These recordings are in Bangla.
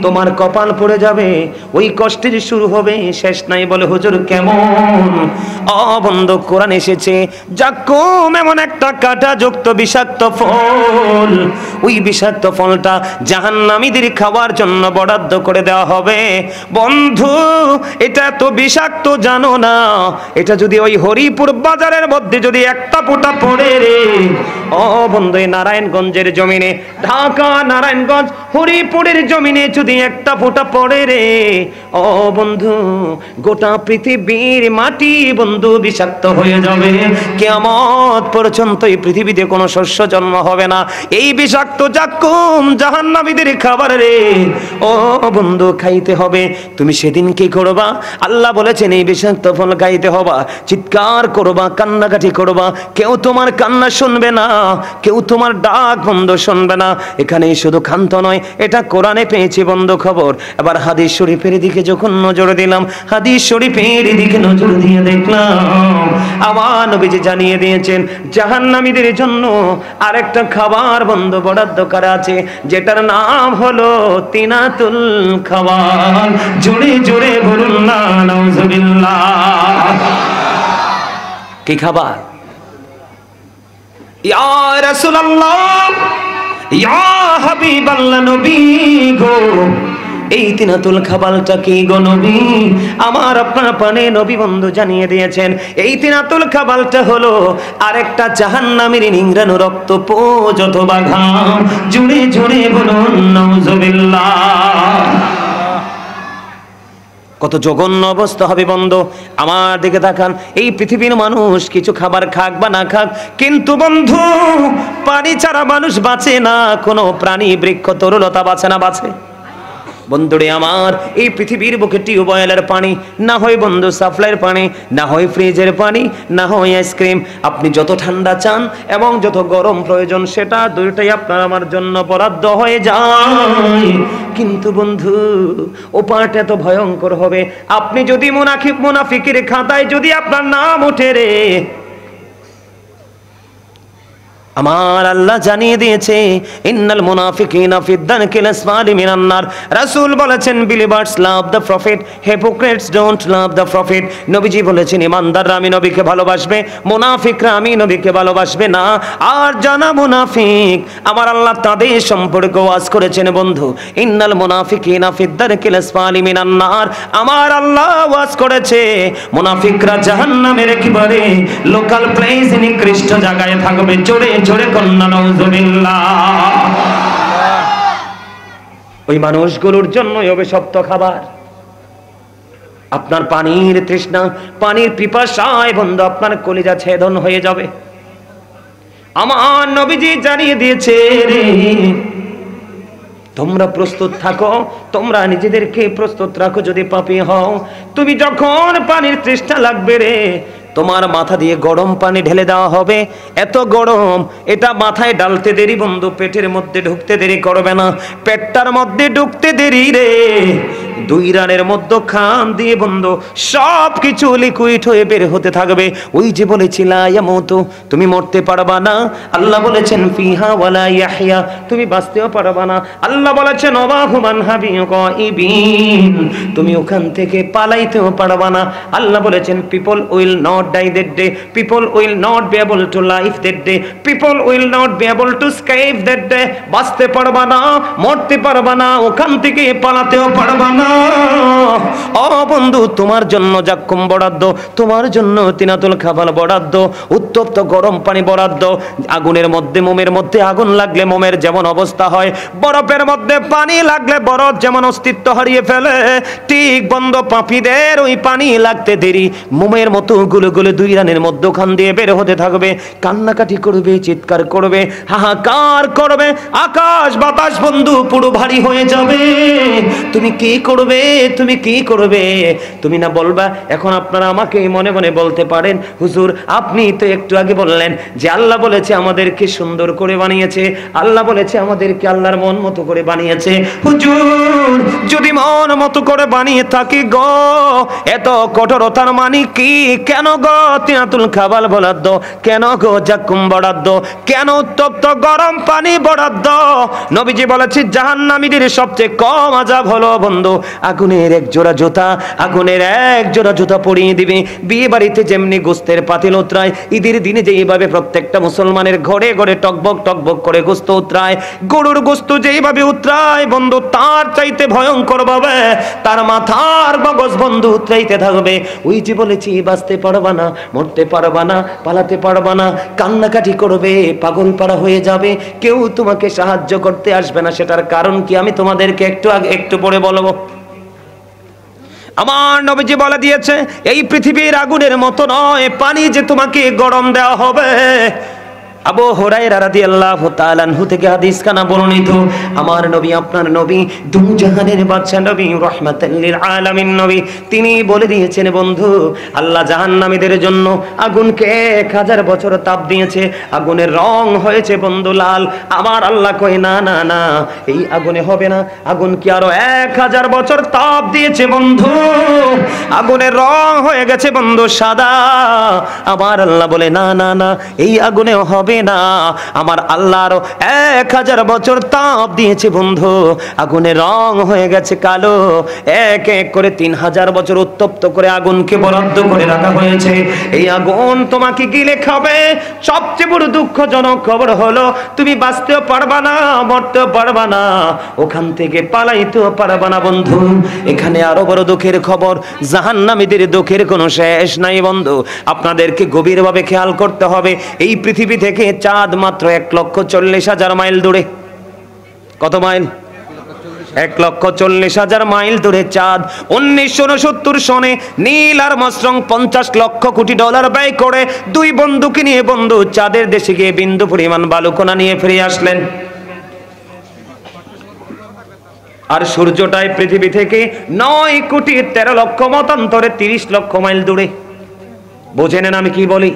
তোমার কপাল পড়ে যাবে, ওই কষ্টের শুরু হবে শেষ নাই। বলে হুজুর কেমন? বন্ধু কোরআন এসেছে যাক্কুম এমন একটা কাঁটাযুক্ত বিষাক্ত ফল, ওই বিষাক্ত ফলটা জাহান্নামীদের খাওয়ার জন্য বরাদ্দ করে দেওয়া হবে। বন্ধু এটা তো বিষাক্ত জানো না, এটা যদি ওই হরিপুর বাজারের মধ্যে যদি একটা ফোঁটা পড়ে রে, বন্ধু নারায়ণগঞ্জের জমিনে, ঢাকা নারায়ণগঞ্জ হরিপুরের জমিনে যদি একটা ফোঁটা পড়ে রে, বন্ধু গোটা পৃথিবীর মাটি বন্ধু বিষাক্ত হয়ে যাবে। কিয়ামত পর্যন্ত এই পৃথিবীতে কোনো শস্য জন্ম হবে না। এই বিষাক্ত যাক্কুম জাহান্নামীদের খাবার রে, বন্ধু খাইতে হবে। তুমি সেদিন কি করবা? আল্লাহ বলেছেন এই বিষাক্ত ফল খাইতে হবা, চিৎকার করবা, কান্নাকাটি করবা, কেউ তোমার কান্না শুনবে না, কেউ তোমার ডাক বন্ধু শুনবে না। এখানে শুধু ক্ষান্ত নয়, এটা কোরআনে পেয়েছি বন্ধু খবর। এবার হাদিস শরীফের দিকে যখন নজর দিলাম, হাদিস শরীফের দিকে নজর দিয়ে দেখলাম আমার নবীজি জানিয়ে দিয়েছেন জাহান্নামীদের জন্য আরেকটা খাবার বন্ধু বরাদ্দ করা আছে, যেটার নাম হলো তিনাতুল খাবার। জোরে জোরে বলুন না নাউজুবিল্লাহ। কি খাবার? ইয়া রাসূলুল্লাহ, ইয়া হাবিবাল্লাহ, নবী গো এই তিনাতুল খাবারটা কি গো নবী? আমার আপনার পানে নবী বন্ধু জানিয়ে দিয়েছেন এই তিনাতুল খাবারটা হলো আরেকটা জাহান্নামীর নিংড়ানো রক্ত পোজ অথবা ঘাম। জুড়ে জুড়ে বলুন নাউজুবিল্লাহ। কত জঘন্য অবস্থা হবে বন্ধু। আমার দিকে তাকান, এই পৃথিবীর মানুষ কিছু খাবার খাক বা না খাক, কিন্তু বন্ধু পানি ছাড়া মানুষ বাঁচে না, কোনো প্রাণী বৃক্ষ তরুলতা বাঁচে না, বাঁচে বন্ধুরে আমার। এই পৃথিবীর বুকে টিউবওয়েলের পানি, না হয় বন্ধু সাপ্লাইয়ের পানি, না হয় ফ্রিজের পানি, না হয় আইসক্রিম, আপনি যত ঠান্ডা চান এবং যত গরম প্রয়োজন সেটা দুইটাই আপনার আমার জন্য বরাদ্দ হয়ে যায়। কিন্তু বন্ধু ওপারটা এত ভয়ঙ্কর হবে, আপনি যদি মুনাফিকের খাতায় যদি আপনার নাম ওঠে রে, আমার আল্লাহ জানিয়ে দিয়েছে ইন্নাল মুনাফিকিনা ফিদ দারকিল আসফালি মিনান নার। রাসূল বলেছেন believers love the prophet, hypocrites don't love the prophet. নবীজি বলেছেন ইমানদাররা আমি নবীকে ভালোবাসবে, মুনাফিকরা আমি নবীকে ভালোবাসবে না। আর জানা মুনাফিক আমার আল্লাহ তাদের সম্পর্কে ওয়াজ করেছেন বন্ধু ইন্নাল মুনাফিকিনা ফিদ দারকিল আসফালি মিনান নার। আমার আল্লাহ ওয়াজ করেছে মুনাফিকরা জাহান্নামের একেবারে লোকাল প্লেস নিকৃষ্ট জায়গায় থাকবে। জোরে জোরে কন্যা নাউজুবিল্লাহ। ওই মানুষগুলোর জন্য অভিশপ্ত খাবার। আপনার পানির তৃষ্ণা, পানির পিপাসায় বন্ধু আপনার কলিজা ছেদন হয়ে যাবে। আমার নবীজি জানিয়ে দিয়েছে রে, তোমরা প্রস্তুত থাকো, তোমরা নিজেদেরকে প্রস্তুত রাখো যদি পাপী হও। তুমি যখন পানির তৃষ্ণা লাগবে রে, তোমার মাথা দিয়ে গরম পানি ঢেলে দেওয়া হবে। এত গরম, এটা মাথায় ডালতে দেরি বন্ধু পেটের মধ্যে ঢুকতে দেরি করবে না। পেটটার মধ্যে ঢুকতে দেরি রে, 2 রানের মধ্যে খান দিয়ে বন্ধু সব কিছু লিকুইড হয়ে বের হতে থাকবে। ওই যে বলেছিলা ইয়ামুতু, তুমি মরতে পারবা না। আল্লাহ বলেছেন ফিহা ওয়ালা ইয়াহইয়া, তুমি বাঁচতেও পারবা না। আল্লাহ বলেছেন ওয়াহুমান হাবিয়ুকাইবিন, তুমি ওখান থেকে পালাইতেও পারবা না। আল্লাহ বলেছেন people will not die that day, people will not be able to live that day, people will not be able to escape that day। বাঁচতে পারবা না, মরতে পারবা না, ওখান থেকে পালাতেও পারবা না। ও বন্ধু তোমার জন্য যাক্কুম বরাদ্দ, তোমার জন্য তিনাতুল খাবার বরাদ্দ, উত্তপ্ত গরম পানি বরাদ্দ। আগুনের মধ্যে মোমের মধ্যে আগুন লাগলে মোমের যেমন অবস্থা হয়, বরফের মধ্যে পানি লাগলে বরফ যেমন অস্তিত্ব হারিয়ে ফেলে, ঠিক বন্ধ পাপীদের ওই পানি লাগতে দেরি মোমের মতো গুলো 2 রানের মধ্যখান দিয়ে বের হতে থাকবে। কান্নাকাটি করবে, চিৎকার করবে, হাহাকার করবে, আকাশ বাতাস বন্ধু পুরো ভারী হয়ে যাবে। তুমি কি করবে? তুমি কি করবে? তুমি না বলবা। এখন আপনারা আমাকে মনে মনে বলতে পারেন হুজুর আপনি তো একটু আগে বললেন যে আল্লাহ বলেছে আমাদেরকে সুন্দর করে বানিয়েছে, আল্লাহ বলেছে আমাদেরকে আল্লাহর মন মতো করে বানিয়েছে। হুজুর যদি মন মতো করে বানিয়ে থাকি গো, এত কঠোরতার মানে কি? কেন গো তিনাতুল খাবাল বরাদ্দ, কেন গো জাকুম বরাদ্দ, কেন উত্তপ্ত গরম পানি বরাদ্দ? নবীজি বলেছে জাহান্নামীদের সবচেয়ে কম আযাব হলো বন্ধু আগুনের এক জোড়া জুতা, আগুনের এক জোড়া জুতা পরিয়ে দিবে। বিয়ে বাড়িতে যেমনি গোস্তের পাতিল উতরায়, ঈদের দিনে যেইভাবে প্রত্যেকটা মুসলমানের ঘরে ঘরে টকবক টকবক করে গোস্ত উতরায়, গরুর গোস্ত যেইভাবে উতরায় বন্ধু, তার চাইতে ভয়ঙ্কর ভাবে তার মাথার মগজ বন্ধু উতরাইতে থাকবে। ওই যে বলেছি বাঁচতে পারবা না, মরতে পারবা না, পালাতে পারবা না, কান্নাকাটি করবে, পাগল পাড়া হয়ে যাবে, কেউ তোমাকে সাহায্য করতে আসবে না। সেটার কারণ কি আমি তোমাদেরকে একটু পরে বলবো। আমার নবীজি বলে দিয়েছে এই পৃথিবীর আগুনের মতো নয়, পানি যে তোমাকে গরম দেওয়া হবে। আবু হুরায়রা রাদিয়াল্লাহু তাআলা আনহু থেকে হাদিস কানা বর্ণিত, আমার নবী আপনার নবী দু জাহানের বাদশা নবী রাহমাতাল লিল আলামিন নবী, তিনি বলে দিয়েছেন বন্ধু আল্লাহ জাহান্নামীদের জন্য আগুনকে 1000 বছর তাপ দিয়েছে, আগুনের রং হয়েছে বন্ধু লাল। আমার আল্লাহ কয় না না না, এই আগুনে হবে না, আগুন কি আরো 1000 বছর তাপ দিয়েছে বন্ধু, আগুনের রং হয়ে গেছে বন্ধু সাদা। আমার আল্লাহ বলে না না না, এই আগুনে হবে না, আমার আল্লাহর 1000 বছর তাপ দিয়েছে বন্ধু, আগুনের রং হয়ে গেছে কালো। এক এক করে 3000 বছর উত্তপ্ত করে আগুনকে বরাদ্দ করে রাখা হয়েছে। এই আগুন তোমাকে গিলে খাবে। সবচেয়ে বড় দুঃখজনক খবর হলো তুমি বাঁচতেও পারবা না, মরতেও পারবা না, ওখান থেকে পালাইতেও পারবা না বন্ধু। এখানে আরো বড় দুঃখের খবর, জাহান্নামীদের দুঃখের কোনো শেষ নাই বন্ধু। আপনাদেরকে গভীরভাবে খেয়াল করতে হবে, এই পৃথিবী থেকে চাঁদ মাত্র 1,40,000 মাইল দূরে। কত মাইল? 1,40,000 মাইল দূরে চাঁদ। 1969 সনে Neil Armstrong 50 lakh crore dollar ব্যয় করে 2 বন্ধুকে নিয়ে বন্ধু চাঁদের দেশে গিয়ে বিন্দু পরিমাণ বালুকণা নিয়ে ফিরে আসলেন। আর সূর্যটাই পৃথিবী থেকে 9,13,00,000 মতান্তরে 30 লক্ষ মাইল দূরে। বুঝে নেন আমি কি বলি?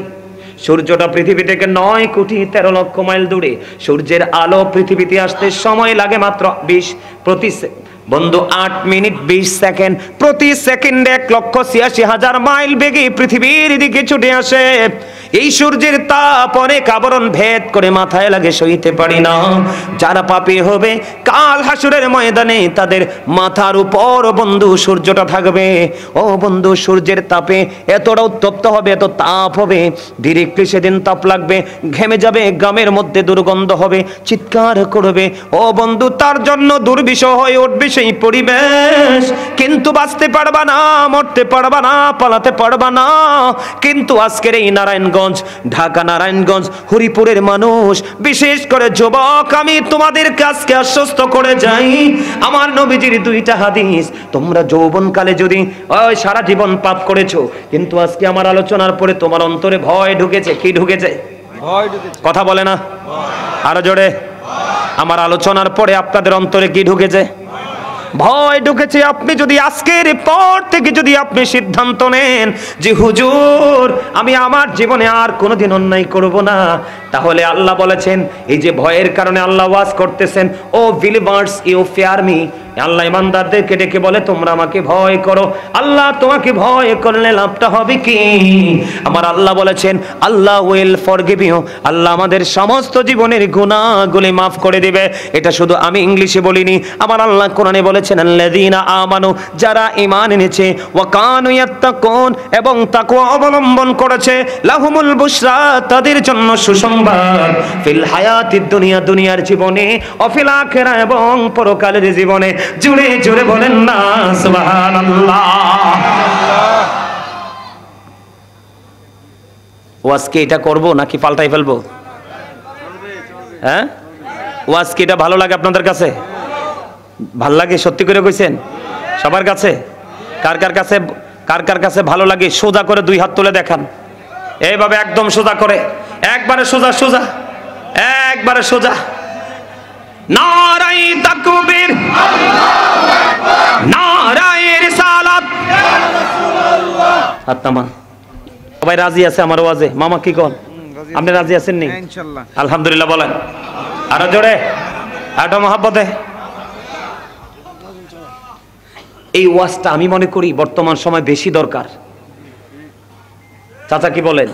সূর্যটা পৃথিবী থেকে 9,13,00,000 মাইল দূরে। সূর্যের আলো পৃথিবীতে আসতে সময় লাগে মাত্র 20 প্রতি বন্ধু 8 মিনিট 20 সেকেন্ড। প্রতি সেকেন্ডে 1,86,000 মাইল বেগে পৃথিবীর দিকে ছুটে আসে। এই সূর্যের তাপ অনেক আবরণ ভেদ করে মাথায় লাগে, সইতে পারি না। যারা পাপী হবে কাল হাসরের ময়দানে তাদের মাথার উপর বন্ধু সূর্যটা থাকবে। ও বন্ধু সূর্যের তাপে এতটা উত্তপ্ত হবে, এত তাপ হবে, ডিরেক্টলি সেদিন তাপ লাগবে, ঘেমে যাবে, গ্রামের মধ্যে দুর্গন্ধ হবে, চিৎকার করবে। ও বন্ধু তার জন্য দুর্বিষহ হয়ে উঠবে সেই পরিবেশ। কিন্তু বাঁচতে পারবা না, মরতে পারবা না, পালাতে পারবা না। কিন্তু আজকের এই নারায়ণগঞ্জ, ঢাকা নারায়ণগঞ্জ, হরিপুরের মানুষ, বিশেষ করে যুবক, আমি তোমাদের কাছকে আশ্বস্ত করে যাই, আমার নবীজির 2টা হাদিস, তোমরা যৌবনকালে যদি সারা জীবন পাপ করেছো, কিন্তু আজকে আমার আলোচনার পরে তোমার অন্তরে ভয় ঢুকেছে। কি ঢুকেছে? ভয় ঢুকেছে। কথা বলে না আরো জোরে। আমার আলোচনার পরে আপনাদের অন্তরে কি ঢুকেছে? ভয় ঢুকেছে। আপনি যদি আজকের পর থেকে যদি আপনি সিদ্ধান্ত নেন যে হুজুর আমি আমার জীবনে আর কোনোদিন অন্যায় করব না, তাহলে আল্লাহ বলেছেন এই যে ভয়ের কারণে আল্লাহ ওয়াজ করতেছেন, O believers you fear me, Allah ইমানদারদেরকে ডেকে বলে তোমরা আমাকে ভয় করো। আল্লাহ তোমাকে ভয় করলে লাভটা হবে কি? আমার আল্লাহ বলেছেন আল্লাহ উইল ফরগিভ ইউ, আল্লাহ আমাদের সমস্ত জীবনের গুনাহগুলি মাফ করে দিবে। এটা শুধু আমি ইংলিশে বলিনি, আমার আল্লাহ কোরআনে বলেছেন আল্লাযীনা আমানু, যারা ঈমান এনেছে, ওয়া কানু ইয়াত্তাকুন, এবং তাকওয়া অবলম্বন করেছে, লাহুমুল বুশরা, তাদের জন্য সুসংবাদ, ফিল হায়াতিদ দুনিয়া, দুনিয়ার জীবনে, অফিল আখিরা, এবং পরকালের জীবনে। জুড়ে জুড়ে বলেন না সুবহানাল্লাহ। ওয়াজকে এটা করব নাকি পাল্টাই ফেলবো? হ্যাঁ, ওয়াজকে এটা ভালো লাগে আপনাদের কাছে? ভাল লাগে? সত্যি করে কইছেন? সবার কাছে? কার কার কাছে ভালো লাগে? সোজা করে 2 হাত তুলে দেখান। এইভাবে একদম সোজা করে, একবারে সোজা সোজা, একবারে সোজা। নারায়ে তাকবীর, নারায়ে রিসালাত, আত্মান। সবাই রাজি আছে আমার ওয়াজে? মামা কি কোন? আপনি রাজি আছেন নি? ইনশাআল্লাহ। আলহামদুলিল্লাহ বলেন। আরো জোরে, আরো মহব্বতে। এই ওয়াজটা আমি মনে করি বর্তমান সময় বেশি দরকার। চাচা কি বলেন?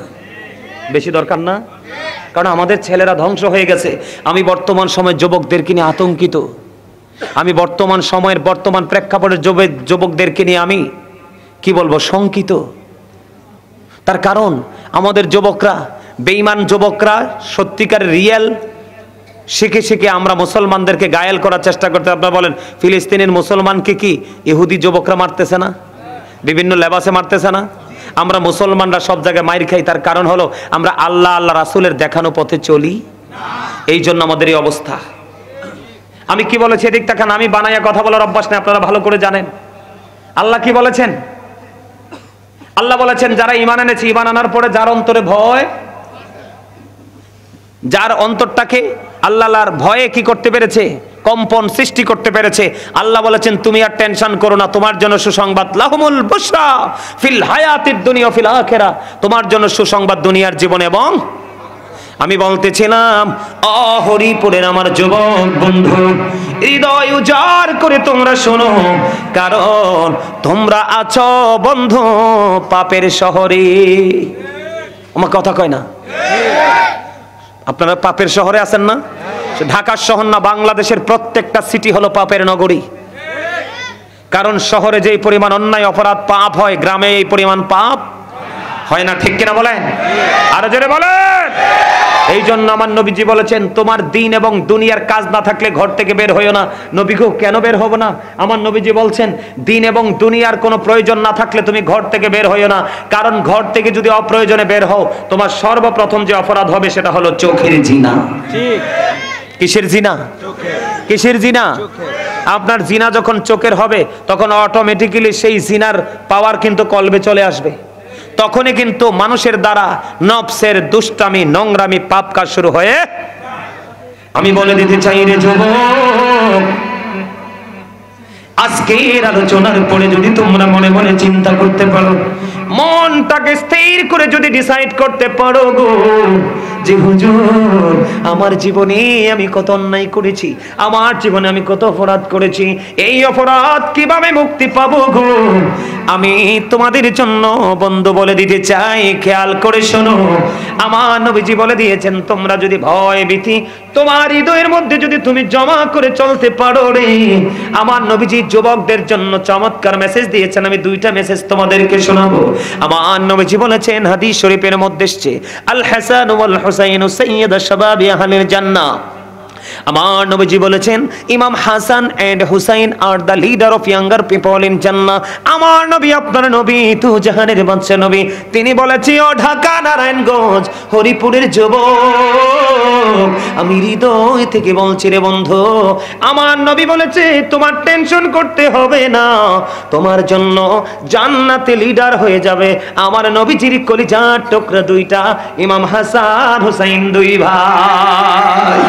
বেশি দরকার না? কারণ আমাদের ছেলেরা ধ্বংস হয়ে গেছে। আমি বর্তমান সময় যুবকদেরকে নিয়ে আতঙ্কিত। আমি বর্তমান সময়ের বর্তমান প্রেক্ষাপটের যুবকদেরকে নিয়ে আমি কি বলবো, শঙ্কিত। তার কারণ আমাদের যুবকরা, বেঈমান যুবকরা সত্যিকারের রিয়েল শিখে শিখে আমরা মুসলমানদেরকে গায়েল করার চেষ্টা করতে। আপনারা বলেন ফিলিস্তিনের মুসলমানকে কি ইহুদি যুবকরা মারতেছে না? বিভিন্ন লেবাসে মারতেছে না? আমরা মুসলমানরা সব জায়গায় মাইর খাই। তার কারণ হলো আমরা আল্লাহ রাসূলের দেখানো পথে চলি, এই জন্য আমাদের এই অবস্থা। আমি কি বলেছি এদিক তাকান, আমি বানাইয়া কথা বলার অভ্যাস নেই, আপনারা ভালো করে জানেন। আল্লাহ কি বলেছেন? আল্লাহ বলেছেন যারা ঈমান এনেছে, ঈমান আনার পরে যার অন্তরে ভয়, যার অন্তরটাকে আল্লাহর ভয়ে কি করতে পেরেছে, কম্পন সৃষ্টি করতে পেরেছে, আল্লাহ বলেছেন তুমি আর টেনশন করো না, তোমার জন্য সুসংবাদ, লাহুমুল বুশরা ফিল হায়াতিদ দুনিয়া ফিল আখিরা, তোমার জন্য সুসংবাদ দুনিয়ার জীবনে এবং। আমি বলতেছিলাম হরিপুরের আমার যুবক বন্ধু, হৃদয় উজাড় করে তোমরা শোনো, কারণ তোমরা আছো বন্ধু পাপের শহরে। আমার কথা কয় না? আপনারা পাপের শহরে আছেন না? ঢাকার শহর না, বাংলাদেশের প্রত্যেকটা সিটি হলো পাপের নগরী। কারণ শহরে যেই পরিমাণ অন্যায় অপরাধ পাপ হয়, গ্রামে এই পরিমাণ পাপ হয় না। ঠিক কিনা বলেন? আরো জোরে বলেন। এই জন্য আমার নবীজি বলেছেন তোমার দিন এবং দুনিয়ার কাজ না থাকলে ঘর থেকে বের হইও না। নবী গো কেন বের হব না? আমার নবীজি বলছেন দিন এবং দুনিয়ার কোনো প্রয়োজন না থাকলে তুমি ঘর থেকে বের হইও না, কারণ ঘর থেকে যদি অপ্রয়োজনে বের হও, তোমার সর্বপ্রথম যে অপরাধ হবে সেটা হলো চোখের জিনা। ঠিক। কিসের জিনা? কিসের জিনা? আপনার জিনা যখন চোখের হবে তখন অটোমেটিক্যালি সেই জিনার পাওয়ার কিন্তু কলবে চলে আসবে। তখনই কিন্তু মানুষের দ্বারা নফসের দুষ্টামি, নোংরামি, পাপ কাজ শুরু হয়ে। আমি বলে দিতে চাই রে যুবক, আজকের আলোচনার পরে যদি তোমরা মনে মনে চিন্তা করতে পারো, মনটাকে স্থির করে যদি ডিসাইড করতে পারো গো যে হুজুর আমার জীবনে আমি কত অন্যায় করেছি, আমার জীবনে আমি কত অপরাধ করেছি, এই অপরাধ কিভাবে মুক্তি পাবো গো, আমি তোমাদের জন্য বন্ধু বলে দিতে চাই, খেয়াল করে শোনো। আমার নবীজি বলে দিয়েছেন তোমরা যদি ভয় ভীতি তোমার হৃদয়ের মধ্যে যদি তুমি জমা করে চলতে পারো রে, আমার নবীজি যুবকদের জন্য চমৎকার মেসেজ দিয়েছেন। আমি দুইটা মেসেজ তোমাদেরকে শোনাবো। আমার নবীজি বলেছেন, হাদিস শরীফের মধ্যে এসেছে, আল হাসান ওয়াল হুসাইন সাইয়্যিদু শাবাবি আহলিল জান্নাহ। আমার নবীজি বলেছেন ইমাম Hasan and Hussain are the leader of younger people in জান্নাহ। আমার নবী, আপনার নবী, তু জাহানের বাদশা নবী, তিনি বলেছে ও ঢাকা, নারায়ণগঞ্জ, হরিপুরের যুবক, আমি হৃদয় থেকে বলছি রে বন্ধু, আমার নবী বলেছে তোমার টেনশন করতে হবে না, তোমার জন্য জান্নাতে লিডার হয়ে যাবে আমার নবীজির কলিজার টুকরা দুইটা, ইমাম হাসান হুসাইন, দুই ভাই।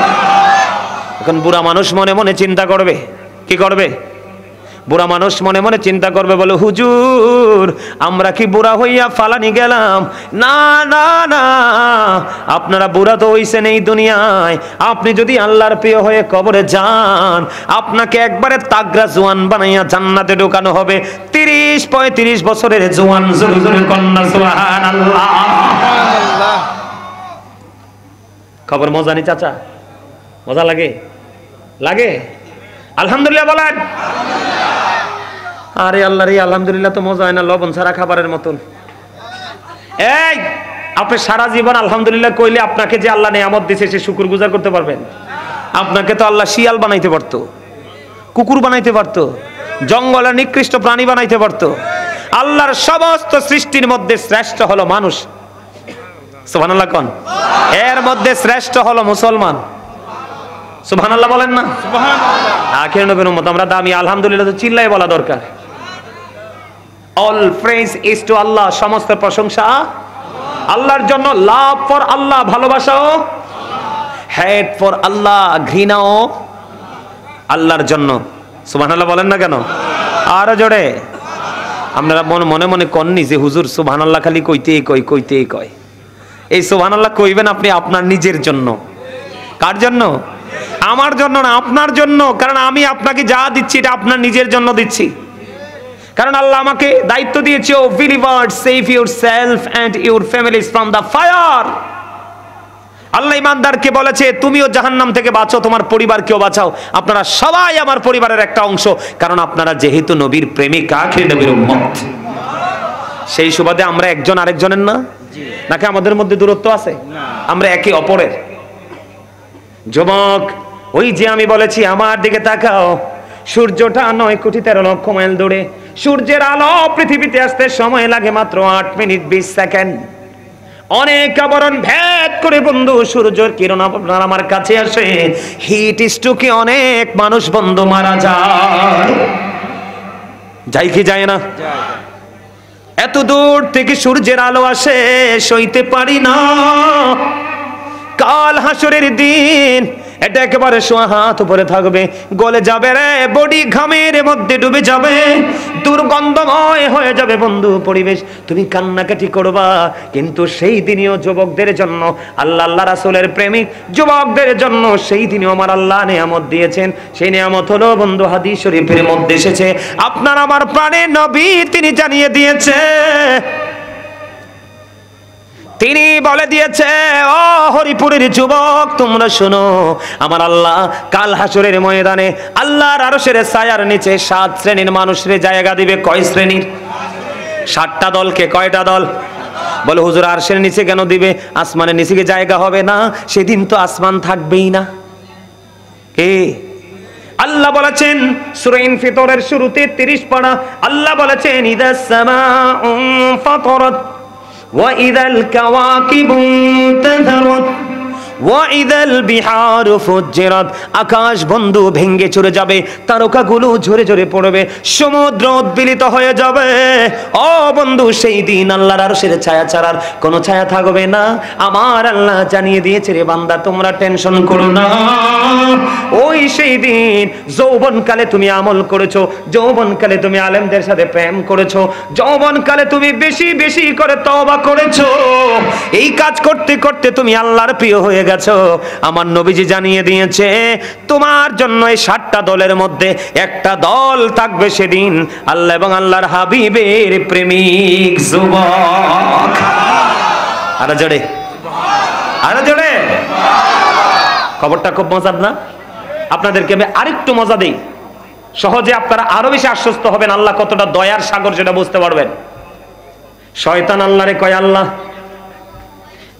এখন বুড়া মানুষ মনে মনে চিন্তা করবে, কি করবে? বুড়া মানুষ মনে মনে চিন্তা করবে, বলে হুজুর আমরা কি বুড়া হইয়া ফালানি গেলাম? না না না, আপনারা বুড়া তো হইছেন এই দুনিয়ায়, আপনি যদি আল্লাহর প্রিয় হয়ে কবরে যান, আপনাকে একবারে তাগড়া জোয়ান বানাইয়া জান্নাতে ঢোকানো হবে। 30-35 বছরের জোয়ান, জোরে জোরে কন্যা সুবহানাল্লাহ। খবর মজা নি চাচা? মজা লাগে? লাগে? আলহামদুলিল্লাহ বলেন। আরে আল্লাহ রে, আলহামদুলিল্লাহ তো মজা হয় না, লবণ ছাড়া খাবারের মতন। এই আপনি সারা জীবন আলহামদুলিল্লাহ কইলে আপনাকে যে আল্লাহ নিয়ামত দিয়েছে সে শুকরগুজার করতে পারবেন? আপনাকে তো আল্লাহ শিয়াল বানাইতে পারতো, কুকুর বানাইতে পারতো, জঙ্গলের নিকৃষ্ট প্রাণী বানাইতে পারতো। আল্লাহর সমস্ত সৃষ্টির মধ্যে শ্রেষ্ঠ হলো মানুষ, সুবহানাল্লাহ কোন? এর মধ্যে শ্রেষ্ঠ হলো মুসলমান, সুবহানাল্লাহ বলেন না? সুবহানাল্লাহ। আখির নবীর উম্মত আমরা দামি, আলহামদুলিল্লাহ তো চিল্লায় বলা দরকার। অল প্রেজ ইজ টু আল্লাহ, সমস্ত প্রশংসা আল্লাহর জন্য। লাভ ফর আল্লাহ, ভালোবাসাও, হেট ফর আল্লাহ, ঘৃণাও আল্লাহর জন্য। সুবহানাল্লাহ বলেন না কেন? আরো জোরে। আপনারা মনে মনে কননি যে হুজুর সুবহানাল্লাহ খালি কইতেই কয়। এই সুবহানাল্লাহ কইবেন আপনি আপনার নিজের জন্য। কার জন্য? আমার জন্য না, আপনার জন্য। কারণ আমি আপনাকে যা দিচ্ছি এটা আপনার নিজের জন্য দিচ্ছি। কারণ আল্লাহ আমাকে দায়িত্ব দিয়েছে, O believer save yourself and your families from the fire. Allah ইমানদারকে বলেছে তুমিও জাহান্নাম থেকে বাঁচো, তোমার পরিবারকেও বাঁচাও। আপনারা সবাই আমার পরিবারের একটা অংশ, কারণ আপনারা যেহেতু নবীর প্রেমিক, আখির নবীর উম্মত। সেই সুবাদে আমরা একজন আরেকজনের না, নাকি আমাদের মধ্যে দূরত্ব আছে? আমরা একে অপরের। যুবক, ওই যে আমি বলেছি আমার দিকে তাকাও, সূর্যটা 9,13,00,000 মাইল দূরে। সূর্যের আলো পৃথিবীতে আসতে সময় লাগে মাত্র 8 মিনিট 20 সেকেন্ড। অনেক আবরণ ভেদ করে বন্ধু সূর্যের কিরণ আপনার আমার কাছে আসে। হিট স্ট্রোকে অনেক মানুষ বন্ধু মারা যায়, যাই কি যায় না? এত দূর থেকে সূর্যের আলো আসে, সইতে পারি না। কাল হাসরের দিন এটা একেবারে সোয়া হাত উপরে থাকবে, গলে যাবে রে, বডি ঘামের মধ্যে ডুবে যাবে, দুর্গন্ধময় হয়ে যাবে বন্ধু পরিবেশ। তুমি কান্নাকাটি করবা, কিন্তু সেই দিনও যুবকদের জন্য, আল্লাহ আল্লাহ রাসূলের প্রেমিক যুবকদের জন্য সেই দিনও আমার আল্লাহ নিয়ামত দিয়েছেন। সেই নিয়ামত হলো বন্ধু হাদিস শরীফের মধ্যে এসেছে, আপনার আমার প্রাণের নবী তিনি জানিয়ে দিয়েছে, তিনি বলে দিয়েছে, ও হরিপুরের যুবক তোমরা শোনো, আমার আল্লাহ কাল হাসরের ময়দানে আল্লাহর আরশের ছায়ার নিচে 7 শ্রেণীর মানুষের জায়গা দিবে। কয় শ্রেণীর? 7টা দলকে। কয়টা দল? বলে হুজুর আরশের নিচে কেন দিবে? আসমানের নিচে কি জায়গা হবে না? সেদিন তো আসমান থাকবেই না। কে? আল্লাহ বলেছেন সূরা ইনফিতরের শুরুতে 30 পারা, আল্লাহ বলেছেন ইদাস সামাউ ফাতারাত وَإِذَا الْكَوَاكِبُ انتَثَرَتْ وَإِذَا الْبِحَارُ فُجِّرَتْ। আকাশ বন্ধু ভেঙে চলে যাবে, তারকাগুলো ঝরে ঝরে পড়বে, সমুদ্র উদ্বেলিত হয়ে যাবে। ও বন্ধু সেই দিন আল্লাহর আরশের ছায়া ছাড়ার কোনো ছায়া থাকবে না। আমার আল্লাহ জানিয়ে দিয়েছে, রে বান্দা তোমরা টেনশন করো না। ওই সেই দিন যৌবনকালে তুমি আমল করেছো, যৌবনকালে তুমি আলেমদের সাথে প্রেম করেছো, যৌবনকালে তুমি বেশি বেশি করে তওবা করেছো, এই কাজ করতে করতে তুমি আল্লাহর প্রিয় হয়ে গেছো। আমার নবীজি জানিয়ে দিয়েছে তোমার জন্য এই 7টা দলের মধ্যে একটা দল থাকবে সেদিন আল্লাহ এবং আল্লাহর হাবিবের প্রেমিক যুবক। আরো জোরে, আরো জোরে। খবরটা খুব মজার না? আপনাদেরকে আমি আরেকটু মজা দেই, সহজে আপনারা আরো বেশি আশ্বস্ত হবেন আল্লাহ কতটা দয়ার সাগর সেটা বুঝতে পারবেন। শয়তান আল্লাহরে কয়, আল্লাহ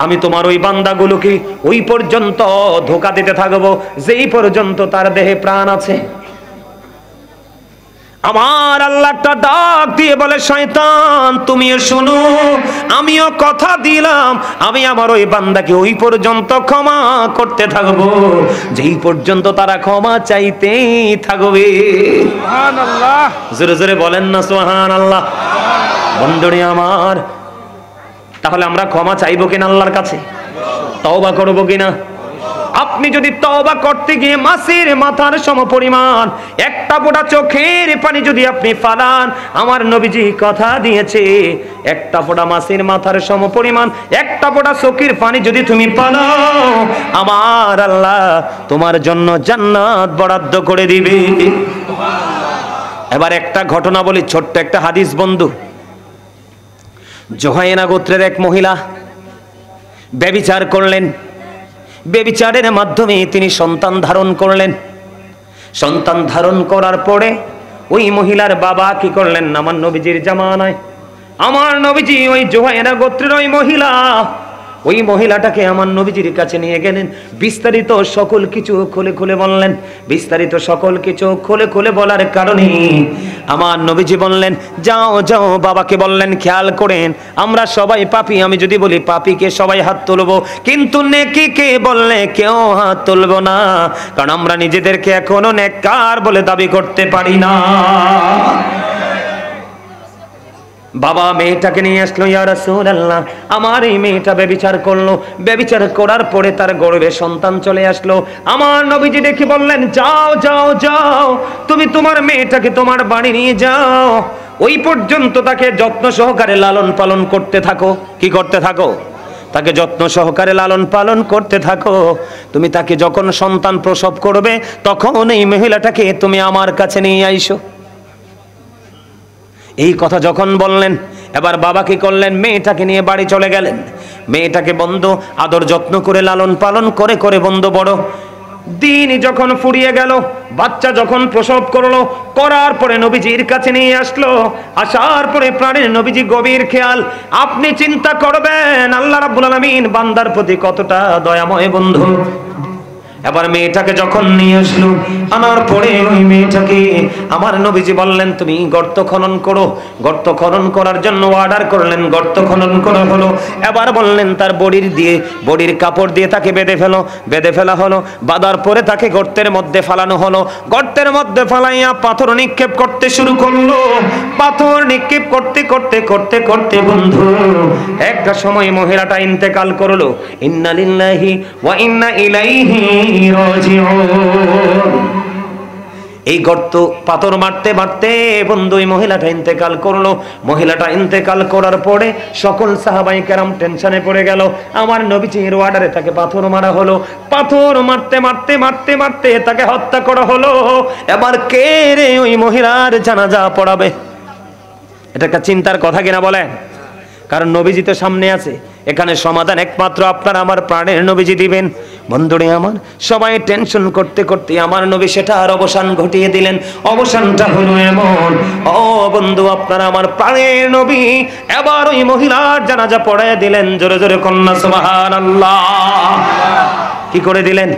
আমি তোমার ওই বান্দাগুলোকে ওই পর্যন্ত ধোঁকা দিতে থাকবো যেই পর্যন্ত তার দেহে প্রাণ আছে। আমার আল্লাহটা ডাক দিয়ে বলে, শয়তান তুমিও শোনো, আমিও কথা দিলাম আমি আমার ওই বান্দাকে ওই পর্যন্ত ক্ষমা করতে থাকবো যেই পর্যন্ত তারা ক্ষমা চাইতেই থাকবে। সুবহানাল্লাহ, জোরে জোরে বলেন না সুবহানাল্লাহ। বন্ধুরে আমার, তাহলে আমরা ক্ষমা চাইবো কিনা আল্লাহর কাছে? তওবা করবো কিনা? আপনি যদি তওবা করতে গিয়ে মাছের মাথার সমপরিমাণ একটা ফোঁটা চোখের পানি যদি আপনি ফালান, আমার নবীজি কথা দিয়েছে একটা ফোঁটা মাছের মাথার সমপরিমাণ একটা ফোঁটা চোখের পানি যদি তুমি ফালাও, আমার আল্লাহ তোমার জন্য জান্নাত বরাদ্দ করে দিবে। এবার একটা ঘটনা বলি, ছোট্ট একটা হাদিস বন্ধু। জোহাইনা গোত্রের এক মহিলা ব্যভিচার করলেন, ব্যভিচারের মাধ্যমে তিনি সন্তান ধারণ করলেন। সন্তান ধারণ করার পরে ওই মহিলার বাবা কি করলেন? আমার নবীজির জামানায় আমার নবীজি ওই জোহাইনা গোত্রের ওই মহিলাটাকে আমার নবীজির কাছে নিয়ে গেলেন, বিস্তারিত সকল কিছু খুলে খুলে বললেন। বিস্তারিত সকল কিছু খুলে খুলে বলার কারণে আমার নবীজি বললেন, যাও যাও, বাবাকে বললেন খেয়াল করেন আমরা সবাই পাপী, আমি যদি বলি পাপীকে সবাই হাত তুলবো, কিন্তু নেকিকে বললে কেউ হাত তুলবো না, কারণ আমরা নিজেদেরকে এখনো নেককার বলে দাবি করতে পারি না। বাবা মেয়েটাকে নিয়ে আসলো, ইয়া রাসূলুল্লাহ আমার এই মেয়েটা ব্যভিচার করলো, ব্যভিচার করার পরে তার গর্ভে সন্তান চলে আসলো। আমার নবীজি দেখে বললেন, যাও যাও যাও, তুমি তোমার মেয়েটাকে তোমার বাড়ি নিয়ে যাও, ওই পর্যন্ত তাকে যত্ন সহকারে লালন পালন করতে থাকো। কি করতে থাকো? তাকে যত্ন সহকারে লালন পালন করতে থাকো। তুমি তাকে যখন সন্তান প্রসব করবে তখন এই মহিলাটাকে তুমি আমার কাছে নিয়ে আইসো। এই কথা যখন বললেন, এবার বাবা কি করলেন, মেয়েটাকে নিয়ে বাড়ি চলে গেলেন। মেয়েটাকে বন্ধু আদর যত্ন করে লালন পালন করে করে বন্ধু বড় দিন যখন ফুরিয়ে গেল, বাচ্চা যখন প্রসব করলো, করার পরে নবীজির কাছে নিয়ে আসলো। আসার পরে প্রাণের নবীজি গভীর খেয়াল। আপনি চিন্তা করবেন আল্লাহ রাব্বুল আলামিন বান্দার প্রতি কতটা দয়াময় বন্ধু। এবার মেয়েটাকে যখন নিয়ে আসলো, আনার পরে ওই মেয়েটাকে আমার নবীজি বললেন তুমি গর্ত খনন করো। গর্ত খনন করার জন্য অর্ডার করলেন, গর্ত খনন করা হলো। এবার বললেন তার বডির কাপড় দিয়ে তাকে বেঁধে ফেলা হলো। বাঁধার পরে তাকে গর্তের মধ্যে ফালানো হলো। গর্তের মধ্যে ফালাইয়া পাথর নিক্ষেপ করতে শুরু করলো। পাথর নিক্ষেপ করতে করতে করতে করতে বন্ধু একটা সময় মহিলাটা ইন্তেকাল করলো। ইন্না লিল্লাহি ওয়া ইন্না ইলাইহি এই গর্ত পাথর মারতে মারতে বন্ধু এই মহিলাটা ইন্তেকাল করলো। মহিলাটা ইন্তেকাল করার পরে সকল সাহাবায়ে কেরাম টেনশনে পড়ে গেল। আমার নবীজির অর্ডারে তাকে পাথর মারা হলো। পাথর মারতে মারতে মারতে মারতে তাকে হত্যা করা হলো। এবার কে রে ওই মহিলার জানাজা পড়াবে? এটা একটা চিন্তার কথা কিনা বলেন? কারণ নবীজি তো সামনে আছে। এখানে সমাধান একমাত্র আপনার আমার প্রাণের নবীজি দিবেন। বন্ধুরে আমার, সবাই টেনশন করতে করতে আমার নবী সেটার অবসান ঘটিয়ে দিলেন। অবসানটা হলো এমন, ও বন্ধু আপনার আমার প্রাণের নবী এবার ওই মহিলার জানাজা পড়ায় দিলেন। জোরে জোরে কন্যা সুবহানাল্লাহ। কি করে দিলেন?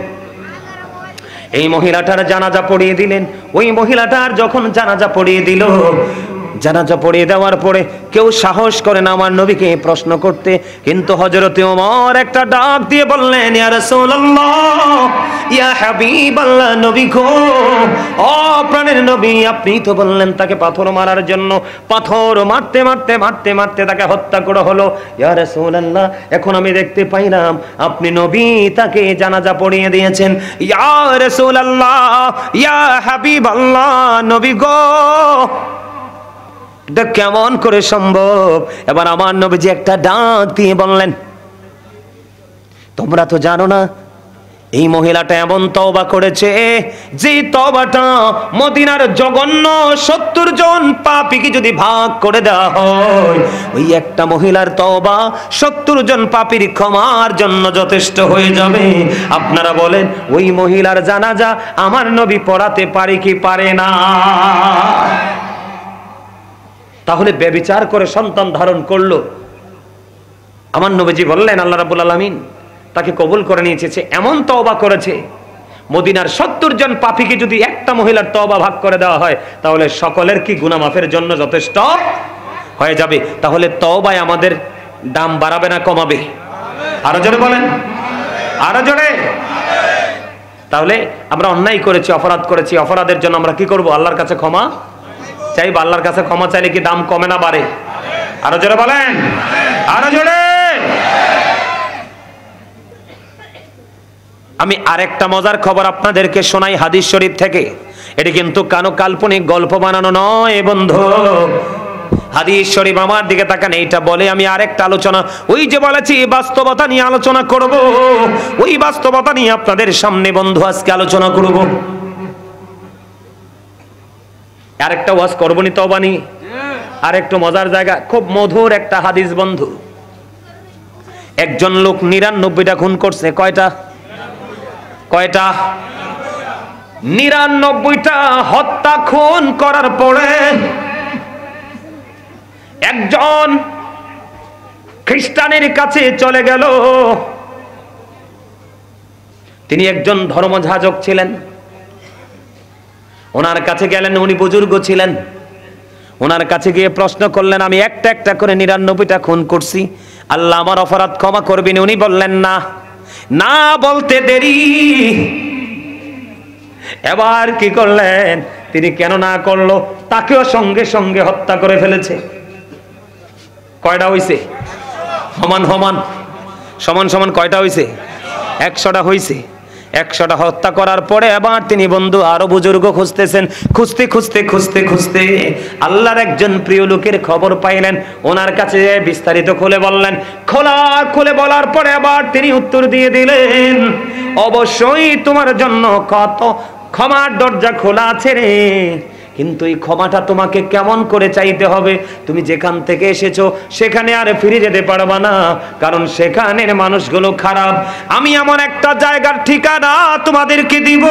এই মহিলাটার জানাজা পড়িয়ে দিলেন। ওই মহিলাটার যখন জানাজা পড়িয়ে দিল, জানাজা পড়িয়ে দেওয়ার পরে কেউ সাহস করে না আমার নবীকে প্রশ্ন করতে, কিন্তু হযরতে ওমর একটা ডাক দিয়ে বললেন, ইয়া রাসূলুল্লাহ, ইয়া হাবিবাল্লাহ, নবী গো, ও প্রাণের নবী, আপনি তো বললেন তাকে পাথর মারার জন্য। পাথর মারতে মারতে মারতে মারতে তাকে হত্যা করা হলো। ইয়া রাসূলুল্লাহ, এখন আমি দেখতে পাইলাম আপনি নবী তাকে জানাজা পড়িয়ে দিয়েছেন। ইয়া রাসূলুল্লাহ, ইয়া হাবিবাল্লাহ, নবী গো, এটা কেমন করে সম্ভব? এবার আমার নবীজি একটা ডাক দিয়ে বললেন, তোমরা তো জানো না এই মহিলাটা এমন তওবা করেছে যে তওবাটা মদিনার জঘন্য 70 জন পাপীকে যদি ভাগ করে দেওয়া হয়, ওই একটা মহিলার তওবা 70 জন পাপীর ক্ষমার জন্য যথেষ্ট হয়ে যাবে। আপনারা বলেন ওই মহিলার জানাজা আমার নবী পড়াতে পারে কি পারে না? তাহলে ব্যভিচার করে সন্তান ধারণ করলো। আমার নবীজি বললেন আল্লাহ রাব্বুল আলামিন তাকে কবুল করে নিয়েছে। এমন তওবা করেছে, মদিনার 70 জন পাপীকে যদি একটা মহিলার তওবা ভাগ করে দেওয়া হয় তাহলে সকলের কি গুনাহ মাফের জন্য যথেষ্ট হয়ে যাবে। তাহলে তওবায় আমাদের দাম বাড়াবে না কমাবে? আরো জোরে বলেন, আরো জোরে। তাহলে আমরা অন্যায় করেছি, অপরাধ করেছি, অপরাধের জন্য আমরা কি করব? আল্লাহর কাছে ক্ষমা চাইব। আল্লাহর কাছে ক্ষমা চাইলে কি দাম কমে না বাড়ে? আরো জোরে বলেন, আরো জোরে। আমি আরেকটা মজার খবর আপনাদেরকে শোনাই হাদিস শরীফ থেকে। এটি কিন্তু কানো কাল্পনিক গল্প বানানো নয় বন্ধু। হাদিস শরীফ আমার দিকে তাকান, এইটা বলে আমি আরেকটা আলোচনা, ওই যে বলেছি বাস্তবতা নিয়ে আলোচনা করব, ওই বাস্তবতা নিয়ে আপনাদের সামনে বন্ধু আজকে আলোচনা করব। আরেকটা ওয়াজ করবো নি তওবা নিয়ে, আরেকটু মজার জায়গা, খুব মধুর একটা হাদিস বন্ধু। একজন লোক 99টা খুন করছে। কয়টা? 99টা হত্যা খুন করার পরে একজন খ্রিস্টানের কাছে চলে গেল। তিনি একজন ধর্মযাজক ছিলেন। ওনার কাছে গেলেন, উনি বুজুর্গ ছিলেন। ওনার কাছে গিয়ে প্রশ্ন করলেন, আমি একটা একটা করে 99টা খুন করছি, আল্লাহ আমার অপরাধ ক্ষমা করবেন? উনি বললেন না। না বলতে দেরি, এবার কি করলেন তিনি? কেন না করলো? তাকেও সঙ্গে সঙ্গে হত্যা করে ফেলেছে। কয়টা হইছে? সমান সমান সমান সমান কয়টা হইছে? 100টা হইছে। 100টা হত্যা করার পরে আবার তিনি বন্ধু আরো বুজুর্গ খুঁজতেছেন। খুঁজতে খুঁজতে খুঁজতে খুঁজতে আল্লাহর একজন প্রিয় লোকের খবর পাইলেন। ওনার কাছে বিস্তারিত খুলে বললেন। খুলে বলার পরে আবার তিনি উত্তর দিয়ে দিলেন, অবশ্যই তোমার জন্য কত ক্ষমার দরজা খোলা আছে রে, কিন্তু এই ক্ষমাটা তোমাকে কেমন করে চাইতে হবে? তুমি যেখান থেকে এসেছো সেখানে আর ফিরে যেতে পারবা না, কারণ সেখানের মানুষগুলো খারাপ। আমি এমন একটা জায়গার ঠিকানা তোমাদেরকে দিব,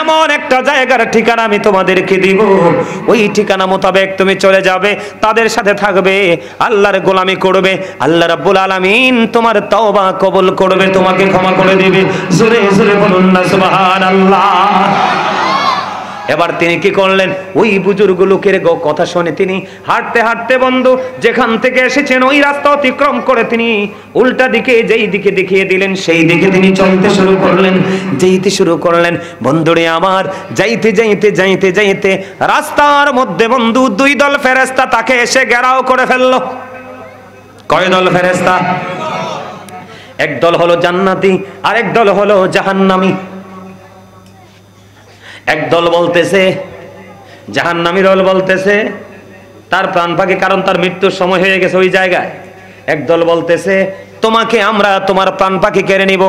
এমন একটা জায়গার ঠিকানা আমি তোমাদেরকে দিব, ওই ঠিকানা মোতাবেক তুমি চলে যাবে, তাদের সাথে থাকবে, আল্লাহর গোলামি করবে, আল্লাহ রাব্বুল আলামিন তোমার তওবা কবুল করবে, তোমাকে ক্ষমা করে দিবে। জোরে জোরে বলুন না সুবহানাল্লাহ। এবার তিনি কি করলেন? ওই বুজুর্গ লোকের কথা শুনে তিনি হাঁটতে হাঁটতে বন্ধু যেখান থেকে এসেছেন ওই রাস্তা অতিক্রম করে তিনি উল্টা দিকে যেই দিকে দেখিয়ে দিলেন সেই দিকে তিনি চলতে শুরু করলেন। যেতে শুরু করলেন বন্ধুরে আমার, যাইতে যাইতে যাইতে যাইতে রাস্তার মধ্যে বন্ধু 2 দল ফেরেশতা তাকে এসে ঘেরাও করে ফেললো। কয় দল ফেরেশতা? এক দল হলো জান্নাতি, আরেক দল হলো জাহান্নামী। এক দল বলতেছে, জাহান্নামী দল বলতেছে তার প্রাণ পাখি, কারণ তার মৃত্যুর সময় হয়ে গেছে ওই জায়গায়। এক দল বলতেছে তোমাকে আমরা তোমার প্রাণ পাখি কেড়ে নিব।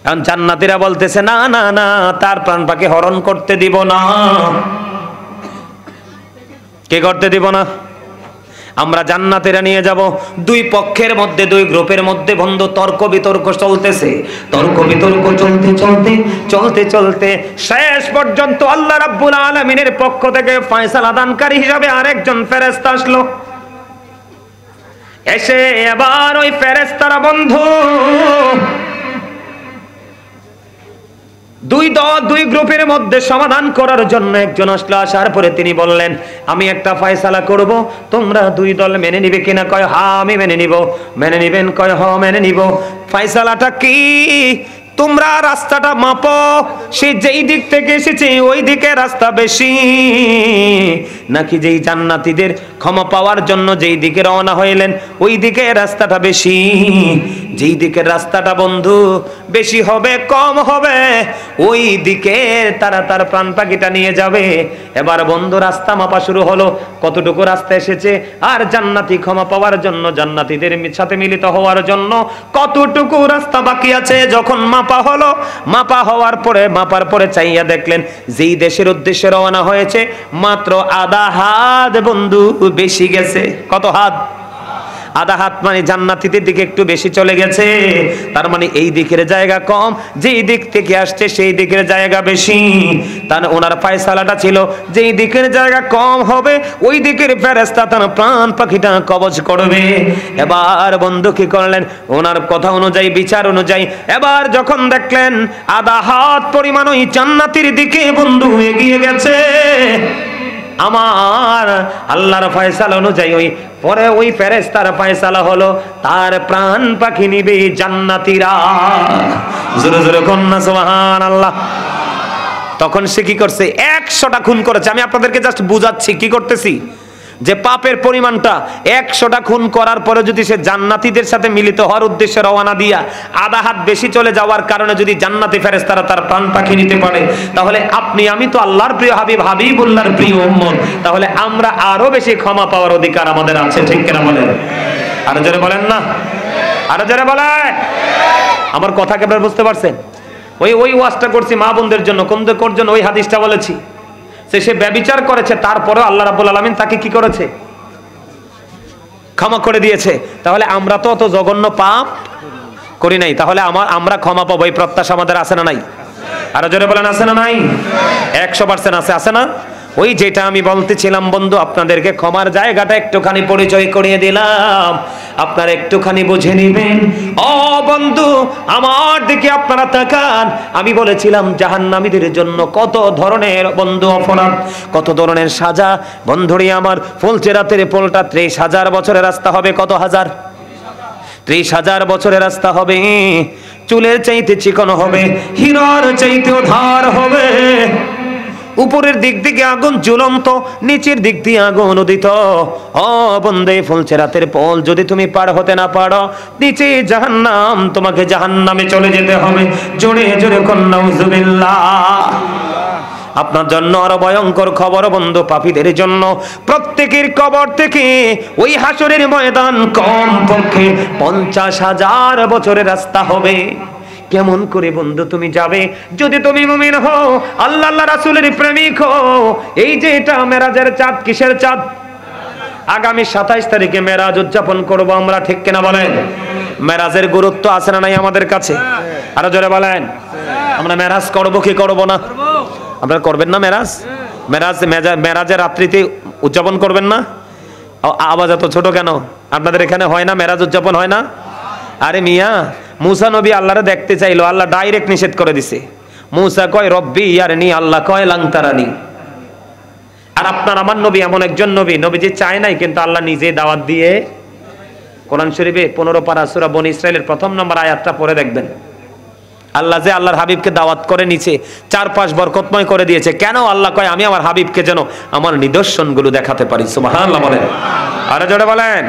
এখন জান্নাতীরা বলতেছে না না না, তার প্রাণ পাখি হরণ করতে দিব না। কে করতে দিব না? আমরা জান্নাতীরা নিয়ে যাব। 2 পক্ষের মধ্যে 2 গ্রুপের মধ্যে বন্ধু তর্ক বিতর্ক চলতেছে। তর্ক বিতর্ক চলতে চলতে চলতে চলতে শেষ পর্যন্ত আল্লাহ রাব্বুল আলামিনের পক্ষ থেকে ফয়সালা দানকারী হিসাবে আরেকজন ফেরেশতা আসলো। এসে এবার ওই ফেরেশতারা বন্ধু 2 গ্রুপের মধ্যে সমাধান করার জন্য একজন আসলো। আসার পরে তিনি বললেন আমি একটা ফয়সালা করব, তোমরা 2 দল মেনে নিবে কিনা? কয় হ্যাঁ আমি মেনে নিব। মেনে নিবেন? কয় হ্যাঁ মেনে নিব। ফয়সালাটা কি? তোমরা রাস্তাটা মাপো, সে যেই দিক থেকে এসেছে ওই দিকে রাস্তা বেশি, নাকি যেই জান্নাতীদের ক্ষমা পাওয়ার জন্য যেই দিকে রওনা হইলেন ওই দিকে রাস্তাটা বেশি? যেই দিকের রাস্তাটা বন্ধু বেশি হবে কম হবে ওই দিকে তারা তার প্রাণ পাখিটা নিয়ে যাবে। এবার বন্ধু রাস্তা মাপা শুরু হলো, কতটুকু রাস্তা এসেছে আর জান্নাতি ক্ষমা পাওয়ার জন্য জান্নাতীদের সাথে মিলিত হওয়ার জন্য কতটুকু রাস্তা বাকি আছে। যখন মাপা হলো, মাপা হওয়ার পরে মাপার পরে চাইয়া দেখলেন যেই দেশের উদ্দেশ্যে রওনা হয়েছে মাত্র আধা হাত বন্ধু বেশি গেছে। কত হাত? আধা হাত, মানে জান্নাতীদের দিকে একটু বেশি চলে গেছে। তার মানে এই দিকের জায়গা কম, যেই দিক থেকে আসছে সেই দিকের জায়গা বেশি। তার ওনার ফয়সালাটা ছিল যেই দিকের জায়গা কম হবে ওই দিকের ফেরেশতা তার প্রাণ পাখিটা কবজ করবে। এবার বন্ধু কি করলেন? ওনার কথা অনুযায়ী, বিচার অনুযায়ী এবার যখন দেখলেন আধা হাত পরিমাণ ওই জান্নাতীর দিকে বন্ধু এগিয়ে গেছে, আমার আল্লাহর ফয়সালা অনুযায়ী ওই পরে ওই ফেরেশতার ফয়সালা হলো তার প্রাণ পাখি নিবে জান্নাতীরা। জোরে জোরে কন্যা সুবহানাল্লাহ। তখন সে কি করছে? 100টা খুন করেছে। আমি আপনাদেরকে জাস্ট বুঝাচ্ছি কি করতেছি, যে পাপের পরিমাণটা 100টা খুন করার পরে যদি সে জান্নাতীদের সাথে মিলিত হওয়ার উদ্দেশ্যে রওনা দিয়া আধা হাত বেশি চলে যাওয়ার কারণে যদি জান্নাতি ফেরেশতারা তার প্রাণ পাখি নিতে পারে, তাহলে আপনি আমি তো আল্লাহর প্রিয় হাবিব, হাবিবুল্লাহর প্রিয় উম্মত, তাহলে আমরা আরো বেশি ক্ষমা পাওয়ার অধিকার আমাদের আছে। ঠিক কিনা বলেন? আরো জোরে বলেন না, আরো জোরে বলেন। আমার কথা কি আপনারা বুঝতে পারছেন? ওই ওয়াজটা করছি মা বোনদের জন্য, কোন জন্য? ওই হাদিসটা বলেছি সে ব্যভিচার করেছে, তারপরেও আল্লাহ রাব্বুল আলামিন তাকে কি করেছে? ক্ষমা করে দিয়েছে। তাহলে আমরা তো অত জঘন্য পাপ করি নাই, তাহলে আমরা ক্ষমা পাবো এই প্রত্যাশা আমাদের আছে না নাই? আরো জোরে বলেন আছে না নাই? 100% আছে, আছে না? ওই যেটা আমি বলতেছিলাম বন্ধু, আপনাদেরকে ক্ষমার জায়গাটা একটুখানি পরিচয় করিয়ে দিলাম, আপনারা একটুখানি বুঝে নিবেন। ও বন্ধু আমার দিকে আপনারা তাকান। আমি বলেছিলাম জাহান্নামীদের জন্য কত ধরনের বন্ধু অপরাধ, কত ধরনের সাজা। বন্ধুরি আমার, ফুলচেরাতের পোলটা 30,000 বছরের রাস্তা হবে। কত হাজার? 30,000 বছরের রাস্তা হবে। চুলের চাইতে চিকন হবে, হীরার চাইতেও ধার হবে। উপরের দিক থেকে আগুন জ্বলন্ত, নিচের দিক দিয়ে আগুন উদিত। ও বন্দে ফুলছে রাতের পল, যদি তুমি পার হতে না পারো, নিচে জাহান্নাম, তোমাকে জাহান্নামে চলে যেতে হবে। জোরে জোরে কন্যা নাউজুবিল্লাহ। আপনার জন্য আরো ভয়ঙ্কর খবর বন্ধু, পাপীদের জন্য প্রত্যেকের কবর থেকে ওই হাসরের ময়দান কমপক্ষে 50,000 বছরের রাস্তা হবে। কেমন করে বন্ধু তুমি যাবে? যদি তুমি মুমিন হও, আল্লাহ রাসূলের প্রেমিক হও। এই যে এটা মেরাজের চাঁদ, কিসের চাঁদ? আগামী 27 তারিখে মেরাজ উদযাপন করব আমরা, ঠিক কিনা বলেন? মেরাজের গুরুত্ব আছে না নাই আমাদের কাছে? আরো জোরে বলেন। আমরা মেরাজ করব কি করব না? আপনারা করবেন না মেরাজ? মেরাজের রাত্রিতে উদযাপন করবেন না? আওয়াজ এত ছোট কেন? আপনাদের এখানে হয় না মেরাজ উদযাপন হয় না? আরে মিয়া, মুসা নবী আল্লাহরে দেখতে চাইলো, আল্লাহ ডাইরেক্ট নিষেধ করে দিছে। মুসা কয় রব্বি ইয়ারনি, আল্লাহ কয় লাংতারানি। আর আপনার আমার নবী এমন একজন নবী, নবীজি চায় নাই, কিন্তু আল্লাহ নিজে দাওয়াত দিয়ে কোরআন শরীফে 15 পারা সূরা বনী ইসরাইলের 1 নম্বর আয়াতটা পড়ে দেখবেন। আল্লাহ যে আল্লাহর হাবিবকে দাওয়াত করে নিচে 4-5 বরকতময় করে দিয়েছে। কেন? আল্লাহ কয় আমি আমার হাবিবকে যেন আমার নিদর্শনগুলো দেখাতে পারি। সুবহানাল্লাহ বলেন, আরে জোরে বলেন।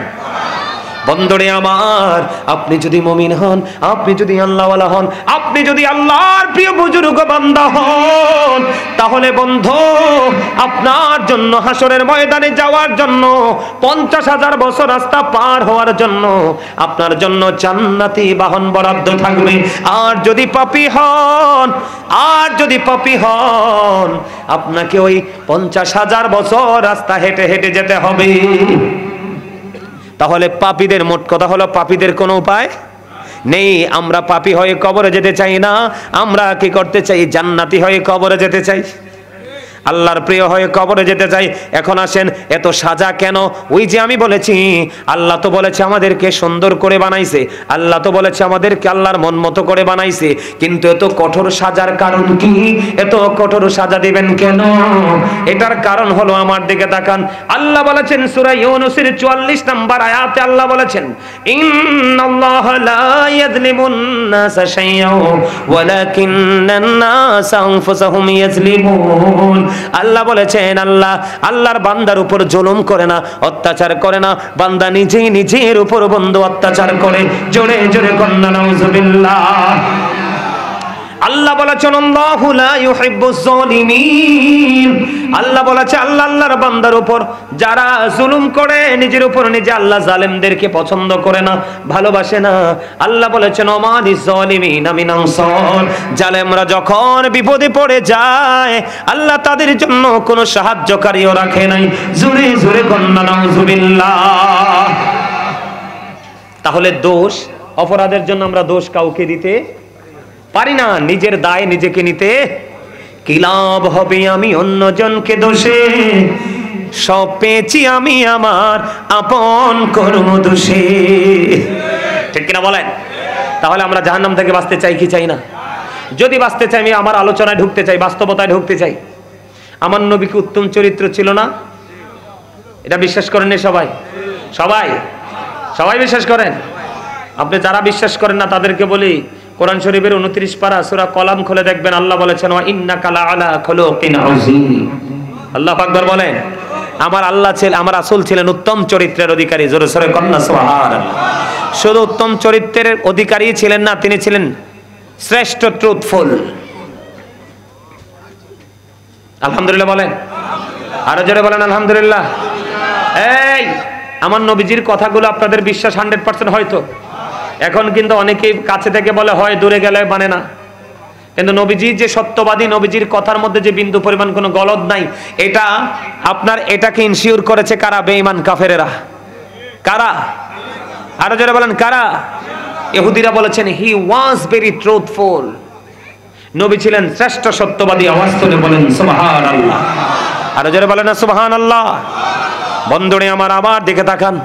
বন্ধুরে আমার, আপনি যদি মুমিন হন, আপনি যদি আল্লাহওয়ালা হন, আপনি যদি আল্লাহর প্রিয় বুজুর্গ বান্দা হন, তাহলে বন্ধু আপনার জন্য হাসরের ময়দানে যাওয়ার জন্য 50,000 বছর রাস্তা পার হওয়ার জন্য আপনার জন্য জান্নাতি বাহন বরাদ্দ থাকবে। আর যদি পাপী হন, আপনাকে ওই 50,000 বছর রাস্তা হেঁটে হেঁটে যেতে হবে। তাহলে পাপীদের, মোট কথা হলো পাপীদের কোনো উপায় নেই। আমরা পাপী হয়ে কবরে যেতে চাই না, আমরা কি করতে চাই? জান্নাতি হয়ে কবরে যেতে চাই, আল্লাহর প্রিয় হয়ে কবরে যেতে চাই। এখন আসেন, এত সাজা কেন? ওই যে আমি বলেছি, আল্লাহ তো বলেছে আমাদেরকে সুন্দর করে বানাইছে, আল্লাহ তো বলেছে আমাদেরকে আল্লাহর মন মতো করে বানাইছে, কিন্তু এত কঠোর সাজার কারণ কি? এত কঠোর সাজা দিবেন কেন? এটার কারণ হলো, আমার দিকে তাকান, আল্লাহ বলেছেন সূরা ইউনূসের 44 নম্বর আয়াতে আল্লাহ বলেছেন, ইন্নাল্লাহা লা ইয়াযলিমুন নাসা শাইআন ওয়ালাকিন্নান নাসা আনফুসাহুম ইয়াযলিমুন। আল্লাহ বলেছেন আল্লাহর বান্দার উপর জুলুম করে না, অত্যাচার করে না, বান্দা নিজেই নিজের উপর বন্ধু অত্যাচার করে। জোরে জোরে কন্না নাউজুবিল্লাহ। আল্লাহ বলেছেন আল্লাহু লা ইউহিব্বুজ জালিমিন। আল্লাহ বলেছে আল্লাহর বান্দার উপর যারা জুলুম করে, নিজের উপর নিজে, আল্লাহ জালেমদেরকে পছন্দ করে না, ভালোবাসে না। আল্লাহ বলেছেন ওমালিজ জালিমিনা মিন আনসার। জালেমরা যখন বিপদে পড়ে যায়, আল্লাহ তাদের জন্য কোনো সাহায্যকারীও রাখে নাই। জোরে জোরে কন্না নাউজুবিল্লাহ। তাহলে দোষ, অপরাধের জন্য আমরা দোষ কাউকে দিতে পারি না, নিজের দায় নিজেকে নিতে। কি লাভ হবে আমি অন্যজনকে দোষে, সব পেয়েছি আমি আমার আপন কর্ম দোষে। ঠিক কিনা বলেন? তাহলে আমরা জাহান্নাম থেকে বাঁচতে চাই কি চাই না? যদি বাঁচতে চাই, আমি আমার আলোচনায় ঢুকতে চাই, বাস্তবতায় ঢুকতে চাই। আমার নবী কি উত্তম চরিত্র ছিল না? এটা বিশ্বাস করেন সবাই? সবাই সবাই বিশ্বাস করেন? আপনি যারা বিশ্বাস করেন না তাদেরকে বলি, কোরআন শরীফের 29 পারা সূরা কলাম খুলে দেখবেন, আল্লাহ বলেছেন ওয়া ইন্নাকা লাআলা খুলুকিন আযীম। আল্লাহু আকবার বলেন। আমার রাসূল ছিলেন উত্তম চরিত্রের অধিকারী। জোরে জোরে কন্না সুবহানাল্লাহ। শুধু উত্তম চরিত্রের অধিকারী ছিলেন না, তিনি ছিলেন শ্রেষ্ঠ ট্রুথফুল। আলহামদুলিল্লাহ বলেন, আরো জোরে বলেন আলহামদুলিল্লাহ। এই আমার নবীজির কথাগুলো আপনাদের বিশ্বাস 100% হয়তো। এখন কিন্তু অনেকেই কাছে থেকে বলে হয়, দূরে গেলে মানে না। কিন্তু নবীজি যে সত্যবাদী, নবীজির কথার মধ্যে যে বিন্দু পরিমাণ কোনো গলদ নাই, এটা আপনার এটাকে ইনসিওর করেছে কারা? বেঈমান কাফেরেরা। কারা? আরো জোরে বলেন কারা? ইহুদিরা বলেছেন হি ওয়াজ ভেরি ট্রুথফুল। নবী ছিলেন শ্রেষ্ঠ সত্যবাদী। আওয়াজ তুলে বলেন সুবহানাল্লাহ। আরো জোরে বলেন না সুবহানাল্লাহ। বন্ধুরে আমার আবার দিকে তাকান।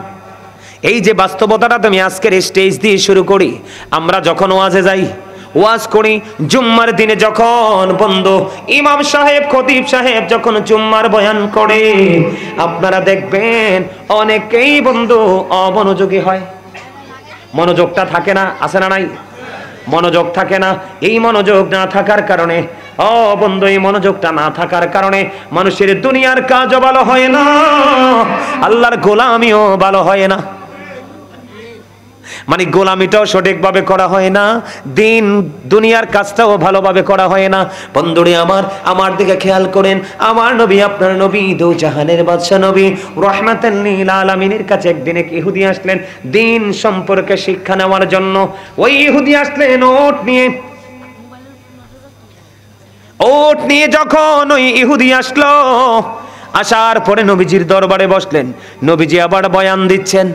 এই যে বাস্তবতাটা তুমি আজকের স্টেজ দিয়ে শুরু করি, আমরা যখন ওয়াজে যাই, ওয়াজ করি, জুম্মার দিনে যখন বন্ধু ইমাম সাহেব, খতিব সাহেব যখন জুম্মার বয়ান করে, আপনারা দেখবেন অনেকেই বন্ধু অমনোযোগী হয়। মনোযোগটা থাকে না, আছে না নাই? মনোযোগ থাকে না। এই মনোযোগ না থাকার কারণে ও বন্ধু, এই মনোযোগটা না থাকার কারণে মানুষের দুনিয়ার কাজও ভালো হয় না, আল্লাহর গোলামিও ভালো হয় না। মানে গোলামিটাও সঠিকভাবে করা হয় না, দিন দুনিয়ার কাজটাও ভালোভাবে করা হয় না। বন্ধুরে আমার দিকে খেয়াল করেন, আমার নবী, আপনার নবী, দু জাহানের বাদশা নবী রাহমাতাল লিল আলামিনের কাছে একদিন এক ইহুদি আসলেন দিন সম্পর্কে শিক্ষা নেওয়ার জন্য। ওই ইহুদি আসলেন ওট নিয়ে যখন ওই ইহুদি আসলো, আসার পরে নবীজির দরবারে বসলেন। নবীজি আবার বয়ান দিচ্ছেন।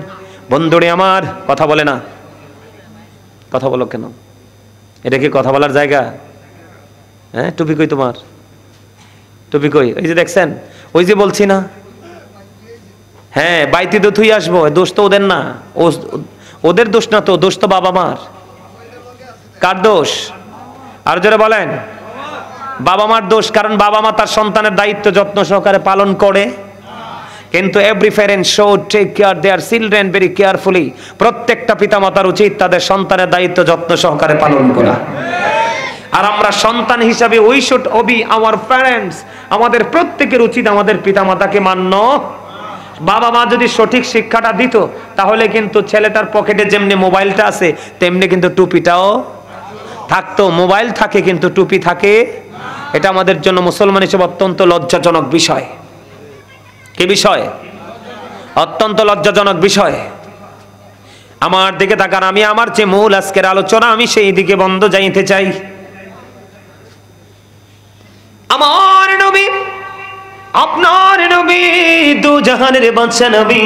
বন্ধুরে আমার, কথা বলে না, কথা বলো কেন? এটা কি কথা বলার জায়গা? হ্যাঁ, টুপি কই তোমার? টুপি কই? ওই যে দেখছেন, ওই যে বলছি না, হ্যাঁ বাইতে তো থুই আসবো, দোষ তো ওদের না, ওদের দোষ না তো, দোষ তো বাবা মার। কার দোষ? আর যারা বলেন বাবা মার দোষ, কারণ বাবা মা তার সন্তানের দায়িত্ব যত্ন সহকারে পালন করে। কিন্তু every parent should take care their children very carefully. প্রত্যেকটা পিতামাতার উচিত তাদের সন্তানের দায়িত্ব যত্ন সহকারে পালন করা। আর আমরা সন্তান হিসাবে we should Obi our parents. আমাদের প্রত্যেকের উচিত আমাদের পিতামাতাকে মান্য। বাবা মা যদি সঠিক শিক্ষাটা দিত, তাহলে কিন্তু ছেলেটার পকেটে যেমনি মোবাইলটা আছে তেমনি কিন্তু টুপিটাও থাকতো। মোবাইল থাকে কিন্তু টুপি থাকে, এটা আমাদের জন্য মুসলমান হিসেবে অত্যন্ত লজ্জাজনক বিষয়। কি বিষয়? অত্যন্ত লজ্জাজনক বিষয়। আমার দিকে তাকান, আমি আমার যে মূল আজকের আলোচনা, আমি সেই দিকে বন্ধ যাইতে চাই। আমার নবী, আপনার নবী, দু জাহানের বাদশা নবী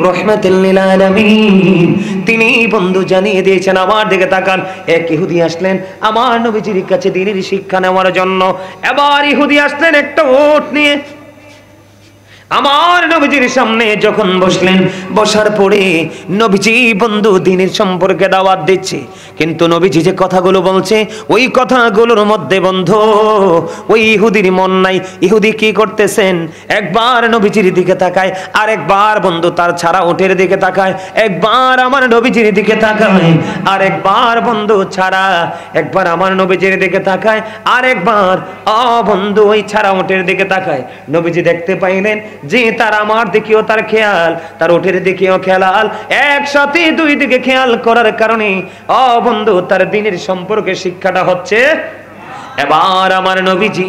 রাহমাতুল লিল আলামিন, তিনি বন্ধু জানিয়ে দিয়েছেন। আমার দিকে তাকান, এক ইহুদি আসলেন আমার নবীজির কাছে দ্বীনের শিক্ষা নেওয়ার জন্য। এবার ইহুদি আসলেন একটা ওট নিয়ে, আমার নবীজির সামনে যখন বসলেন, বসার পরে নবীজি বন্ধু দ্বীনের সম্পর্কে দাওয়াত দিচ্ছে। কিন্তু নবীজি যে কথাগুলো বলছে, ওই কথাগুলোর মধ্যে বন্ধু ওই ইহুদির মন নাই। ইহুদি কি করতেছেন? একবার নবীজির দিকে তাকায়, আর একবার বন্ধু তার ছাড়া ওটের দিকে তাকায়, একবার আমার নবীজির দিকে তাকায়, আর একবার বন্ধু ছাড়া, একবার আমার নবীজির দিকে তাকায়, আর একবার বন্ধু ওই ছাড়া ওটের দিকে তাকায়। নবীজি দেখতে পাইলেন যে তার আমার দিকেও তার খেয়াল, তার ওঠের দিকেও খেয়াল, একসাথে দুই দিকে খেয়াল করার কারণে বন্ধু তার দ্বীনের সম্পর্কে শিক্ষাটা হচ্ছে। এবার আমার নবীজি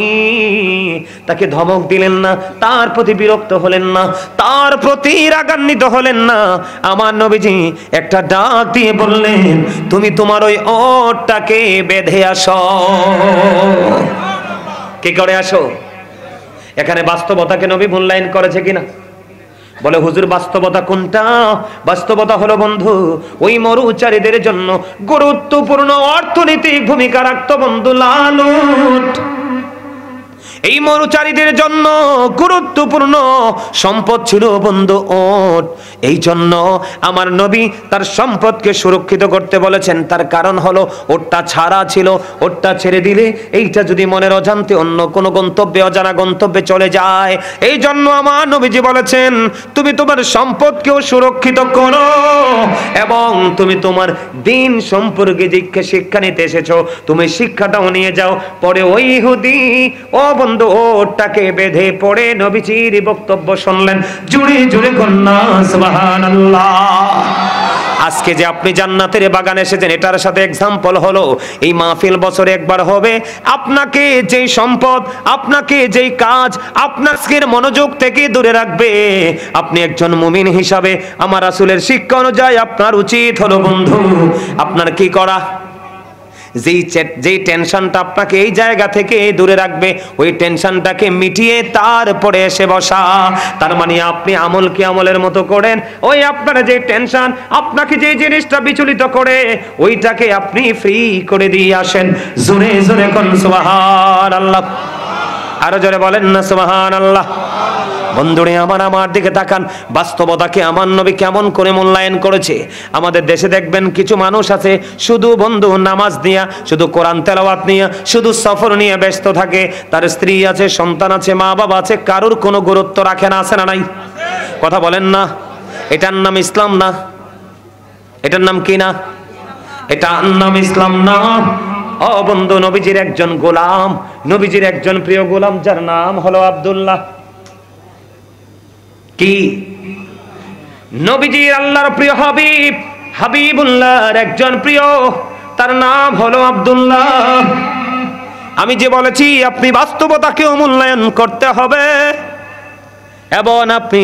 তাকে ধমক দিলেন না, তার প্রতি বিরক্ত হলেন না, তার প্রতি রাগান্বিত হলেন না। আমার নবীজি একটা ডাক দিয়ে বললেন, তুমি তোমার ওই ওটটাকে বেঁধে আসো। কি করে আসো? এখানে বাস্তবতাকে নবী মূল্যায়ন করেছে কিনা? বলে হুজুর বাস্তবতা কোনটা? বাস্তবতা হলো বন্ধু ওই মরুচারীদের জন্য গুরুত্বপূর্ণ অর্থনৈতিক ভূমিকা রাখতো বন্ধু লালুট। এই মরুচারীদের জন্য গুরুত্বপূর্ণ সম্পদ ছিল বন্ধু ওট। এই জন্য আমার নবী তার সম্পদকে সুরক্ষিত করতে বলেছেন। তার কারণ হলো ওটটা ছাড়া ছিল, ওটটা ছেড়ে দিলে এইটা যদি মনের অজান্তে অন্য কোনো গন্তব্যে, অজানা গন্তব্যে চলে যায়, এই জন্য আমার নবীজি বলেছেন তুমি তোমার সম্পদকেও সুরক্ষিত করো এবং তুমি তোমার দ্বীন সম্পর্কে যে শিক্ষা নিতে এসেছো তুমি শিক্ষাটাও নিয়ে যাও। পরে ওই ইহুদি বন্ধু ওটটাকে বেঁধে পড়ে নবীজির বক্তব্য শুনলেন। জুড়ে জুড়ে কন্যা সুবহানাল্লাহ। আজকে যে আপনি জান্নাতের বাগানে এসেছেন, এটার সাথে এক্সাম্পল হলো এই মাহফিল বছরে একবার হবে। আপনাকে যেই সম্পদ, আপনাকে যেই কাজ আপনার মনোযোগ থেকে দূরে রাখবে, আপনি একজন মুমিন হিসাবে আমার রাসূলের শিক্ষা অনুযায়ী আপনার উচিত হলো বন্ধু আপনার কি করা? যেই টেনশনটা আপনাকে এই জায়গা থেকে দূরে রাখবে, ওই টেনশনটাকে মিটিয়ে তারপরে এসে বসা। তার মানে আপনি আমলকে আমলের মতো করেন, ওই আপনার যে টেনশন, আপনাকে যে জিনিসটা বিচলিত করে, ওইটাকে আপনি ফ্রি করে দিয়ে আসেন। জোরে জোরে কোন সুবহানাল্লাহ। আরো জোরে বলেন না সুবহানাল্লাহ। বন্ধুরে আমার দিকে তাকান, বাস্তবতাকে আমার নবী কেমন করে মূল্যায়ন করেছে। আমাদের দেশে দেখবেন কিছু মানুষ আছে শুধু বন্ধু নামাজ নিয়ে, শুধু কোরআন তেলাওয়াত নিয়ে, শুধু সফর নিয়ে ব্যস্ত থাকে। তার স্ত্রী আছে, সন্তান আছে, মা বাবা আছে, কারোর কোনো গুরুত্ব রাখে না। আছে না নাই? কথা বলেন না। এটার নাম ইসলাম না? এটার নাম কি না? এটার নাম ইসলাম না। ও বন্ধু, নবীজির একজন গোলাম, নবীজির একজন প্রিয় গোলাম, যার নাম হলো আব্দুল্লাহ। কি? নবীজির আল্লাহর প্রিয় হাবিব, হাবিবুল্লাহর একজন প্রিয়, তার নাম হলো আব্দুল্লাহ। আমি যে বলেছি আপনি বাস্তবতাকেও মূল্যায়ন করতে হবে এবং আপনি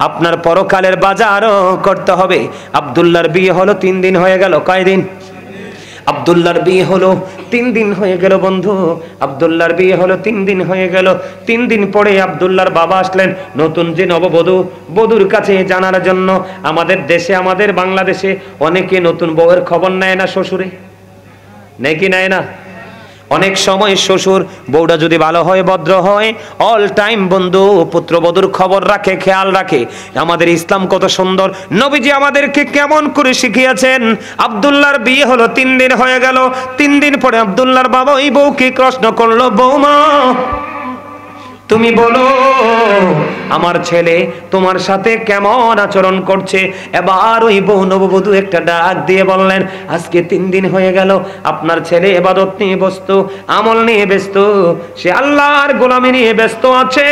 আপনার পরকালের বাজারও করতে হবে। আব্দুল্লাহর বিয়ে হলো 3 দিন হয়ে গেল। কয়দিন? আব্দুল্লাহর বিয়ে হলো 3 দিন হয়ে গেল বন্ধু। আব্দুল্লাহর বিয়ে হলো 3 দিন হয়ে গেল। 3 দিন পরে আব্দুল্লাহর বাবা আসলেন নতুন যে নববধূ, বধূর কাছে জানার জন্য। আমাদের দেশে, আমাদের বাংলাদেশে অনেকে নতুন বউয়ের খবর নেয় না শ্বশুরে, নেয় কি নেয় না? অনেক সময় শ্বশুর বউটা যদি ভালো হয়, ভদ্র হয়, অল টাইম বন্ধু পুত্রবধূর খবর রাখে, খেয়াল রাখে। আমাদের ইসলাম কত সুন্দর, নবীজি আমাদেরকে কেমন করে শিখিয়েছেন। আব্দুল্লাহর বিয়ে হলো 3 দিন হয়ে গেল। 3 দিন পরে আব্দুল্লাহর বাবা ওই বউকে প্রশ্ন করলো, বৌমা তুমি বলো আমার ছেলে তোমার সাথে কেমন আচরণ করছে। এবার ওই বউ নববধূ একটা ডাক দিয়ে বললেন, আজকে 3 দিন হয়ে গেল আপনার ছেলে ইবাদত নিয়ে ব্যস্ত, আমল নিয়ে ব্যস্ত, সে আল্লাহর গোলামি নিয়ে ব্যস্ত আছে।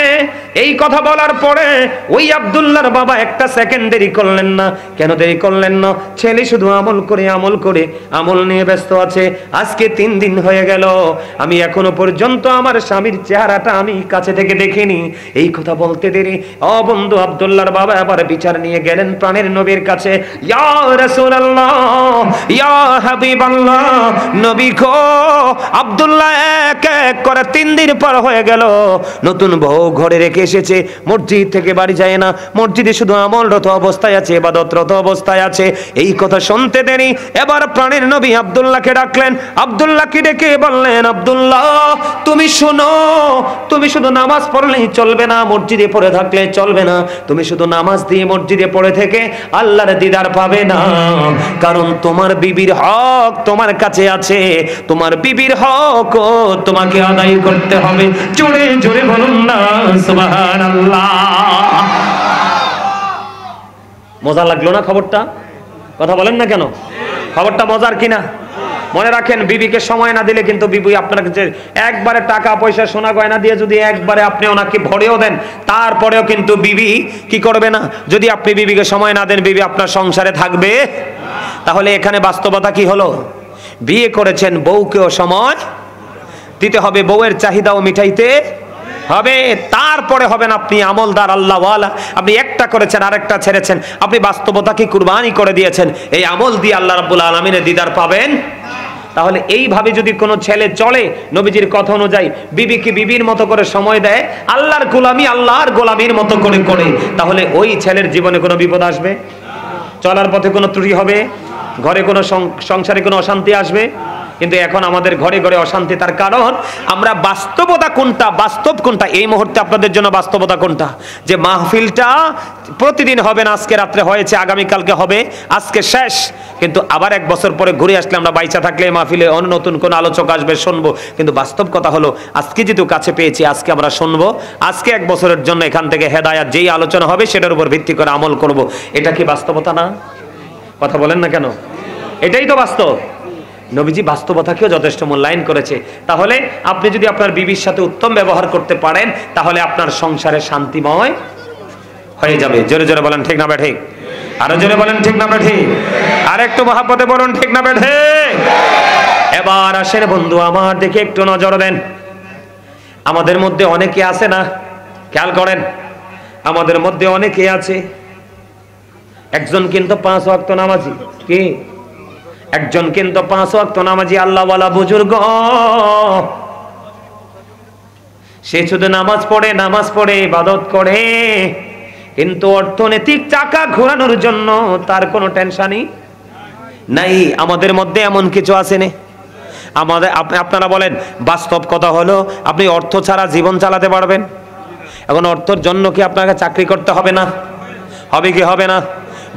এই কথা বলার পরে ওই আব্দুল্লাহর বাবা একটা সেকেন্ড দেরি করলেন না। কেন দেরি করলেন না? ছেলে শুধু আমল করে আমল নিয়ে ব্যস্ত আছে। আজকে 3 দিন হয়ে গেল, আমি এখনো পর্যন্ত আমার স্বামীর চেহারাটা আমি কাছে থেকে দেখিনি। এই কথা বলতে দেরি। ও বন্ধু, আব্দুল্লাহর বাবা আবার বিচার নিয়ে গেলেন প্রাণের নবীর কাছে। ইয়া রাসূলুল্লাহ, ইয়া হাবিবাল্লাহ, নবী গো, আব্দুল্লাহ এক এক করে 3 দিন পার হয়ে গেল, নতুন বউ ঘরে রেখে এসেছে, মসজিদ থেকে বাড়ি যায় না, মসজিদে শুধু আমলরত অবস্থায় আছে, ইবাদতরত অবস্থায় আছে। এই কথা শুনতে দেরি। এবার প্রাণের নবী আব্দুল্লাহকে ডাকলেন। আব্দুল্লাহকে ডেকে বললেন, আব্দুল্লাহ তুমি শোনো, তুমি শুধু নামাজ পড়লেই চলবে না, মসজিদে পড়ে থাকলে চলবে না। তুমি শুধু নামাজ দিয়ে মসজিদে পড়ে থেকে আল্লাহর দিদার পাবে না, কারণ তোমার বিবির হক তোমার কাছে আছে। তোমার বিবির হক তোমাকে আদায় করতে হবে। জোরে জোরে বলুন না সুবহানাল্লাহ। মজা লাগলো না খবরটা? কথা বলেন না কেন? খবরটা মজার কিনা? মনে রাখেন, বিবিকে সময় না দিলে কিন্তু বিবি আপনার কাছে একবারে টাকা পয়সা সোনা গয়না দিয়ে যদি একবারে আপনি ওনাকে ভরেও দেন, তারপরেও কিন্তু বিবি কি করবে না। যদি আপনি বিবিকে সময় না দেন, বিবি আপনার সংসারে থাকবে। তাহলে এখানে বাস্তবতা কি হলো? বিয়ে করেছেন, বউকেও সময় দিতে হবে, বউয়ের চাহিদাও মিটাইতে হবে। তারপরে হবেন আপনি আমলদার, আল্লাহওয়ালা। আপনি একটা করেছেন, আরেকটা ছেড়েছেন, আপনি বাস্তবতাকে কুরবানি করে দিয়েছেন। এই আমল দিয়ে আল্লাহ রাব্বুল আলামিনের দিদার পাবেন। তাহলে এইভাবে যদি কোনো ছেলে চলে নবীজির কথা অনুযায়ী, বিবিকে বিবির মতো করে সময় দেয়, আল্লাহর গোলামি আল্লাহর গোলামির মতো করে করে, তাহলে ওই ছেলের জীবনে কোনো বিপদ আসবে? চলার পথে কোনো ত্রুটি হবে? ঘরে কোনো সংসারে কোনো অশান্তি আসবে? কিন্তু এখন আমাদের ঘরে ঘরে অশান্তি। তার কারণ আমরা বাস্তবতা কোনটা, বাস্তব কোনটা, এই মুহূর্তে আপনাদের জন্য বাস্তবতা কোনটা? যে মাহফিলটা প্রতিদিন হবে না, আজকে রাত্রে হয়েছে, আগামীকালকে হবে, আজকে শেষ, কিন্তু আবার 1 বছর পরে ঘুরে আসলে আমরা বাইচা থাকলে মাহফিলে অন্য নতুন কোন আলোচক আসবে, শুনবো। কিন্তু বাস্তব কথা হলো, আজকে যেহেতু কাছে পেয়েছি, আজকে আমরা শুনবো, আজকে 1 বছরের জন্য এখান থেকে হেদায়াত যেই আলোচনা হবে সেটার উপর ভিত্তি করে আমল করব। এটা কি বাস্তবতা না? কথা বলেন না কেন? এটাই তো বাস্তব। নবীজি বাস্তবতাকেও যথেষ্ট মূল্যায়ন করেছে। তাহলে আপনি যদি আপনার বিবির সাথে উত্তম ব্যবহার করতে পারেন, তাহলে আপনার সংসারে শান্তিময় হয়ে যাবে। জোরে জোরে বলেন ঠিক না বে ঠিক? আরো জোরে বলেন ঠিক না বে ঠিক? আর একটু মহাব্বতে বলুন ঠিক না বে ঠিক? এবার আসেন বন্ধু আমার, দিকে একটু নজর দেন। আমাদের মধ্যে অনেকে আছে না, খেয়াল করেন, আমাদের মধ্যে অনেকে আছে, একজন কিন্তু 5 ওয়াক্ত নামাজি, কি একজন কিন্তু 5 ওয়াক্ত নামাজি আল্লাহওয়ালা বুজুর্গ, সে শুধু নামাজ পড়ে ইবাদত করে, কিন্তু অর্থনৈতিক চাকা ঘোরানোর জন্য তার কোনো টেনশনই নাই। আমাদের মধ্যে এমন কিছু আছে না? আমাদের আপনারা বলেন, বাস্তব কথা হলো আপনি অর্থ ছাড়া জীবন চালাতে পারবেন? এখন অর্থের জন্য কি আপনাকে চাকরি করতে হবে না? হবে কি হবে না?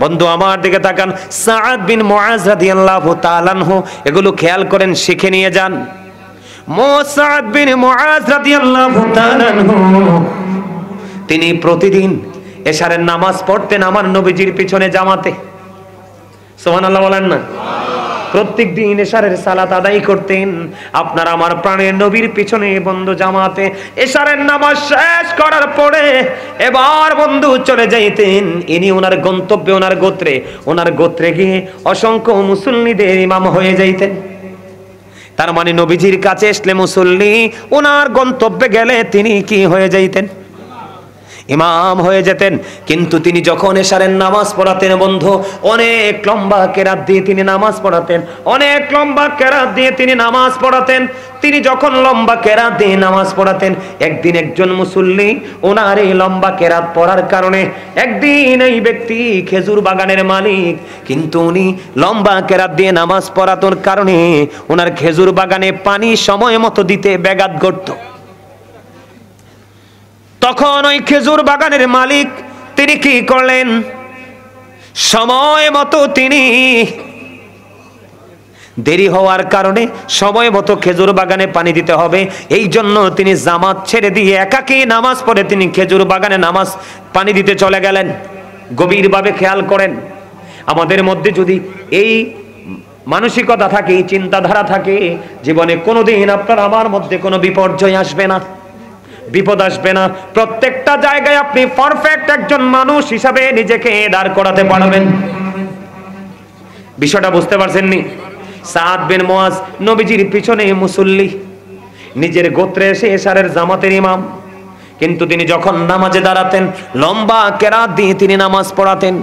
বন্ধু আমার দিকে তাকান, সাআদ বিন মুআজ রাদিয়াল্লাহু তাআলা আনহু, এগুলো খেয়াল করেন, শিখে নিয়ে যান। সাআদ বিন মুআজ রাদিয়াল্লাহু তাআলা আনহু তিনি প্রতিদিন এশারের নামাজ পড়তেন আমার নবীজির পিছনে জামাতে। সুবহানাল্লাহ বলেন না? প্রত্যেক দিন এশারের সালাত আদায় করতেন। আপনার আমার প্রাণের নবীর পিছনে বন্ধু জামাতে এশারের নামাজ শেষ করার পরে এবার বন্ধু চলে যাইতেন ইনি ওনার গন্তব্যে, ওনার গোত্রে গিয়ে অসংখ্য মুসল্লিদের ইমাম হয়ে যাইতেন। তার মানে নবীজির কাছে আসলে মুসল্লি, ওনার গন্তব্যে গেলে তিনি কি হয়ে যাইতেন? ইমাম হয়ে যেতেন। কিন্তু তিনি যখন এশারের নামাজ পড়াতেন বন্ধু, অনেক লম্বা কেরাত দিয়ে তিনি নামাজ পড়াতেন, অনেক লম্বা কেরাত দিয়ে তিনি নামাজ পড়াতেন। তিনি যখন লম্বা কেরাত দিয়ে নামাজ পড়াতেন, একদিন একজন মুসল্লি ওনার এই লম্বা কেরাত পড়ার কারণে, একদিন এই ব্যক্তি খেজুর বাগানের মালিক, কিন্তু উনি লম্বা কেরাত দিয়ে নামাজ পড়ানোর কারণে ওনার খেজুর বাগানে পানি সময় মতো দিতে ব্যাঘাত ঘটতো। তখন ওই খেজুর বাগানের মালিক তিনি কি করলেন? সময় মতো তিনি, দেরি হওয়ার কারণে সময় মতো খেজুর বাগানে পানি দিতে হবে, এই জন্য তিনি জামাত ছেড়ে দিয়ে একাকী নামাজ পড়ে তিনি খেজুর বাগানে নামাজ পানি দিতে চলে গেলেন। গভীরভাবে খেয়াল করেন, আমাদের মধ্যে যদি এই মানসিকতা থাকে, এই চিন্তাধারা থাকে, জীবনে কোনোদিন আপনার আমার মধ্যে কোনো বিপর্যয় আসবে না, বিপদ আসবে না। প্রত্যেকটা জায়গায় আপনি পারফেক্ট একজন মানুষ হিসাবে নিজেকে দাঁড় করাতে পারবেন। বিষয়টা বুঝতে পারছেন নি? সাদ বিন মুআজ নবীজির পিছনে মুসল্লি, নিজের গোত্রে এসে এশারের জামাতের ইমাম, কিন্তু তিনি যখন নামাজে দাঁড়াতেন লম্বা কেরাত দিয়ে তিনি নামাজ পড়াতেন।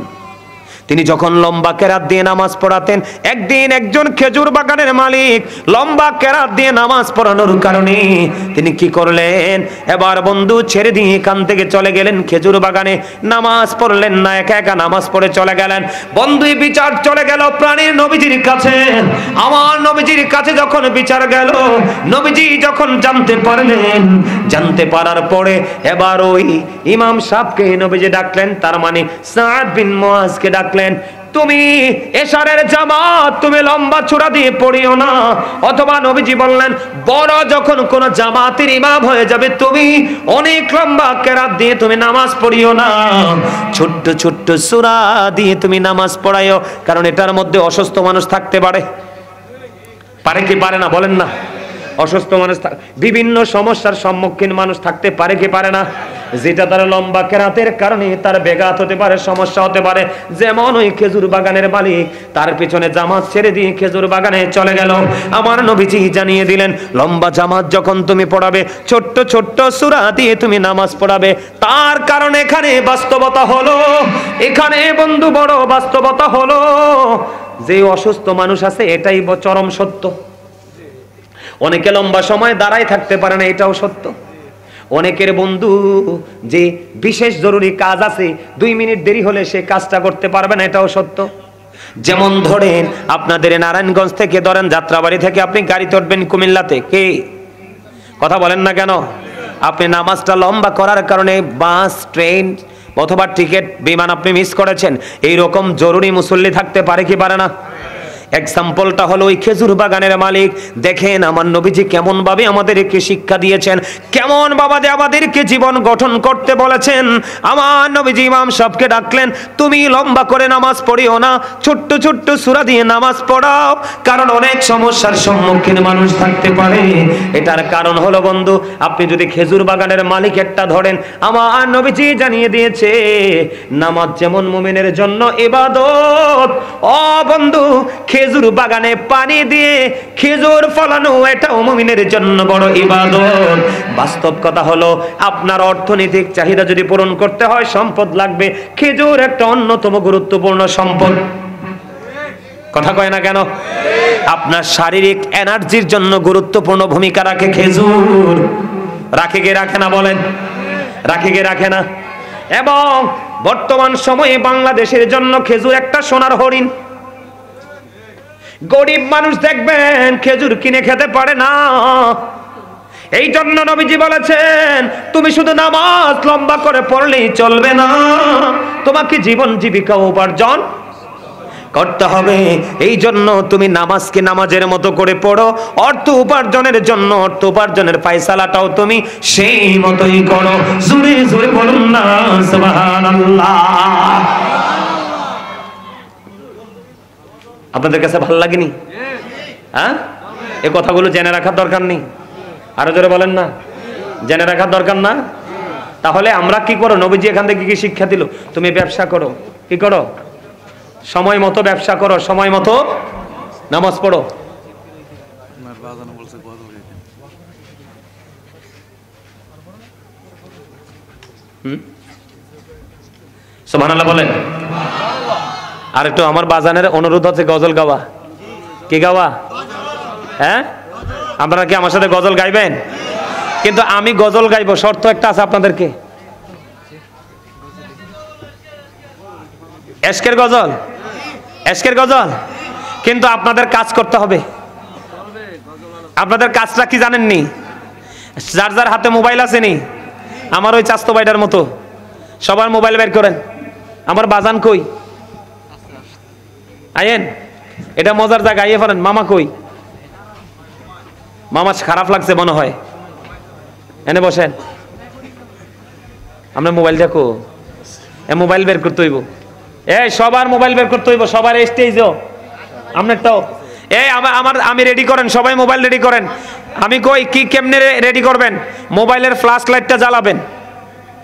তিনি যখন লম্বা কেরাত দিয়ে নামাজ পড়াতেন, একদিন একজন খেজুর বাগানের মালিক লম্বা কেরাত দিয়ে নামাজ পড়ানোর কারণে তিনি কি করলেন? এবার বন্ধু ছেড়ে দিয়ে এখান থেকে চলে গেলেন খেজুর বাগানে, নামাজ পড়লেন না, একা একা নামাজ পড়ে চলে গেলেন। বন্ধুই বিচার চলে গেল প্রাণীর নবীজির কাছে। আমার নবীজির কাছে যখন বিচার গেল, নবীজি যখন জানতে পারলেন, জানতে পারার পরে এবার ওই ইমাম সাহেবকে নবীজি ডাকলেন, তার মানে সাদ বিন মুআজকে ডাকলেন। তুমি এশারের জামাত তুমি লম্বা চূড়া দিয়ে পড়িও না, অথবা নবীজি বললেন বড় যখন কোন জামাতের ইমাম হয়ে যাবে তুমি অনেক লম্বা কেরাত দিয়ে তুমি নামাজ পড়িও না, ছোট্ট ছোট্ট সূরা দিয়ে তুমি নামাজ পড়াইও, কারণ এটার মধ্যে অসুস্থ মানুষ থাকতে পারে। পারে কি পারে না বলেন না? অসুস্থ মানুষ, বিভিন্ন সমস্যার সম্মুখীন মানুষ থাকতে পারে কি পারে না? যেটা তার লম্বা কেরাতের কারণে তার ব্যাঘাত হতে পারে, সমস্যা হতে পারে। যেমন ওই খেজুর বাগানের মালিক তার পিছনে জামাত ছেড়ে দিয়ে খেজুর বাগানে চলে গেল। আমার নবীজি জানিয়ে দিলেন, লম্বা জামাত যখন তুমি পড়াবে, ছোট্ট ছোট্ট সূরা দিয়ে তুমি নামাজ পড়াবে। তার কারণ এখানে বাস্তবতা হলো, এখানে বন্ধু বড় বাস্তবতা হলো, যে অসুস্থ মানুষ আছে এটাই চরম সত্য। অনেকে লম্বা সময় দাঁড়ায় থাকতে পারে না, এটাও সত্য। অনেকের বন্ধু যে বিশেষ জরুরি কাজ আছে, 2 মিনিট দেরি হলে সে কাজটা করতে পারবে না, এটাও সত্য। যেমন ধরেন আপনাদের নারায়ণগঞ্জ থেকে, ধরেন যাত্রাবাড়ি থেকে আপনি গাড়িতে উঠবেন কুমিল্লাতে, কে কথা বলেন না কেন? আপনি নামাজটা লম্বা করার কারণে বাস, ট্রেন অথবা টিকিট, বিমান আপনি মিস করেছেন। এইরকম জরুরি মুসল্লি থাকতে পারে কি পারে না? এক্সাম্পলটা হলো ওই খেজুর বাগানের মালিক। দেখেন আমার নবীজি কেমন ভাবে আমাদেরকে শিক্ষা দিয়েছেন, কেমন ভাবে আমাদেরকে জীবন গঠন করতে বলেছেন। আমার নবীজি ইমাম সাহেবকে ডাকলেন, তুমি লম্বা করে নামাজ পড়িও না, ছোট্ট ছোট্ট সূরা দিয়ে নামাজ পড়াও, কারণ অনেক সমস্যার সম্মুখীন মানুষ থাকতে পারে। এটার কারণ হলো বন্ধু, আপনি যদি খেজুর বাগানের মালিকেরটা ধরেন, আমার নবীজি জানিয়ে দিয়েছে নামাজ যেমন মুমিনের জন্য ইবাদত, ও বন্ধু খেজুর বাগানে পানি দিয়ে খেজুর ফলানো এটাও মুমিনের জন্য বড় ইবাদত। বাস্তব কথা হলো, আপনার অর্থনৈতিক চাহিদা যদি পূরণ করতে হয় সম্পদ লাগবে, খেজুর একটা অন্যতম গুরুত্বপূর্ণ সম্পদ। কথা কয় না কেন? আপনার শারীরিক এনার্জির জন্য গুরুত্বপূর্ণ ভূমিকা রাখে খেজুর। রাখে কে রাখে না বলেন? রাখে কে রাখে না? এবং বর্তমান সময়ে বাংলাদেশের জন্য খেজুর একটা সোনার হরিণ। গরিব মানুষ দেখবেন খেজুর কিনে খেতে পারে না, এই জন্য নবীজি বলেছেন তুমি শুধু নামাজ লম্বা করে পড়লেই চলবে না, তোমাকে জীবন জীবিকা উপার্জন করতে হবে। এই জন্য তুমি নামাজকে নামাজের মতো করে পড়ো, অর্থ উপার্জনের জন্য অর্থ উপার্জনের ফয়সালাটাও তুমি সেই মতোই করো। জোরে জোরে বলুন না সুবহানাল্লাহ। আপনাদের কাছে ভালো লাগেনি? হ্যাঁ, এই কথাগুলো জেনে রাখার দরকার নেই? আরো জোরে বলেন না, জেনে রাখার দরকার না? তাহলে আমরা কি করো? নবীজি এখান থেকে কি শিক্ষা দিল? তুমি ব্যবসা করো, কি করো? সময় মতো ব্যবসা করো, সময় মতো নামাজ পড়ো। সুবহানাল্লাহ বলেন। আর একটু আমার বাজানের অনুরোধ হচ্ছে গজল গাওয়া। কি গাওয়া? হ্যাঁ, আপনারা কি আমার সাথে গজল গাইবেন? কিন্তু আমি গজল গাইবো, শর্ত একটা আছে আপনাদেরকে। এশকের গজল, এশকের গজল। কিন্তু আপনাদের কাজ করতে হবে। আপনাদের কাজটা কি জানেননি? যার যার হাতে মোবাইল আছে নি, আমার ওই চাস্তো ভাইটার মতো সবার মোবাইল বের করেন। আমার বাজান কই? আইয়েন, এটা মজার জায়গা, আইয়ে পারেন। মামা কই? মামা খারাপ লাগছে মনে হয়, এনে বসেন। আমরা মোবাইল দেখো, মোবাইল বের করতে হইব। এই সবার মোবাইল বের করতে হইব, সবার স্টেজও আপনারটাও। এই আমি রেডি করেন, সবাই মোবাইল রেডি করেন। আমি কই কি কেমনে রেডি করবেন? মোবাইলের ফ্ল্যাশ লাইটটা জ্বালাবেন।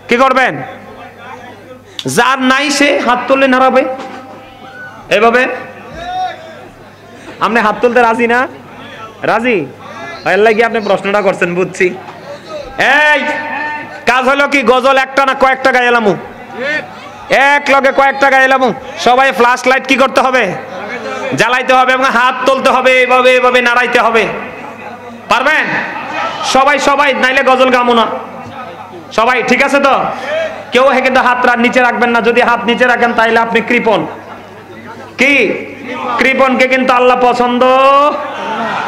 কি করবেন? যার নাই সে হাত তুললে নাড়াবে এভাবে। আপনি হাত তুলতে রাজি না? রাজি? এর লাগি আপনি প্রশ্নটা করছেন, বুঝছি। এই কাজ হলো কি? গজল একটা না কয়েকটা গাইলামু, এক লগে কয়েকটা গাইলামু। সবাই ফ্ল্যাশ লাইট কি করতে হবে? জ্বালাইতে হবে এবং হাত তুলতে হবে, এভাবে এভাবে নাড়াইতে হবে। পারবেন সবাই? সবাই নাইলে গজল গামু না সবাই, ঠিক আছে তো? কেউ কিন্তু হাত নিচে রাখবেন না। যদি হাত নিচে রাখেন তাইলে আপনি কৃপণ। কি? কৃপণকে কিন্তু আল্লাহ পছন্দ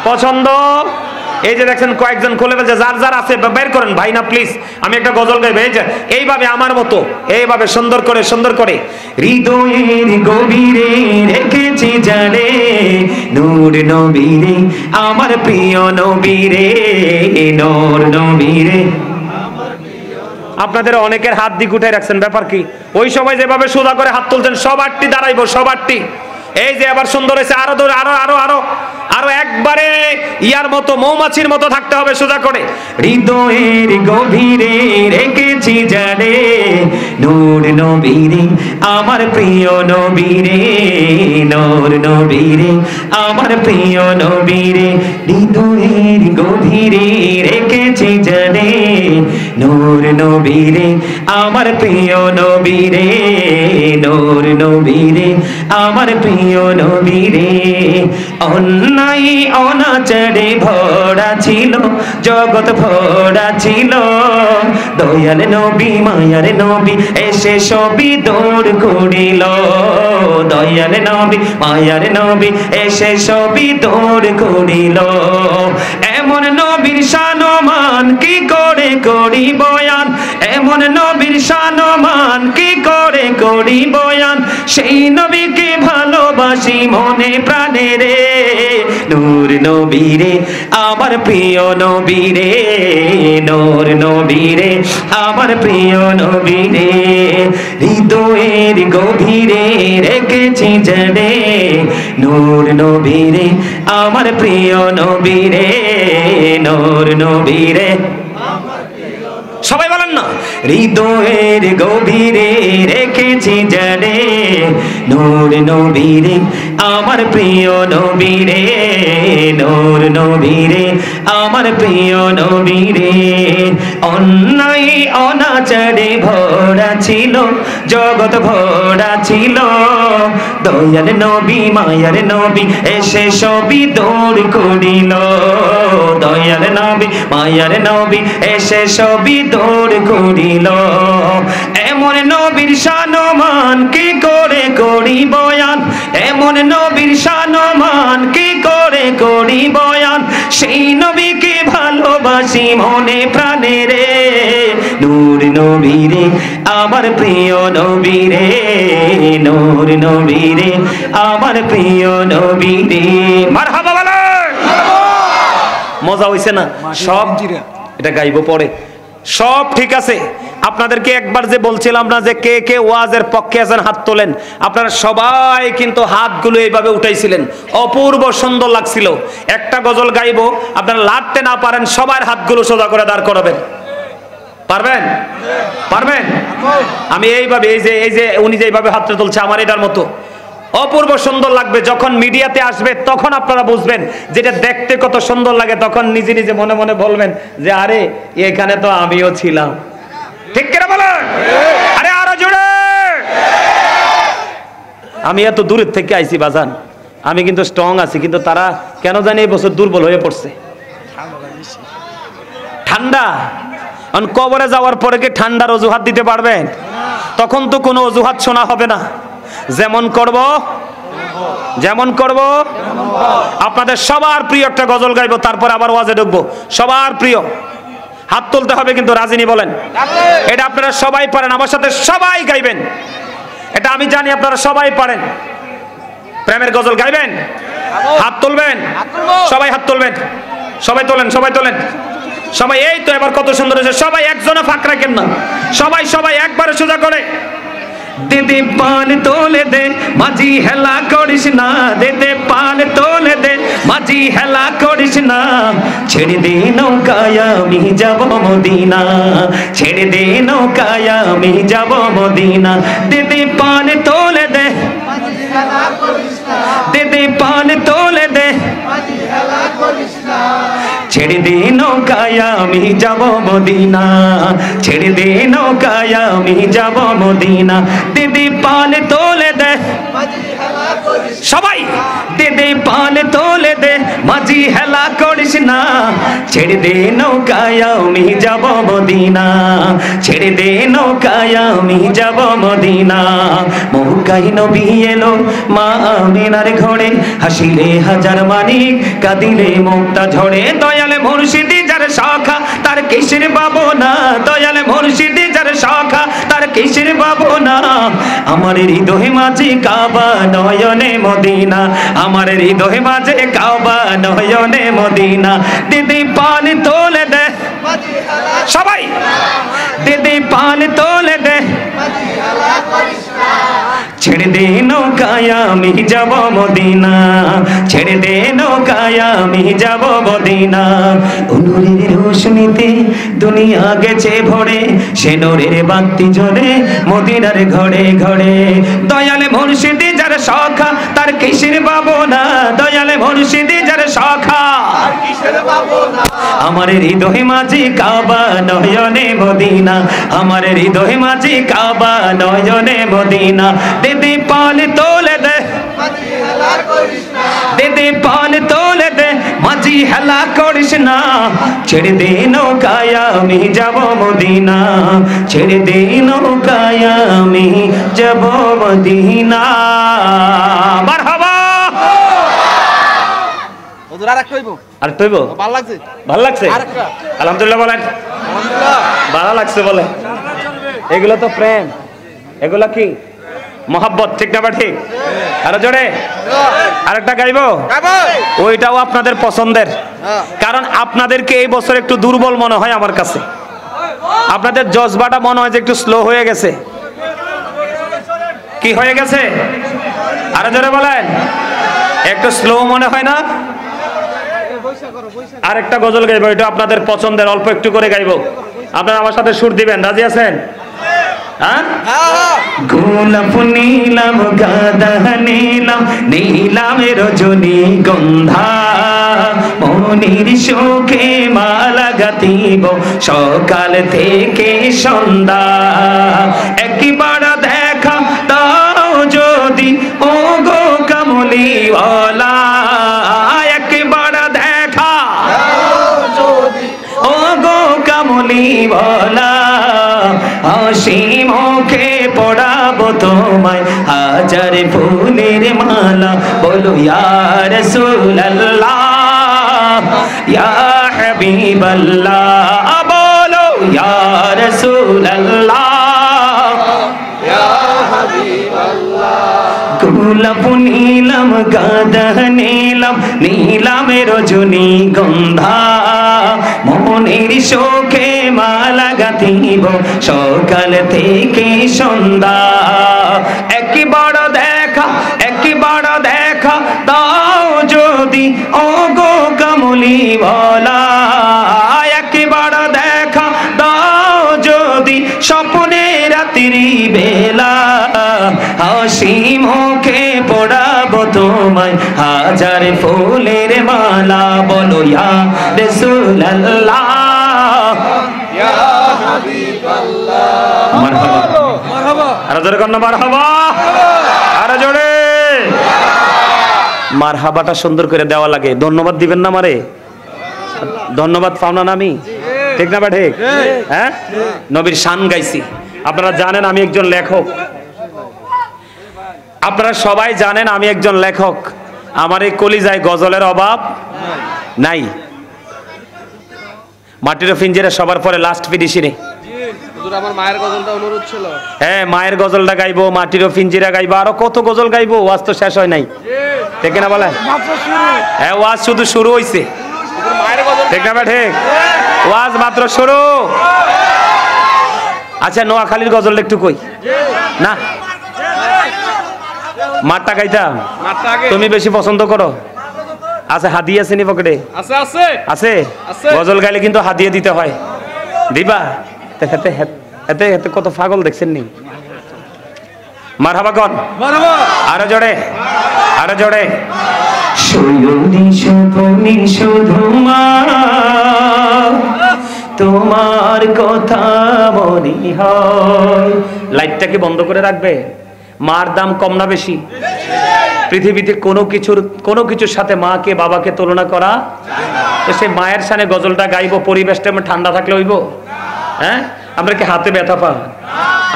পছন্দ। এই যে দেখছেন কয়েকজন খুলে ফেলছে, যার যার আছে বের করেন ভাই না প্লিজ, আমি একটা গজল গাইব। এই যে এইভাবে আমার মতো এইভাবে সুন্দর করে সুন্দর করে। হৃদয়ের গভীরে রেখেছি জানে নূর নবীরে, আমার প্রিয় নবীরে, নূর নবীরে। আপনাদের অনেকের হাত দিক উঠাই রাখছেন, ব্যাপার কি? ওই সময় যেভাবে সোজা করে হাত তুলছেন, সব আটটি দাঁড়াইবো, সব আটটি। এই যে আবার সুন্দর হয়েছে, আরো দূর, আরো আরো আরো আরো একবারে ইয়ার মতো, মৌমাছির মতো থাকতে হবে সোজা করে। হৃদয়ের গভীরে রেখেছি জানে নূর নবীরে, আমার প্রিয় নবীরে, নূর নবীরে, আমার প্রিয় নবীরে। হৃদয়ের গভীরে রেখেছি জানে নূর নবীরে, আমার প্রিয় নবীরে, নূর নবীরে, আমার প্রিয় নবীরে। অন্যায় অনাচারে ভরা ছিল জগৎ, ভরা ছিল। দয়াল নবী মায়ার নবী এসে সবই দূর করিল। দয়াল নবী মায়ার নবী এসে সবই দূর করিল। এমন নবীর শানমান কি করে করি বয়ান, এমন নবীর শানমান কি করে করি বয়ান। সেই নবীকে ভালোবাসি মনে প্রাণে রে, নূর নবীরে, আমার প্রিয় নবীরে, নূর নবীরে, আমার প্রিয় নবীরে। হৃদয়ের গভীরে রেখেছি জানে নূর নবীরে, আমার প্রিয় নবীরে, নূর নবীরে। সবাই বলেন না, হৃদয়ের গভীরে রেখেছি জানে নূর নবীরে, আমার প্রিয় নবীরে, নূর নবীরে, আমার প্রিয় নবীরে। অন্যায় অনাচারে ভরা ছিল জগৎ, ভরা ছিল। দয়াল নবী মায়ার নবী এসে সবই দূর করিল। দয়াল নবী মায়ার নবী এসে সবই দূর করিল। এমন নবীর শানমান কি করে করি বয়ান, এমন নবীর শানমান কি করে করি বয়ান। সেই নবীকে ভালোবাসি মনে প্রাণে রে, নূর নবীরে, আমার প্রিয় নবীরে, নূর নবীরে, আমার প্রিয় নবীরে। মারহাবা বলেন। মজা হইছে না? সব এটা গাইবো পরে। সব ঠিক আছে। আপনাদেরকে একবার যে বলছিলাম না যে কে কে ওয়াজের পক্ষে আছেন হাত তোলেন, আপনারা সবাই কিন্তু হাতগুলো এইভাবে উঠাইছিলেন, অপূর্ব সুন্দর লাগছিল। একটা গজল গাইবো, আপনারা লাড়তে না পারেন সবার হাতগুলো সোজা করে দাঁড় করাবেন। পারবেন? পারবেন? আমি এইভাবে এই যে উনি যেভাবে হাতটা তুলছে আমার এটার মতো অপূর্ব সুন্দর লাগবে। যখন মিডিয়াতে আসবে তখন আপনারা বুঝবেন যেটা দেখতে কত সুন্দর লাগে, তখন নিজে নিজে মনে মনে বলবেন যে আরে এখানে তো আমিও ছিলাম। ঠিক কিনা বলেন? আরে আরো জোরে। আমি এত দূরের থেকে আইছি বাজান, আমি কিন্তু স্ট্রং আছি, কিন্তু তারা কেন জানি এই বছর দুর্বল হয়ে পড়ছে। ঠান্ডা, কবরে যাওয়ার পরে কি ঠান্ডার অজুহাত দিতে পারবেন? তখন তো কোনো অজুহাত শোনা হবে না। যেমন করব আপনাদের সবার প্রিয় একটা গজল গাইবো, তারপর আবার ওয়াজে ঢুকবো। সবার প্রিয় হাত তুলতে হবে কিন্তু, রাজিনী বলেন? এটা আপনারা সবাই পারেন, আমার সাথে সবাই গাইবেন। এটা আমি জানি আপনারা সবাই পারেন। প্রেমের গজল গাইবেন? হাত তুলবেন, সবাই হাত তুলবেন, সবাই তোলেন, সবাই তোলেন, সবাই। এই তো এবার কত সুন্দর হয়েছে। সবাই একজনে ফাঁক রাখেন না, সবাই সবাই একবারে সোজা করে। দে পান তোলে দে মাঝি হেলা করিস না, দে পান তোলে দে মাঝি হেলা করিস না, ছেড়ে দে নৌকায় আমি যাব মদিনা, ছেড়ে দে নৌকায় আমি যাব মদিনা। দে পান তোলে দে মাঝি হেলা করিস না, দে পান তোলে দে মাঝি হেলা করিস না, ছেড়ে দে নৌকায় আমি যাব মদিনা, ছেড়ে দে নৌকায় আমি যাব মদিনা। দে পান তোলে দে সবাই, দে পান তোলে দে মাঝি হেলা করিস না, ছেড়ে দে নৌকায় আমি যাব মদিনা, ছেড়ে দে নৌকায় আমি যাব মদিনা। মক্কায় নবী এলো মা আমিনার ঘরে, হাসিলে হাজার মানিক কাঁদিলে মুক্তা ঝরে। দয়ালে মুর্শিদি যার শাখা তার কিসের ভাবনা, দয়ালে মুর্শিদি যার শাখা তার কিসের ভাবনা। আমার হৃদয় মাঝে কাবা নয়নে মদিনা, আমার হৃদয় মাঝে কাবা নয়নে মদিনা। দিদি পান তোলে দে সবাই, দিদি পান তোলে দে ছেড়ে দে নৌকায় আমি যাব মদিনা, ছেড়ে দে নৌকায় আমি যাব মদিনা। নূরের রোশনীতে দুনিয়া গেছে ভরে, সে নূরের বাতি জ্বলে মদিনার ঘরে ঘরে। দয়ালে মুর্শিদি যার শাখা তার কিসের ভাবনা, দয়ালে মুর্শিদি যার শাখা কিসের ভাবনা। আমার হৃদয় মাঝে কাবা নয়নে মদিনা, আমার হৃদয় মাঝে কাবা নয়নে মদিনা। দিদি পান তোলে দে মাঝি হেলা করিস না, দিদি পান তোলে দে মাঝি হেলা করিস না, ছেড়ে দে নৌকায় আমি যাব মদিনা, ছেড়ে দে নৌকায় আমি যাব মদিনা। মারহাবা। হুজুর আরেকটা হইবো, আরেকটা হইবো। ভালো লাগছে, ভালো লাগছে, আলহামদুলিল্লাহ বলেন। আলহামদুলিল্লাহ ভালো লাগছে বলে। এগুলো তো প্রেম, এগুলো কি মোহাব্বত, ঠিক না? ঠিক। আরো জোরে আরেকটা গাইবো, ওইটাও আপনাদের পছন্দের, কারণ আপনাদেরকে এই বছর একটু দুর্বল মনে হয় আমার কাছে। আপনাদের জজবাটা মনে হয় যে একটু স্লো হয়ে গেছে। কি হয়ে গেছে? আরো জোরে বলেন। একটু স্লো মনে হয় না? আরেকটা গজল গাইবো, এটা আপনাদের পছন্দের, অল্প একটু করে গাইবো। আপনারা আমার সাথে সুর দিবেন, রাজি আছেন? গোলাপ নীলাম গাঁদা নীলাম নীলাম রজনী গন্ধা, মনির শোকে মালা গাঁথিব সকাল থেকে সন্ধ্যা। একবার দেখা দাও যদি ও গো কামলিওয়ালা, একবার দেখা যদি ও গো কামলিওয়ালা। হাসি মুখে পড়াবো তোমায় হাজার ফুলের মালা, বলো ইয়া রাসূলুল্লাহ ইয়া হাবিবাল্লাহ, বলো ইয়া রাসূলুল্লাহ ইয়া হাবিবাল্লাহ। গোলাপ নীলাম গাঁদা নীলাম নীলাম রজনী গন্ধা, মনের শোকে মালা কাটিব সকাল থেকে সন্ধ্যা। একবার দেখা দাও যদি ওগো কামলিওয়ালা, একবার দেখা দাও যদি স্বপ্নে রাত্রি বেলা, হাসি মুখে পড়াবো তোমায় হাজার ফুলের মালা। বলো ইয়া রাসূলুল্লাহ ইয়া হাবিবাল্লাহ। মারহাবা মারহাবা, আর জোরে কর না মারহাবা, আর জোরে। মারহাবাটা সুন্দর করে দেওয়া লাগে। ধন্যবাদ দিবেন না আমারে? ধন্যবাদ পাও না আমি? ঠিক না ঠিক? হ্যাঁ, নবীর শান গাইছি। আপনারা জানেন আমি একজন লেখক, আপনারা সবাই জানেন আমি একজন লেখক। আমার এই কলিজায় গজলের অভাব নাই। মাটির পিঞ্জিরা সবার পরে লাস্ট ফিনিশিং আমার মায়ের গজলটা অনুরোধ ছিল। হ্যাঁ, মায়ের গজলটা গাইবো, মাটির পিঞ্জিরা গাইবো, আরো কত গজল গাইবো। ওয়াজ তো শেষ হয় নাই, ঠিক না বলেন? হ্যাঁ, ওয়াজ শুধু শুরু হইছে, ঠিক না ঠিক? ওয়াজ মাত্র শুরু। আচ্ছা, নোয়াখালীর গজলটা একটু কই না, মাঠটা গাইতাম। তুমি বেশি পছন্দ করো? আচ্ছা, হাদিয়া আছে নি পকেটে? আছে। গজল গাইলে কিন্তু হাদিয়া দিতে হয়, দিবা? এতে কত পাগল দেখছেন নি? মারহাবা কর, আরো জোরে, আরো জোরে। তোমার কথা মনে হয়। লাইটটাকে বন্ধ করে রাখবে। মার দাম কম না বেশি? পৃথিবীতে কোনো কিছুর সাথে মাকে বাবাকে তুলনা করা। তো সে মায়ের সামনে গজলটা গাইবো, পরিবেশটা ঠান্ডা থাকলে হইব? হ্যাঁ, আমরা কি হাতে ব্যথা পা?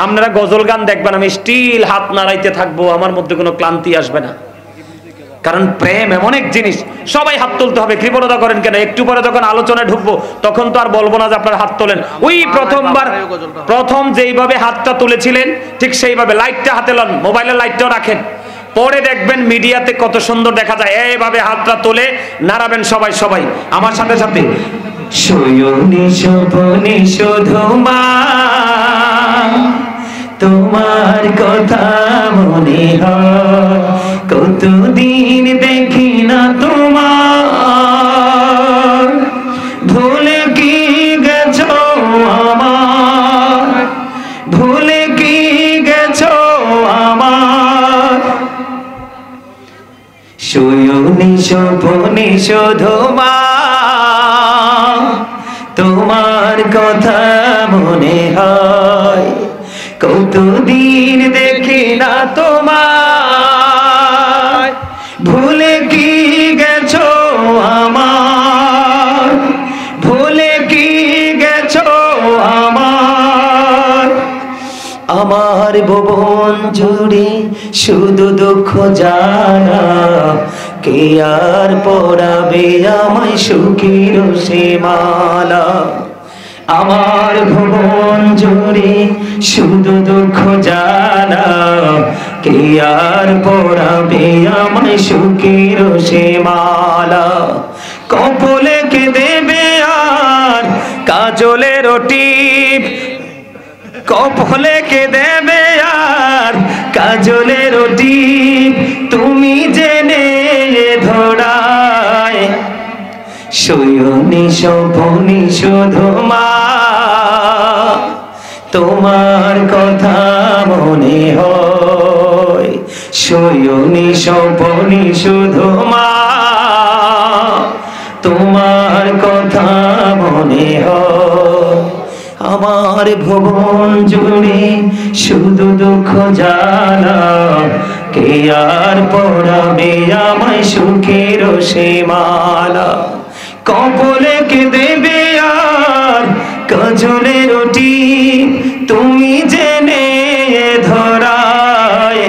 আপনারা গজল গান দেখবেন, আমি স্টিল হাত নাড়াইতে থাকবো, আমার মধ্যে কোনো ক্লান্তি আসবে না। কারণ প্রেম এমন এক জিনিস, সবাই হাত তুলতে হবে। কৃপণতা করেন কেন? একটু পরে যখন আলোচনায় ঢুকবো তখন তো আর বলবো না যে আপনারা হাত তোলেন। ওই প্রথম যেইভাবে হাতটা তুলেছিলেন ঠিক সেইভাবে লাইটটা হাতে লন, মোবাইলের লাইটটাও রাখেন। পরে দেখবেন মিডিয়াতে কত সুন্দর দেখা যায়। এইভাবে হাতটা তুলে নাড়াবেন সবাই সবাই আমার সাথে সাথে। শয়নে স্বপনে শুধু মা তোমার কথা মনে হয়, কতদিন দেখি না তোমার, ভুলে কি গেছো আমার, ভুলে কি গেছো আমার। শয়নে স্বপনে শুধু মা তোমার কথা মনে হয়, কতদিন দেখি না তোমার, ভুলে কি গেছো আমার, ভুলে কি গেছো আমার। আমার ভুবন জুড়ে শুধু দুঃখ জানা, কে আর পরাবে আমায় সুখের সে মালা। আমার ভুবন জুড়ে শুধু দুঃখ জানা, কে আর পরাবে আমায় সুখের সে মালা। কপলে কে দেবে আর কাজলের টিপ, কপলে কে দেবে আর কাজলের টিপ, তুমি জেনে ধরায়। শয়নে স্বপনে শুধু মা তোমার কথা মনে হয়, শয়নে স্বপনে শুধু মা তোমার কথা মনে হয়। আমার ভুবন জুড়ে শুধু দুঃখ জানা, কে আর পরাবে আমায় সুখের সে মালা। কপলে কে দেবে আর কাজলের টিপ, তুমি জেনে ধরায়।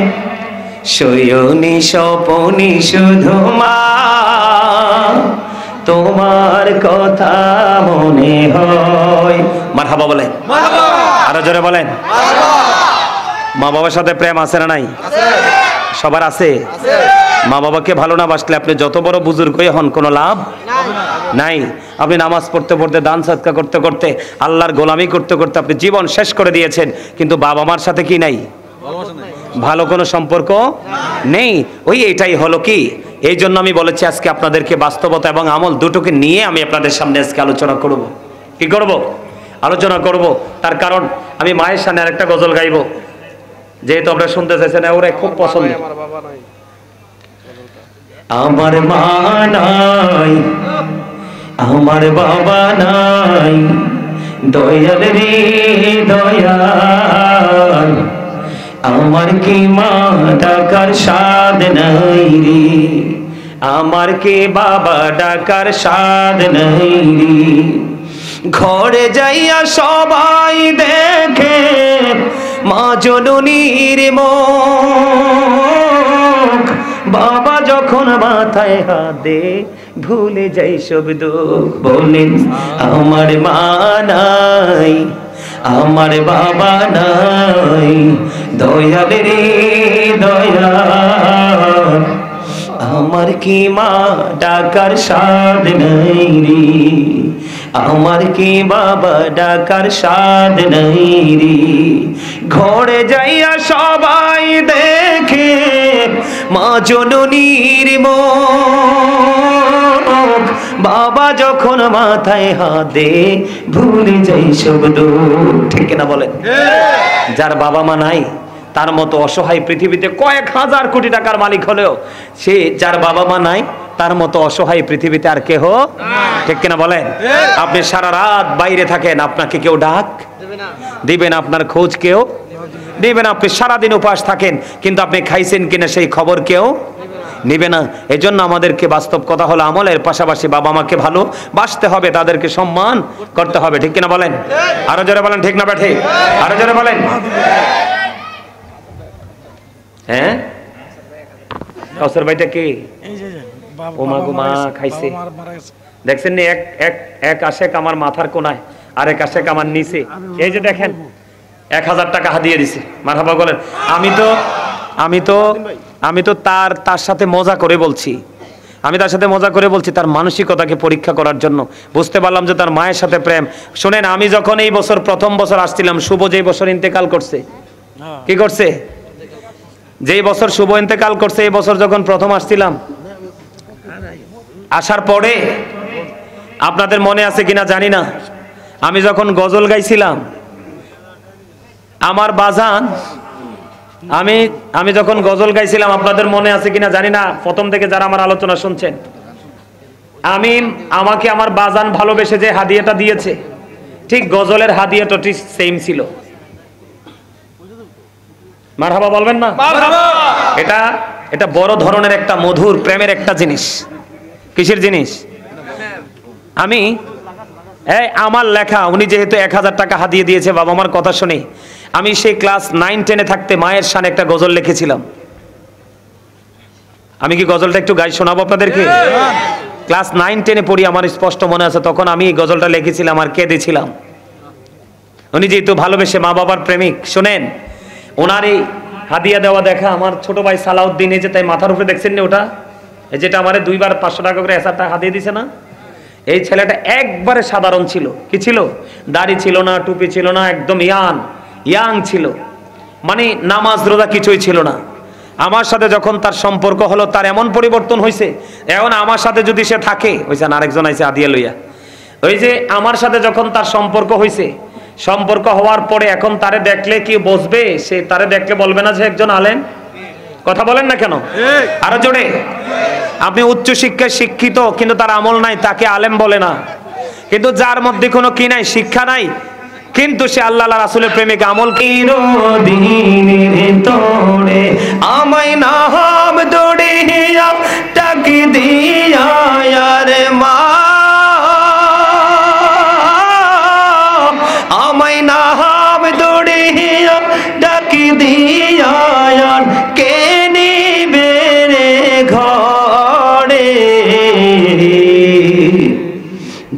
শয়নে স্বপনে শুধু মা তোমার কথা মনে হয়। মারহাবা বলেন, আরো জোরে বলেন। মা বাবার সাথে প্রেম আছে না নাই? সবার আছে। মা বাবাকে ভালো না বাসলে আপনি যত বড় বুজুর্গ হন কোনো লাভ নাই। আপনি নামাজ পড়তে পড়তে, দান সদকা করতে করতে, আল্লাহর গোলামি করতে করতে আপনি জীবন শেষ করে দিয়েছেন, কিন্তু বাবা মার সাথে কি নাই? ভালো কোনো সম্পর্ক নেই। ওই এটাই হলো কি, এই জন্য আমি বলেছি আজকে আপনাদেরকে বাস্তবতা এবং আমল দুটোকে নিয়ে আমি আপনাদের সামনে আজকে আলোচনা করব। কি করব? আলোচনা করব। তার কারণ আমি মায়ের সামনে আরেকটা গজল গাইব, যেহেতু আপনারা শুনতে চাইছেন, ওরা খুব পছন্দ। আমার মা নাই, আমার বাবা নাই, দয়াল রে দয়াল, আমার কি মা ডাকার স্বাদ নাই রে, আমার কি বাবা ডাকার স্বাদ নাই রে। ঘরে যাইয়া সবাই দেখে মা জননীর মুখ, বাবা যখন মাথায় হাত দে ভুলে যাই সব দুঃখ। বলেন আমার মা নাই, আমার বাবা নাই, দয়াল রে দয়াল, আমার কি মা ডাকার স্বাদ নাই রে, আমার কি বাবা ডাকার স্বাদ নাই রে। ঘরে যাইয়া সবাই দেখে মা জননীর মুখ, বাবা যখন মাথায় হাত দে ভুলে যাই সব দুঃখ। ঠিক না বলেন? যার বাবা মা নাই তার মতো অসহায় পৃথিবীতে কয়েক হাজার কোটি টাকার মালিক হলেও সে, যার বাবা মা নাই তার মতো অসহায় পৃথিবীতে আর কেহ, ঠিক কিনা বলেন? আপনি সারা রাত বাইরে থাকেন, আপনাকে কেউ ডাক দিবে না, আপনার খোঁজ কেউ দিবে না। আপনি সারাদিন উপাস থাকেন, কিন্তু আপনি খাইছেন কিনা সেই খবর কেউ নিবে না। এজন্য আমাদেরকে বাস্তব কথা হলো আমলের পাশাপাশি বাবা মাকে ভালো বাসতে হবে, তাদেরকে সম্মান করতে হবে। ঠিক কিনা বলেন? আরো জোরে বলেন ঠিক না ঠিক? আরো জোরে বলেন। হ্যাঁ, কাউসার ভাইটা কে? ও মা গো, মা খাইছে। দেখছেন নি, এক আশেক আমার মাথার কোনায়, আরেক আশেক আমার নিচে। এই যে দেখেন 1000 টাকা হাদিয়ে দিছে। মারহাবা বলেন। আমি তো তার সাথে মজা করে বলছি, তার মানসিকতাকে পরীক্ষা করার জন্য। বুঝতে পারলাম যে তার মায়ের সাথে প্রেম। শোনেন, আমি যখন এই বছর প্রথম বছর আসছিলাম, শুভ যেই বছর ইন্তেকাল করছে, কি করছে, যেই বছর শুভ ইন্তেকাল করছে, এই বছর যখন প্রথম আসছিলাম, আসার পরে আপনাদের মনে আছে কিনা জানি না, আমি যখন গজল গাইছিলাম, আমার বাজান, আমি যখন গজল গাইছিলাম, আপনাদের মনে আছে কিনা জানি না, প্রথম থেকে যারা আমার আলোচনা শুনছেন, আমাকে আমার বাজান ভালোবেসে যে হাদিয়াটা দিয়েছে, ঠিক গজলের হাদিয়াটা ঠিক সেম ছিল। মারহাবা বলবেন না? এটা বড় ধরনের একটা মধুর প্রেমের একটা জিনিস। কিসের জিনিস? আমার লেখা, উনি যেহেতু 1000 টাকা হাদিয়ে দিয়েছে বাবা মার কথা শুনে, আমি সেই ক্লাস 9-10-এ থাকতে মায়ের শানে একটা গজল লিখেছিলাম। আমি কি গজলটা একটু গাই শোনাবো আপনাদেরকে? ক্লাস 9-10-এ পড়ি, আমার স্পষ্ট মনে আছে, তখন আমি এই গজলটা লিখেছিলাম আর কেঁদেছিলাম। উনি যেহেতু ভালোবেসে, মা বাবার প্রেমিক, শোনেন, ওনার এই হাদিয়া দেওয়া দেখা আমার ছোট ভাই সালাউদ্দিন, এই যে তাই মাথার উপরে দেখছেন না ওটা, এই যেটা আমারে 2 বার 500 টাকা করে 1000 টাকা হাদিয়ে দিছে না, এই ছেলেটা একবারে সাধারণ ছিল। কি ছিল? দাড়ি ছিল না, টুপি ছিল না, একদম ইয়াং ছিল, মানে নামাজ রোজা কিছুই ছিল না। আমার সাথে যখন তার সম্পর্ক হলো, তার এমন পরিবর্তন হয়েছে, এখন আমার সাথে যদি সে থাকে, ওইখানে আরেকজন আইছে হাদিয়া লইয়া, ওই যে আমার সাথে যখন তার সম্পর্ক হয়েছে, সম্পর্ক হওয়ার পরে এখন তারে দেখলে কি বসবে? সে তারে দেখলে বলবে না যে একজন আলেম? কথা বলেন না কেন? আরো জোরে। আপনি উচ্চ শিক্ষায় শিক্ষিত কিন্তু তার আমল নাই, তাকে আলেম বলে না। কিন্তু যার মধ্যে কোনো কি নাই, শিক্ষা নাই, কিন্তু সে আল্লাহ রাসূলের প্রেমিক, আমল কি দিনের তোড়ে আমায় নাম দড়িয়া টাকি দিয়া রে মা, আমায় নাম দড়িয়া ডাকি দিয়া কে নিবে রে ঘরে,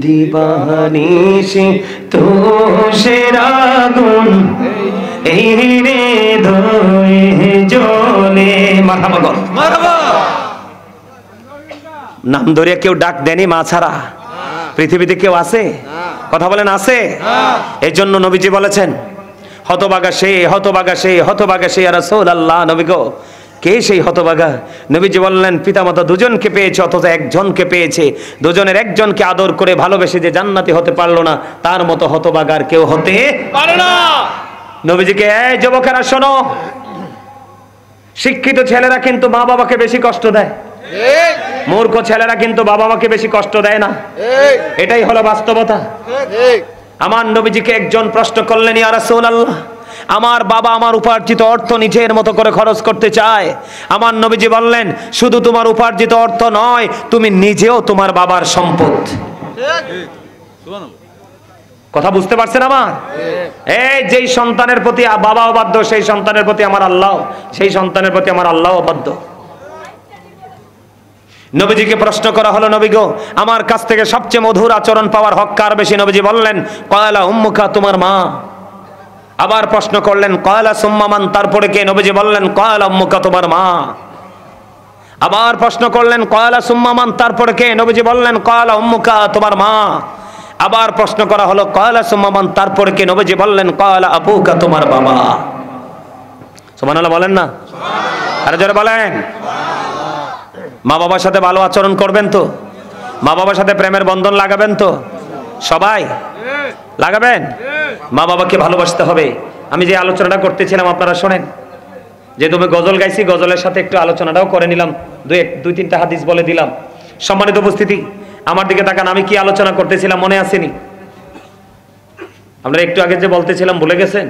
দিবানিশি তোষের আগুন এই রে ধরে জ্বলে। মারহাবা, মারহাবা। নাম ধরে কেউ ডাক দেনি মা ছাড়া পৃথিবীতে কেউ আছে? কথা বলেন আছে? এই জন্য নবীজি বলেছেন হতভাগা সে, হতভাগা সে, হতভাগা সে ইয়া রাসূলুল্লাহ। নবী গো, কে সেই হতভাগা? নবীজি বললেন পিতামাতা দুজনকে পেয়েছে অথচ একজনকে পেয়েছে, দুজনের একজনকে আদর করে ভালোবেসে যে জান্নাতি হতে পারলো না, তার মতো হতভাগা আর কেউ হতে পারে না। নবীজিকে, এই যুবকেরা শোনো, শিক্ষিত ছেলেরা কিন্তু মা বাবাকে বেশি কষ্ট দেয়, মূর্খ ছেলেরা কিন্তু বাবা মাকে বেশি কষ্ট দেয় না। এটাই হলো বাস্তবতা। আমার নবীজিকে একজন প্রশ্ন করলেন, ইয়া রাসূলুল্লাহ, আমার বাবা আমার উপার্জিত অর্থ নিজের মতো করে খরচ করতে চায়। আমার নবীজি বললেন, শুধু তোমার উপার্জিত অর্থ নয়, তুমি নিজেও তোমার বাবার সম্পদ। কথা বুঝতে পারছেন আমার? এই যেই সন্তানের প্রতি বাবা অবাধ্য, সেই সন্তানের প্রতি আমার আল্লাহ, সেই সন্তানের প্রতি আমার আল্লাহ অবাধ্য। নবীজিকে প্রশ্ন করা হলো, নবী গো, আমার কাছ থেকে সবচেয়ে মধুর আচরণ পাওয়ার হক কার বেশি? নবীজি বললেন, ক্বালা উম্মুকা, তোমার মা। আবার প্রশ্ন করলেন, ক্বালা সুম্মা মান, তারপরে কে? নবীজি বললেন, ক্বালা উম্মুকা, তোমার মা। আবার প্রশ্ন করলেন, ক্বালা সুম্মা মান, তারপরে কে? নবীজি বললেন, ক্বালা উম্মুকা, তোমার মা। আবার প্রশ্ন করা হলো, ক্বালা সুম্মা মান, তারপরে কে? নবীজি বললেন, ক্বালা আবুকা, তোমার বাবা। সুবহানাল্লাহ বলেন না? আরে জোরে বলেন। মা বাবার সাথে ভালো আচরণ করবেন তো? মা বাবার সাথে প্রেমের বন্ধন লাগাবেন তো? সবাই লাগাবেন? মা বাবাকে ভালোবাসতে হবে। আমি যে আলোচনাটা করতেছিলাম আপনারা শোনেন, যে তুমি গজল গাইছি, গজলের সাথে একটু আলোচনাটাও করে নিলাম, দুই তিনটা হাদিস বলে দিলাম। সম্মানিত উপস্থিতি, আমার দিকে তাকান, আমি কি আলোচনা করতেছিলাম মনে আসেনি? আমরা একটু আগে যে বলতেছিলাম ভুলে গেছেন?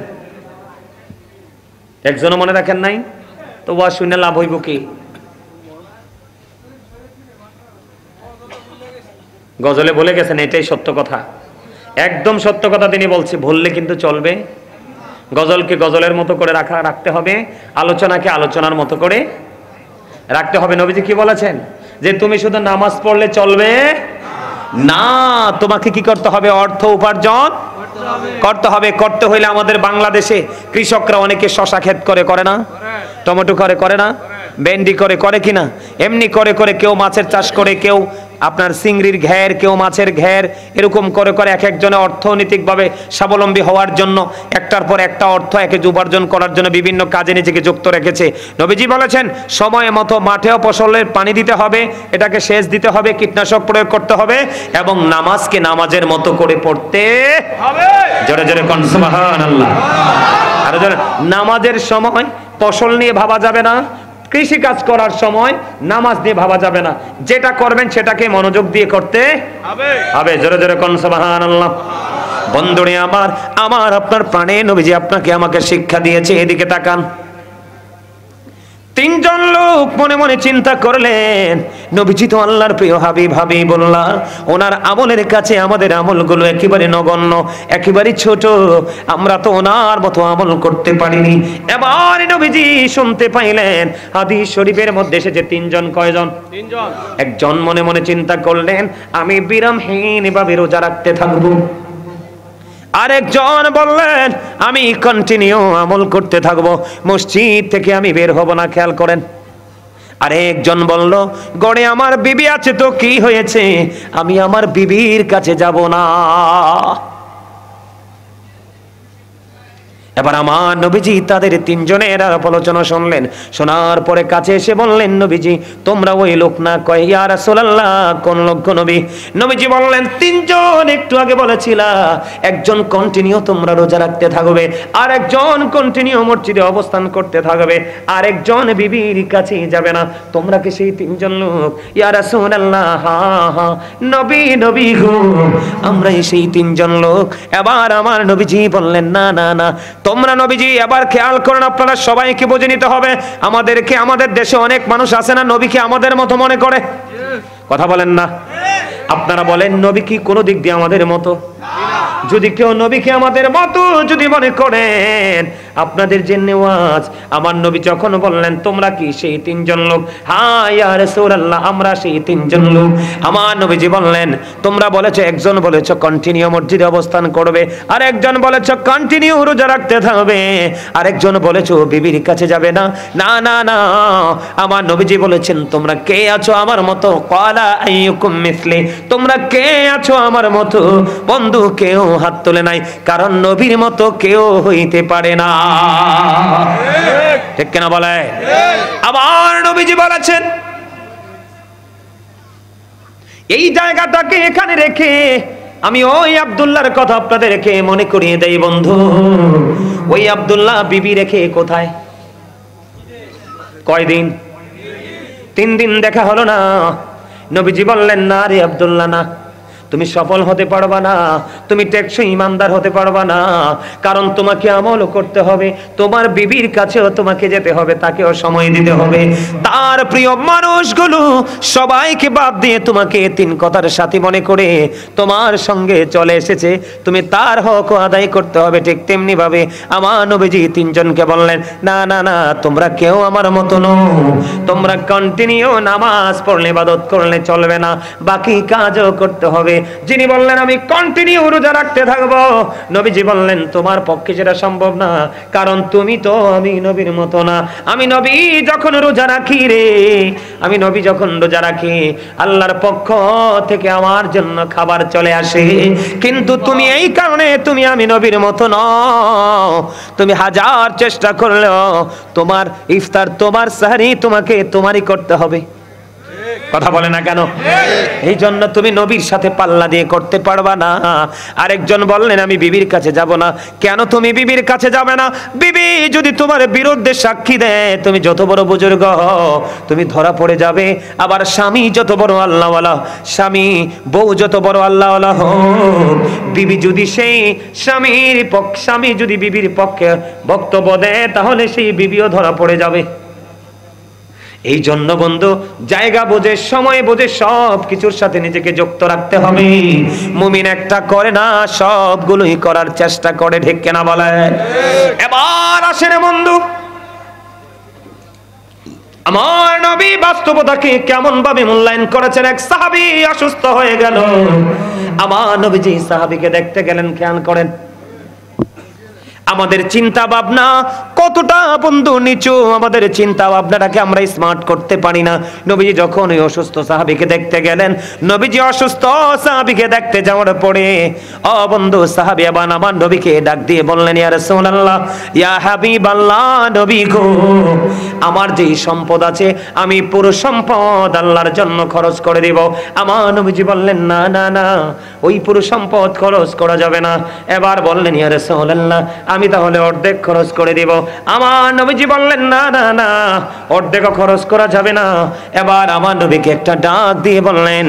একজনও মনে রাখেন নাই? তো ওয়া শুনে লাভ হইব কি? গজলে বলে গেছেন, এটাই সত্য কথা, একদম সত্য কথা তিনি বলছে। ভুললে কিন্তু চলবে। গজলকে গজলের মতো করে রাখতে হবে, আলোচনাকে আলোচনার মতো করে রাখতে হবে। নবীজি কি বলেছেন? যে তুমি শুধু নামাজ পড়লে চলবে না, তোমাকে কি করতে হবে? অর্থ উপার্জন করতে হবে। করতে হইলে আমাদের বাংলাদেশে কৃষকরা অনেকে শশা ক্ষেত করে না? টমেটো করে না? ভেন্ডি করে কিনা? এমনি করে কেউ মাছের চাষ করে, কেউ আপনার চিংড়ির ঘের, কেউ মাছের ঘের, এরকম করে এক একজনে অর্থনৈতিকভাবে স্বাবলম্বী হওয়ার জন্য একটার পর একটা অর্থ একে উপার্জন করার জন্য বিভিন্ন কাজে নিজেকে যুক্ত রেখেছে। নবীজি বলেছেন, সময় মতো মাঠেও ফসলের পানি দিতে হবে, এটাকে সেচ দিতে হবে, কীটনাশক প্রয়োগ করতে হবে, এবং নামাজকে নামাজের মতো করে পড়তে হবে। জোরে জোরে কোন সুবহানাল্লাহ। আর জোরে, নামাজের সময় ফসল নিয়ে ভাবা যাবে না, কৃষি কাজ করার সময় নামাজ নিয়ে ভাবা যাবে না। যেটা করবেন সেটাকে মনোযোগ দিয়ে করতে হবে। জোরে জোরে কোন সুবহানাল্লাহ। বন্ধুরে আমার আপনার প্রাণে নবীজি আপনাকে আমাকে শিক্ষা দিয়েছে। এদিকে তাকান, তিনজন লোক মনে মনে চিন্তা করলেন, নবীজি তো আল্লাহর প্রিয় হাবিবুল্লাহ, ওনার আমলের কাছে আমাদের আমলগুলো একেবারে নগণ্য, একেবারে ছোট, আমরা তো ওনার মতো আমল করতে পারিনি। এবার নবীজি শুনতে পাইলেন হাদিস শরীফের মধ্যে এসেছে তিনজন। কয়জন? তিনজন। একজন মনে মনে চিন্তা করলেন, আমি বিরামহীন ভাবে রোজা রাখতে থাকবো। আরেকজন বললেন, আমি কন্টিনিউ আমল করতে থাকবো, মসজিদ থেকে আমি বের হব না। খেয়াল করেন। আরেকজন বলল, গড়ে আমার বিবি আছে তো কি হয়েছে, আমি আমার বিবির কাছে যাব না। এবার আমার নবীজি তাদের তিনজনের আলোচনা শুনলেন, শোনার পরে কাছে এসে বললেন, নবীজি তোমরা ওই লোক না? কয়, ইয়া রাসূলুল্লাহ, কোন লোক নবী? নবীজি বললেন, তিনজন একটু আগে বলেছিলা, একজন কন্টিনিউ তোমরা রোজা রাখতে থাকবে, আর একজন কন্টিনিউ মসজিদে অবস্থান করতে থাকবে, আর একজন বিবির কাছে যাবে না। তোমরা কি সেই তিনজন লোক? ইয়া রাসূলুল্লাহ, হ্যাঁ নবী গো, আমরাই সেই তিনজন লোক। এবার আমার নবীজি বললেন, না তোমরা নবীজি এবার খেয়াল করেন, আপনারা সবাইকে বুঝে নিতে হবে। আমাদেরকে, আমাদের দেশে অনেক মানুষ আছে না নবীকে আমাদের মতো মনে করে? কথা বলেন না? আপনারা বলেন, নবী কি কোনো দিক দিয়ে আমাদের মতো? যদি কেউ নবীকে আমাদের মতো যদি মনে করেন, আপনাদের জন্য ওয়াজ। আমার নবী যখন বললেন তোমরা কি সেই তিনজন লোক? হ্যাঁ ইয়া রাসূলুল্লাহ, আমরা সেই তিনজন লোক। আমার নবীজি বললেন তোমরা বলেছো, একজন বলেছো কন্টিনিউ মসজিদে অবস্থান করবে, আর একজন বলেছো কন্টিনিউ রোজা রাখতে থাকবে, আরেকজন বলেছো বিবির কাছে যাবে না। না না না, আমার নবীজি বলেছেন তোমরা কে আছো আমার মতো? ক্বালা আইয়ুকুম মিসলি, তোমরা কে আছো আমার মতো? বন্ধু কেউ হাত তোলে নাই, কারণ নবীর মতো কেউ হইতে পারে না। ঠিক কিনা বলে? আবার নবীজি বলেছেন, এই জায়গাটাকে এখানে রেখে আমি ওই আব্দুল্লাহর কথা আপনাদেরকে মনে করিয়ে দেই বন্ধু। ওই আব্দুল্লাহ বিবি রেখে কোথায়? কয়দিন? 3 দিন দেখা হলো না। নবীজি বললেন না রে আব্দুল্লাহ, না, তুমি সফল হতে পারবা না, তুমি টেকসই ইমানদার হতে পারবা না, কারণ তোমাকে আমলও করতে হবে, তোমার বিবির কাছেও তোমাকে যেতে হবে, তাকেও সময় দিতে হবে। তার প্রিয় মানুষগুলো সবাইকে বাদ দিয়ে তোমাকে 3 কথার সাথী মনে করে তোমার সঙ্গে চলে এসেছে, তুমি তার হক আদায় করতে হবে। ঠিক তেমনি ভাবে আমার নবীজি 3 জনকে বললেন না না না, তোমরা কেউ আমার মতো নও, তোমরা কন্টিনিউ নামাজ পড়লে ইবাদত করলে চলবে না, বাকি কাজও করতে হবে। যিনি বললেন আমি কন্টিনিউ রোজা রাখতে থাকবো, নবীজি বললেন তোমার পক্ষে সেটা সম্ভব না, কারণ তুমি তো আমি নবীর মতো না। আমি নবী যখন রোজা রাখি রে, আমি নবী যখন রোজা রাখি, আল্লাহর পক্ষ থেকে আমার জন্য খাবার চলে আসে, কিন্তু তুমি এই কারণে তুমি আমি নবীর মতো নও, তুমি হাজার চেষ্টা করলেও তোমার ইফতার তোমার সাহরি তোমাকে তোমারই করতে হবে। কথা বলে না কেন? এই জন্য তুমি নবীর সাথে পাল্লা দিয়ে করতে পারবা না। আরেকজন বললেন আমি বিবির কাছে যাব না। কেন তুমি বিবির কাছে যাবে না? বিবি যদি তোমার বিরুদ্ধে সাক্ষী দেয়, তুমি যত বড় বুজুর্গ হও তুমি ধরা পড়ে যাবে। আবার স্বামী যত বড় আল্লাহওয়ালা, স্বামী বউ যত বড় আল্লাহওয়ালা হোক, বিবি যদি সেই স্বামী যদি বিবির পক্ষে বক্তব্য দেয়, তাহলে সেই বিবিও ধরা পড়ে যাবে। এই জন্য বন্ধু জায়গা বুঝে সময় বুঝে সব কিছুর সাথে নিজেকে যুক্ত রাখতে হবে। মুমিন একটা করে না, সবগুলোই করার চেষ্টা করে। ঠিক কিনা বলে? এবার আসেন বন্ধু, আমার নবী বাস্তবতাকে কেমন ভাবে মূল্যায়ন করেছেন। এক সাহাবী অসুস্থ হয়ে গেল, আমার নবীজি সাহাবীকে দেখতে গেলেন। খেয়াল করেন আমাদের চিন্তা ভাবনা কতটা বন্ধু নিচু, আমাদের চিন্তা ভাবনাটাকে আমরা স্মার্ট করতে পারি না। নবীজি যখন ওই অসুস্থ সাহাবীকে দেখতে গেলেন, নবীজি অসুস্থ সাহাবীকে দেখতে যাওয়ার পরে ও বন্ধু সাহাবী আবার আমার নবীকে ডাক দিয়ে বললেন ইয়া রাসূলুল্লাহ, ইয়া হাবিবাল্লাহ, নবী গো, আমার যে সম্পদ আছে আমি পুরো সম্পদ আল্লাহর জন্য খরচ করে দেব। আমার নবীজি বললেন না না না, ওই পুরো সম্পদ খরচ করা যাবে না। এবার বললেন ইয়া রাসূলুল্লাহ, আমি তাহলে অর্ধেক খরচ করে দিব। আমার নবীজি বললেন না না না, অর্ধেকও খরচ করা যাবে না। এবার আমার নবীকে একটা ডাক দিয়ে বললেন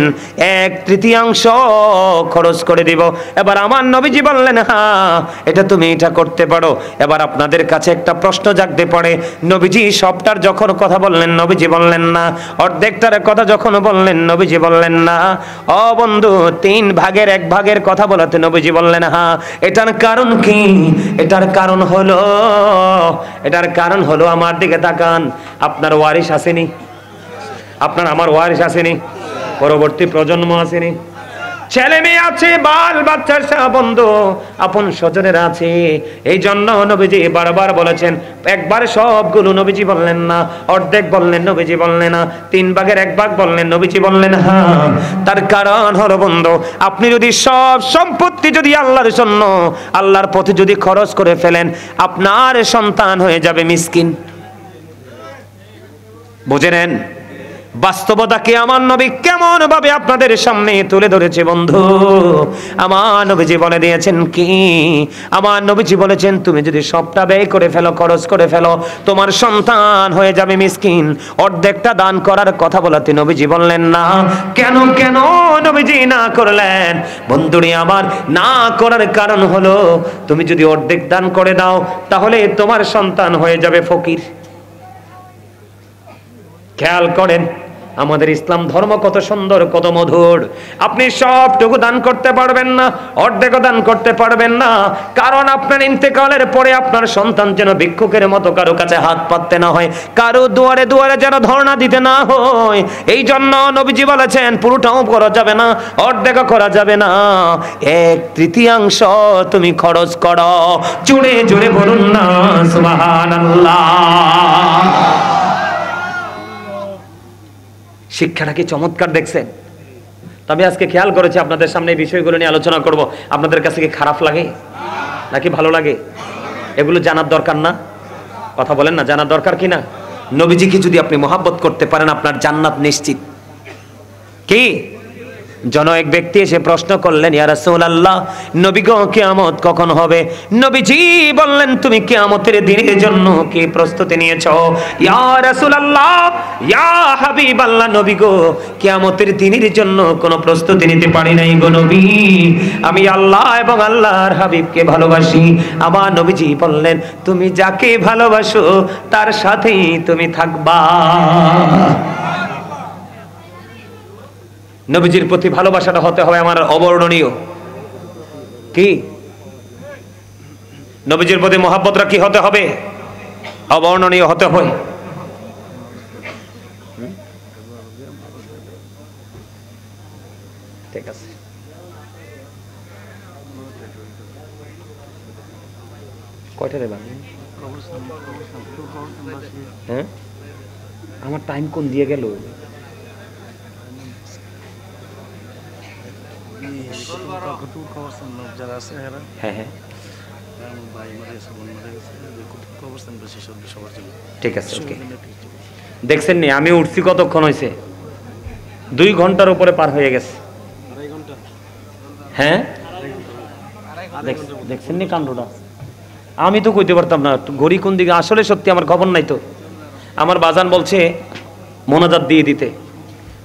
1/3 খরচ করে দিব। এবার আমার নবীজি বললেন হ্যাঁ, এটা তুমি এটা করতে পারো। এবার আপনাদের কাছে একটা প্রশ্ন জাগতে পারে, নবীজি সবটার যখন কথা বললেন নবীজি বললেন না, অর্ধেকটার কথা যখন বললেন নবীজি বললেন না, ও বন্ধু 3 ভাগের 1 ভাগের কথা বলাতে নবীজি বললেন হ্যাঁ। এটার কারণ কি? এটার কারণ হলো আমার দিকে তাকান, আপনার ওয়ারিশ আসেনি, আপনার আমার ওয়ারিশ আসেনি, পরবর্তী প্রজন্ম আসেনি, ছেলে মেয়ে আছে, বাল বাচ্চার সব বন্ধু আপন স্বজনের আছে। এই জন্য নবীজি বারবার বলেছেন, একবার সবগুলো নবীজি বললেন না, অর্ধেক বললেন নবীজি বললেন না, 3 ভাগের 1 ভাগ বললেন নবীজি বললেন হ্যাঁ। তার কারণ হলো বন্ধু, আপনি যদি সব সম্পত্তি যদি আল্লাহর জন্য আল্লাহর পথে যদি খরচ করে ফেলেন, আপনার সন্তান হয়ে যাবে মিসকিন। বুঝে নেন বাস্তবতাকে আমার নবী কেমন ভাবে আপনাদের সামনে তুলে ধরেছে বন্ধু। আমার নবীজি বলে দিয়েছেন কি? আমার নবীজি বলেছেন তুমি যদি সবটা ব্যয় করে ফেলো, খরচ করে ফেলো, তোমার সন্তান হয়ে যাবে মিসকিন। অর্ধেকটা দান করার কথা বলাতে নবীজি বললেন না। কেন কেন নবীজি না করলেন? বন্ধুরে আমার, না করার কারণ হলো তুমি যদি অর্ধেক দান করে দাও, তাহলে তোমার সন্তান হয়ে যাবে ফকির। খেয়াল করেন, আমাদের ইসলাম ধর্ম কত সুন্দর, কত মধুর। আপনি সবটুকু দান করতে পারবেন না, অর্ধেকও দান করতে পারবেন না, কারণ আপনার ইন্তেকালের পরে আপনার সন্তান যেন ভিক্ষুকের মতো কারো কাছে হাত পাততে না হয়, কারো দুয়ারে দুয়ারে যেন ধর্ণা দিতে না হয়। এই জন্য নবীজি বলেছেন পুরোটাও করা যাবে না, অর্ধেকও করা যাবে না, 1/3 তুমি খরচ করো। জোরে জোরে বলুন না সুবহানাল্লাহ। শিক্ষাটা কি চমৎকার দেখছেন? তবে আজকে খেয়াল করেছি আপনাদের সামনে এই বিষয়গুলো নিয়ে আলোচনা করব। আপনাদের কাছে কি খারাপ লাগে নাকি ভালো লাগে? এগুলো জানার দরকার না? কথা বলেন না, জানার দরকার কি না? নবীজিকে যদি আপনি মহব্বত করতে পারেন আপনার জান্নাত নিশ্চিত। কি জন এক ব্যক্তি এসে প্রশ্ন করলেন, ইয়া রাসূলুল্লাহ, নবী গো কিয়ামত কখন হবে? নবীজি বললেন, তুমি কিয়ামতের দিনের জন্য কি প্রস্তুতি নিয়েছো? ইয়া রাসূলুল্লাহ, ইয়া হাবিবাল্লাহ, নবী গো কিয়ামতের দিনের জন্য কোনো প্রস্তুতি নিতে পারি নাই গো নবী, আমি আল্লাহ এবং আল্লাহর হাবিবকে ভালোবাসি। আবার নবীজি বললেন, তুমি যাকে ভালোবাসো তার সাথেই তুমি থাকবা। নবীজির প্রতি ভালোবাসাটা হতে হবে আমার অবর্ণনীয়। কি নবীজির প্রতি মহব্বতটা কি হতে হবে? অবর্ণনীয় হতে হয়। ঠিক আছে, কয়টা রে বাবা? হ্যাঁ, আমার টাইম কোন দিয়ে গেল? হ্যাঁ হ্যাঁ, ঠিক আছে, ওকে। দেখছেন নি আমি উঠছি কতক্ষণ হয়েছে? 2 ঘন্টার উপরে পার হয়ে গেছে। হ্যাঁ, দেখছেন নি কাণ্ডটা? আমি তো কইতে পারতাম না ঘড়ি কোন দিকে। আসলে সত্যি আমার খবর নাই তো। আমার বাজান বলছে মোনাজাত দিয়ে দিতে,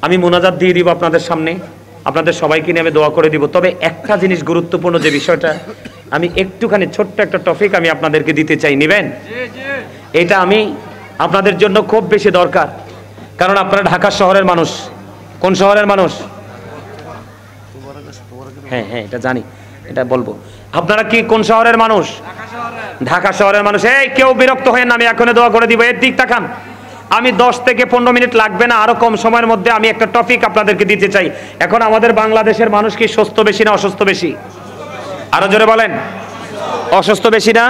আমি মোনাজাত দিয়ে দিব আপনাদের সামনে, আপনাদের সবাইকে নিয়ে আমি দোয়া করে দিব। তবে একটা জিনিস গুরুত্বপূর্ণ, যে বিষয়টা আমি একটুখানি ছোট্ট একটা টপিক আমি আপনাদেরকে দিতে চাই, নেবেন? এটা আমি আপনাদের জন্য খুব বেশি দরকার, কারণ আপনারা ঢাকা শহরের মানুষ। কোন শহরের মানুষ? হ্যাঁ হ্যাঁ, এটা জানি, এটা বলবো। আপনারা কি কোন শহরের মানুষ? ঢাকা শহরের মানুষ। এই কেউ বিরক্ত হয়ে না, আমি এখনই দোয়া করে দিব। এর দিক তাকান। আমি 10 থেকে 15 মিনিট লাগবে না, আরো কম সময়ের মধ্যে আমি একটা টপিক আপনাদেরকে দিতে চাই। এখন আমাদের বাংলাদেশের মানুষ কি সুস্থ বেশি না অসুস্থ বেশি? আরো জোরে বলেন। অসুস্থ বেশি না?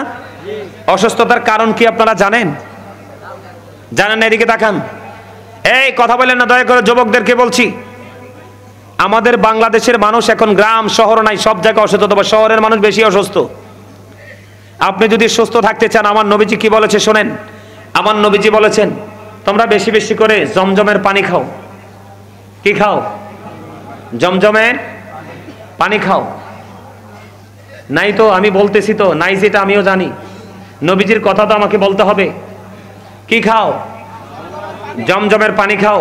অসুস্থতার কারণ কি আপনারা জানেন? জানেন না? এদিকে তাকান। এই কথা বলেন না দয়া করে, যুবকদেরকে বলছি। আমাদের বাংলাদেশের মানুষ এখন গ্রাম শহর নাই, সব জায়গায় অসুস্থ। তবে শহরের মানুষ বেশি অসুস্থ। আপনি যদি সুস্থ থাকতে চান, আমার নবীজি কি বলেছে শোনেন। আমার নবীজি বলেছেন, তোমরা বেশি বেশি করে জমজমের পানি খাও। কি খাও? জমজমের পানি খাও। নাই তো আমি বলতেছি তো, নাই যেটা আমিও জানি, নবীজির কথা তো আমাকে বলতে হবে। কি খাও? জমজমের পানি খাও।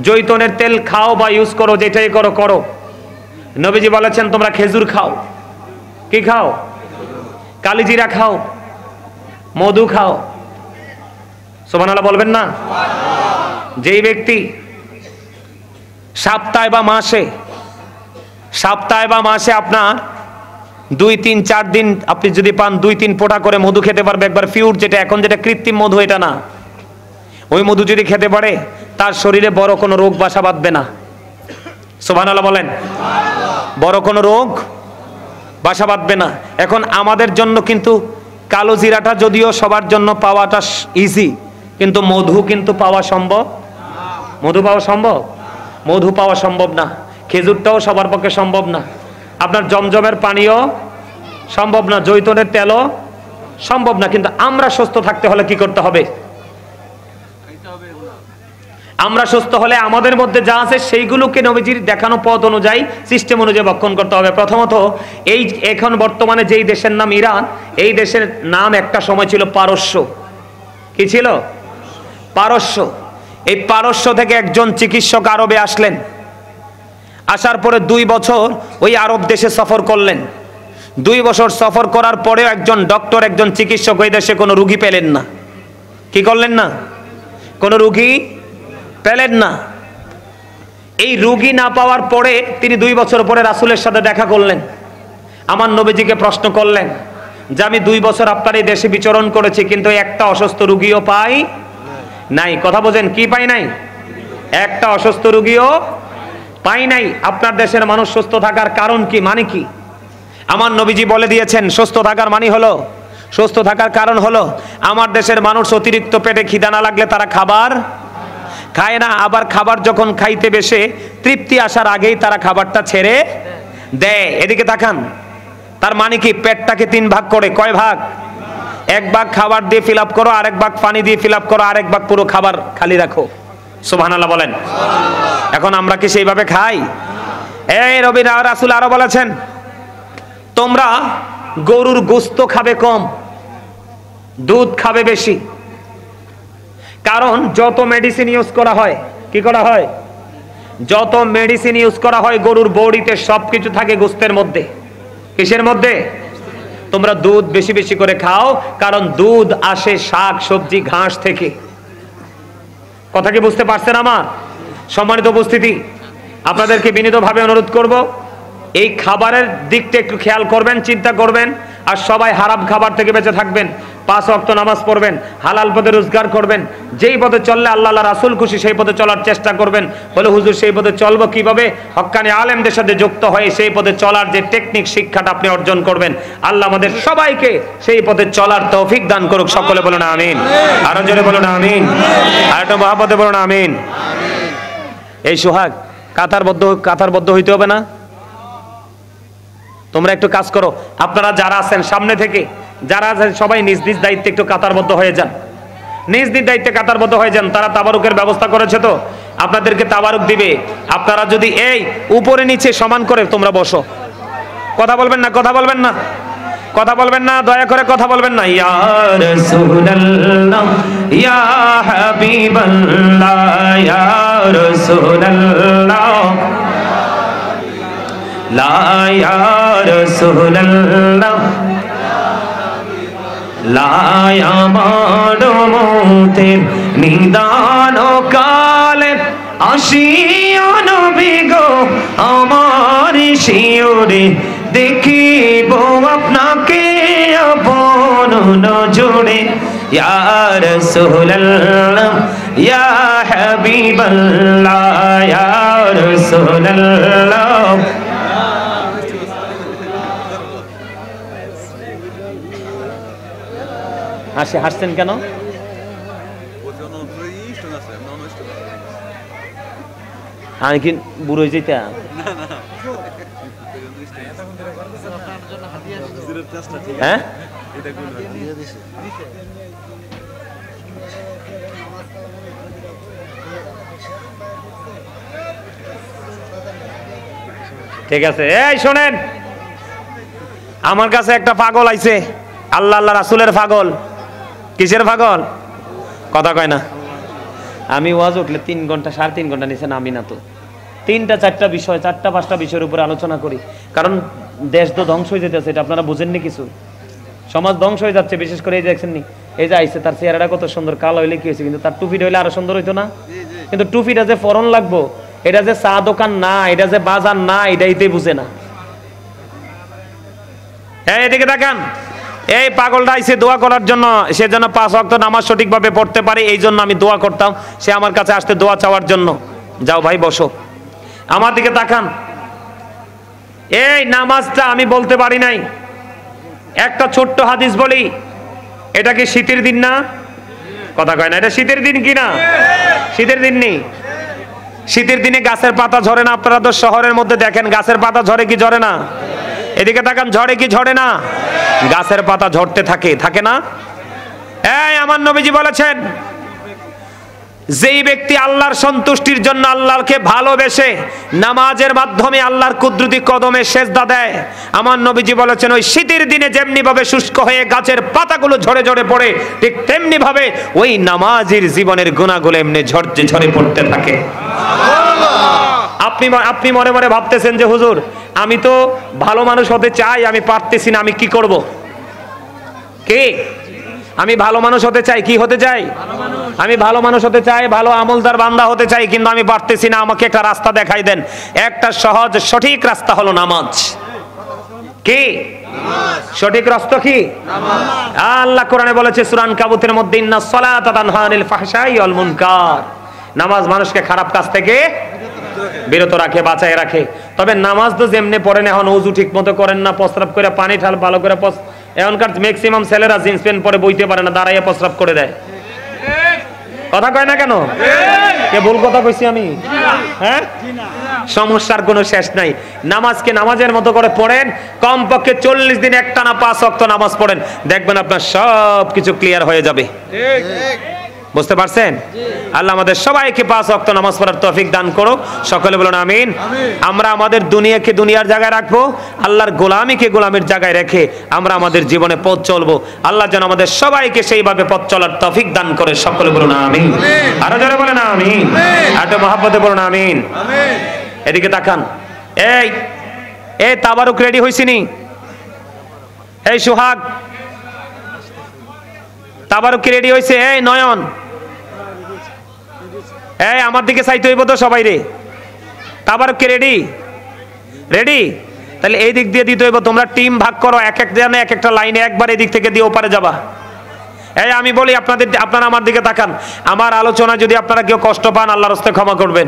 জৈতুনের তেল খাও বা ইউজ করো, যেটাই করো করো। নবীজি বলেছেন তোমরা খেজুর খাও। কি খাও? কালিজিরা খাও, মধু খাও। সুবহানাল্লাহ বলবেন না? যেই ব্যক্তি সপ্তাহে বা মাসে আপনার 2, 3, 4 দিন আপনি যদি পান, 2-3 ফোঁটা করে মধু খেতে পারবে, একবার পিওর, যেটা এখন যেটা কৃত্রিম মধু, এটা না। ওই মধু যদি খেতে পারে, তার শরীরে বড় কোনো রোগ বাসা বাঁধবে না। সুবহানাল্লাহ বলেন। বড় কোনো রোগ বাসা বাঁধবে না। এখন আমাদের জন্য কিন্তু কালো জিরাটা যদিও সবার জন্য পাওয়াটা ইজি, কিন্তু মধু কিন্তু পাওয়া সম্ভব। মধু পাওয়া সম্ভব? মধু পাওয়া সম্ভব না। খেজুরটাও সবার পক্ষে সম্ভব না। আপনার জমজমের পানিও সম্ভব না, জৈতুনের তেলও সম্ভব না। কিন্তু আমরা সুস্থ থাকতে হলে কি করতে হবে? আমরা সুস্থ হলে আমাদের মধ্যে যা আছে সেইগুলোকে নবীজির দেখানো পথ অনুযায়ী, সিস্টেম অনুযায়ী ভক্ষণ করতে হবে। প্রথমত, এই এখন বর্তমানে যেই দেশের নাম ইরান, এই দেশের নাম একটা সময় ছিল পারস্য। কি ছিল? পারস্য। এই পারস্য থেকে একজন চিকিৎসক আরবে আসলেন। আসার পরে 2 বছর ওই আরব দেশে সফর করলেন। 2 বছর সফর করার পরেও একজন ডক্টর, একজন চিকিৎসক ওই দেশে কোনো রুগী পেলেন না। কি করলেন না? কোনো রুগী পেলেন না। এই রোগী না পাওয়ার পরে তিনি 2 বছর পরে রাসূলের সাথে দেখা করলেন। আমার নবীজিকে প্রশ্ন করলেন যে আমি 2 বছর আপনার এই দেশে বিচরণ করেছি, কিন্তু একটা অসুস্থ রোগীও পাই নাই। কথা বোঝেন, কি পাই নাই? একটা অসুস্থ রোগীও পাই নাই। আপনার দেশের মানুষ সুস্থ থাকার কারণ কি, মানে কি? আমার নবীজি বলে দিয়েছেন সুস্থ থাকার মানে হলো, সুস্থ থাকার কারণ হলো আমার দেশের মানুষ অতিরিক্ত পেটে খিদা না লাগলে তারা খাবার খায় না, আবার খাবার যখন খাইতে বসে তৃপ্তি আসার আগেই তারা খাবারটা ছেড়ে দেয়। এদিকে তাকান, তার মানে কি? পেটটাকে 3 ভাগ করে, কয় ভাগ? 1 ভাগ খাবার দিয়ে ফিল আপ করো, আরেক ভাগ পানি দিয়ে ফিল আপ করো, আরেক ভাগ পুরো খাবার খালি রাখো। সুবহানাল্লাহ বলেন। এখন আমরা কি সেইভাবে খাই? এই রবি রাসূল আরো বলেছেন তোমরা গরুর গোশত খাবে কম, দুধ খাবে বেশি। কারণ যত মেডিসিন ইউজ করা হয়, কি করা হয়? যত মেডিসিন ইউজ করা হয় গরুর বডিতে সবকিছু থাকে গোশতের মধ্যে। কিসের মধ্যে? তোমরা দুধ বেশি বেশি করে খাও, কারণ দুধ আসে শাক সবজি ঘাস থেকে। কথা কি বুঝতে পারছেন আমার? সম্মানিত উপস্থিতি, আপনাদেরকে বিনীতভাবে অনুরোধ করব এই খাবারের দিকটা একটু খেয়াল করবেন, চিন্তা করবেন, আর সবাই হারাম খাবার থেকে বেঁচে থাকবেন। 5 ওয়াক্ত নামাজ পড়বেন, হালাল পথে রোজগার করবেন, যেই পথে চললে আল্লাহ রাসূল খুশি সেই পথে চলার চেষ্টা করবেন। বলে হুজুর সেই পথে চলবো কিভাবে? হক্কানি আলেমদের সাথে যুক্ত হয়ে সেই পথে চলার যে টেকনিক শিক্ষাটা আপনি অর্জন করবেন। আল্লাহ আমাদের সবাইকে সেই পথে চলার তৌফিক দান করুক। সকলে বলুন আমিন। আরো জোরে বলুন আমিন। আর একটু মহব্বতে বলুন আমিন। এই সোহাগ কাতারবদ্ধ হইতে হবে না? তোমরা একটু কাজ করো, আপনারা যারা আছেন সামনে থেকে, যারা আছেন সবাই নিজ নিজ দায়িত্বে একটু কাতারবদ্ধ হয়ে যান, নিজ নিজ দায়িত্বে কাতারবদ্ধ হয়ে যান। তারা তাবারুকের ব্যবস্থা করেছে, তো আপনাদেরকে তাবারুক দিবে। আপনারা যদি এই উপরে নিচে সমান করে তোমরা বসো, কথা বলবেন না, কথা বলবেন না, কথা বলবেন না, দয়া করে কথা বলবেন না। ইয়া রাসূলুল্লাহ ইয়া হাবিবাল্লাহ ইয়া রাসূলুল্লাহ লা ইয়া রাসূলুল্লাহ লা আমার মতের নিদান কালে আসিও নবী গো আমার শিওরে দেখিব আপনাকে আপন নজরে। ইয়া রাসূলুল্লাহ ইয়া হাবিবাল্লাহ ইয়া রাসূলুল্লাহ। হাসছেন কেন? আমি কি বুড়ো হয়ে যেতে? হ্যাঁ, ঠিক আছে। এই শোনেন, আমার কাছে একটা পাগল আইছে, আল্লাহ আল্লাহ রাসূলের পাগল। কিসের পাগল? কথা কয় না। আমি ওয়াজ উঠলে 3 ঘন্টা 3.5 ঘন্টা নিচে নামি না, তো 3টা 4টা বিষয় 4টা 5টা বিষয়ের উপরে আলোচনা করি। কারণ দেশ তো ধ্বংস হয়ে যেতেছে, এটা আপনারা বুঝেননি কিছু। সমাজ ধ্বংস হয়ে যাচ্ছে, বিশেষ করে এই যে দেখছেন নি, এই যে আইছে, তার চেহারাটা কত সুন্দর, কালো হইলে কি হয়েছে, কিন্তু তার টুপিটা হইলে আরো সুন্দর হইতো না? কিন্তু টুপিটা যে ফরন লাগবো, এটা যে চা দোকান না, এটা যে বাজার না, এটাইতে বুঝে না। এদিকে দেখান, এই পাগলটা আইছে দোয়া করার জন্য, সে যেন 5 ওয়াক্ত নামাজ সঠিকভাবে পড়তে পারে, এই জন্য আমি দোয়া করতাম। সে আমার কাছে আসতে দোয়া চাওয়ার জন্য। যাও ভাই বসো, আমার দিকে তাকান। এই নামাজটা আমি বলতে পারি নাই। একটা ছোট্ট হাদিস বলি, এটা কি শীতের দিন না? কথা কয় না, এটা শীতের দিন কি না? শীতের দিন নেই। শীতের দিনে গাছের পাতা ঝরে না? আপনারা তো শহরের মধ্যে দেখেন গাছের পাতা ঝরে কি ঝরে না? এদিকে তাকান, ঝরে কি ঝরে না? গাছের পাতা ঝরতে থাকে, থাকে না? এই আমার নবীজি বলেছেন, যেই ব্যক্তি আল্লাহর সন্তুষ্টির জন্য আল্লাহকে ভালোবেসে নামাজের মাধ্যমে আল্লাহর কুদরতি কদমে সেজদা দেয়, আমার নবীজি বলেছেন ওই শীতের দিনে যেমনি ভাবে শুষ্ক হয়ে গাছের পাতাগুলো ঝরে ঝরে পড়ে, ঠিক তেমনি ভাবে ওই নামাজির জীবনের গুনাহগুলো এমনি ঝরতে ঝরে পড়তে থাকে। আপনি মনে মনে ভাবতেছেন যে হুজুর আমি তো ভালো মানুষ হতে চাই, আমি পারতেছি না, আমি কি করব? কে আমি ভালো মানুষ হতে চাই, কি হতে চাই? আমি ভালো মানুষ হতে চাই, ভালো আমলদার বান্দা হতে চাই, কিন্তু আমি পারতেছি না। আমাকে একটা রাস্তা দেখাই দেন। একটা সহজ সঠিক রাস্তা হলো নামাজ। কি সঠিক রাস্তা? কি আল্লাহ কোরআনে বলেছে সূরা আনকাবুতের মধ্যে, ইন্নাস সালাতা তানহা আনিল ফাহশাই ওয়াল মুনকার। নামাজ মানুষকে খারাপ কাজ থেকে বিরত রাখে, বাঁচায় রাখে। তবে নামাজ তো যেমনি পড়েন, এখন ওযু ঠিক মতো করেন না, প্রস্রাব করে পানি ঢাল ভালো করে। এখনকার ম্যাক্সিমাম ছেলেরা জিন্স প্যান্ট পরে বইতে পারে না, দাঁড়াইয়া প্রস্রাব করে দেয়। কথা কয় না কেন? কে ভুল কথা কইছি আমি? হ্যাঁ, সমস্যার কোনো শেষ নাই। নামাজকে নামাজের মতো করে পড়েন, কমপক্ষে 40 দিন একটানা 5 ওয়াক্ত নামাজ পড়েন, দেখবেন আপনার সব কিছু ক্লিয়ার হয়ে যাবে। বুঝতে পারছেন? আল্লাহ আমাদের সবাইকে 5 ওয়াক্ত নামাজ পড়ার তৌফিক দান করো। সকলে বলুন আমিন। আমরা আমাদের দুনিয়াকে দুনিয়ার জায়গায় রাখবো, আল্লাহর গোলামিকে গোলামের জায়গায় রেখে আমরা আমাদের জীবনে পথ চলবো। আল্লাহ যেন আমাদের সবাইকে সেইভাবে পথ চলার তৌফিক দান করে। সকলে বলুন আমিন। আরো জোরে বলেন আমিন। আরো মহব্বতে বলুন আমিন। এদিকে তাকান। এই তাবারুক রেডি হইছিনি? এই সোহাগ, তাবারুক কি রেডি হইছে? এই নয়ন, এই আমার দিকে চাইতে হইব তো সবাই রে। তাবারুক কি রেডি? রেডি? তাহলে এই দিক দিয়ে দিতে হইব। তোমরা টিম ভাগ করো, এক এক জনে এক একটা লাইনে একবার এই দিক থেকে দিয়ে ওপারে যাবা। এই আমি বলি আপনারা আমার দিকে তাকান। আমার আলোচনা যদি আপনারা কেউ কষ্ট পান, আল্লাহর রাস্তায় ক্ষমা করবেন।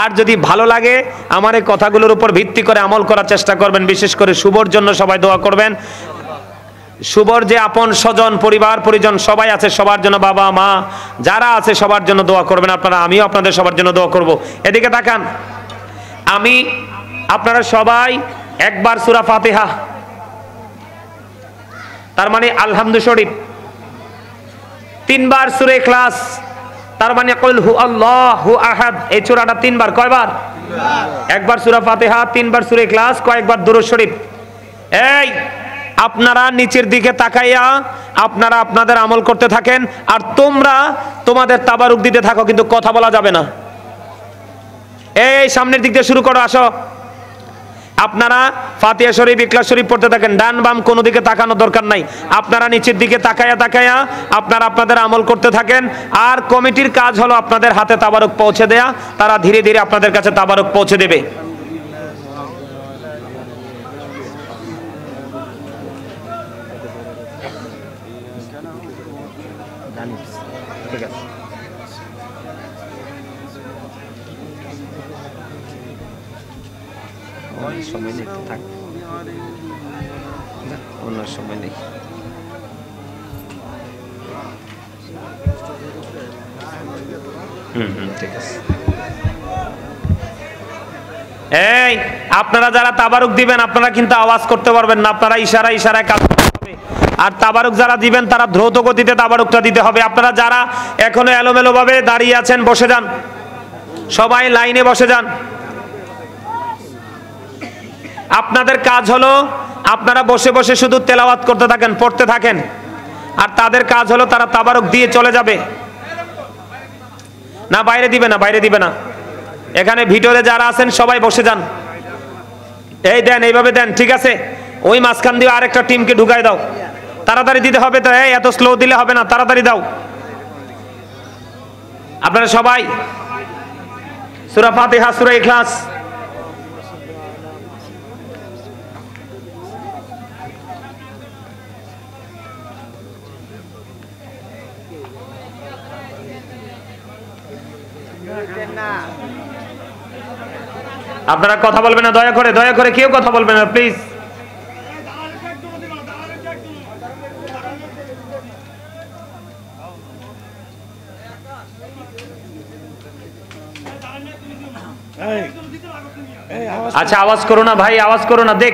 আর যদি ভালো লাগে, আমার এই কথাগুলোর উপর ভিত্তি করে আমল করার চেষ্টা করবেন। বিশেষ করে শুভর জন্য সবাই দোয়া করবেন। শুভর যে আপন স্বজন, পরিবার পরিজন সবাই আছে, সবার জন্য, বাবা মা যারা আছে সবার জন্য দোয়া করবেন আপনারা। আমিও আপনাদের সবার জন্য দোয়া করব। এদিকে তাকান। আপনারা সবাই একবার সূরা ফাতিহা, তার মানে আলহামদু শরীফ, 3 বার সূরা ইখলাস, তার মানে কুল হু আল্লাহু আহাদ, এই সূরাটা 3 বার। কয়বার? 1 বার সূরা ফাতিহা, 3 বার সূরা ইখলাস, কয়েকবার দুরূদ শরীফ। এই আপনারা নিচের দিকে তাকাইয়া আপনারা আপনাদের আমল করতে থাকেন, আর তোমরা তোমাদের তাবারুক দিতে থাকো, কিন্তু কথা বলা যাবে না। এই সামনের দিক দিয়ে শুরু করো, আসো। আপনারা ফাতিহা শরীফ, ইখলাস শরীফ পড়তে থাকেন, ডান বাম কোনো দিকে তাকানো দরকার নাই। আপনারা নিচের দিকে তাকাইয়া তাকাইয়া আপনারা আপনাদের আমল করতে থাকেন। আর কমিটির কাজ হলো আপনাদের হাতে তাবারুক পৌঁছে দেয়া। তারা ধীরে ধীরে আপনাদের কাছে তাবারুক পৌঁছে দেবে। ঠিক আছে, সময় নেই, থাক, অন্য সময় নেই। ঠিক আছে। এই আপনারা যারা তাবারুক দিবেন, আপনারা কিন্তু আওয়াজ করতে পারবেন না, আপনারা ইশারায় কাজ করতে হবে। আর তাবারুক যারা দিবেন তারা দ্রুত গতিতে তাবারুকটা দিতে হবে। আপনারা যারা এখনো এলোমেলো ভাবে দাঁড়িয়ে আছেন, বসে যান, সবাই লাইনে বসে যান। আপনাদের কাজ হলো আপনারা বসে বসে শুধু তেলাওয়াত করতে থাকেন, পড়তে থাকেন। আর তাদের কাজ হলো তারা তাবারুক দিয়ে চলে যাবে। না, বাইরে দিবে না, বাইরে দিবে না। এখানে ভিতরে যারা আছেন সবাই বসে যান। এই দেন, এইভাবে দেন, ঠিক আছে। ওই মাঝখান দিয়ে আরেকটা টিমকে ঢুকাই দাও, তাড়াতাড়ি দিতে হবে তো। এত স্লো দিলে হবে না, তাড়াতাড়ি দাও। আপনারা সবাই সূরা ফাতিহা, সূরা ইখলাস, আপনারা কথা বলবেন না, দয়া করে কেউ কথা বলবেন না, প্লিজ। আচ্ছা, আওয়াজ করো না ভাই, আওয়াজ করো না। দেখ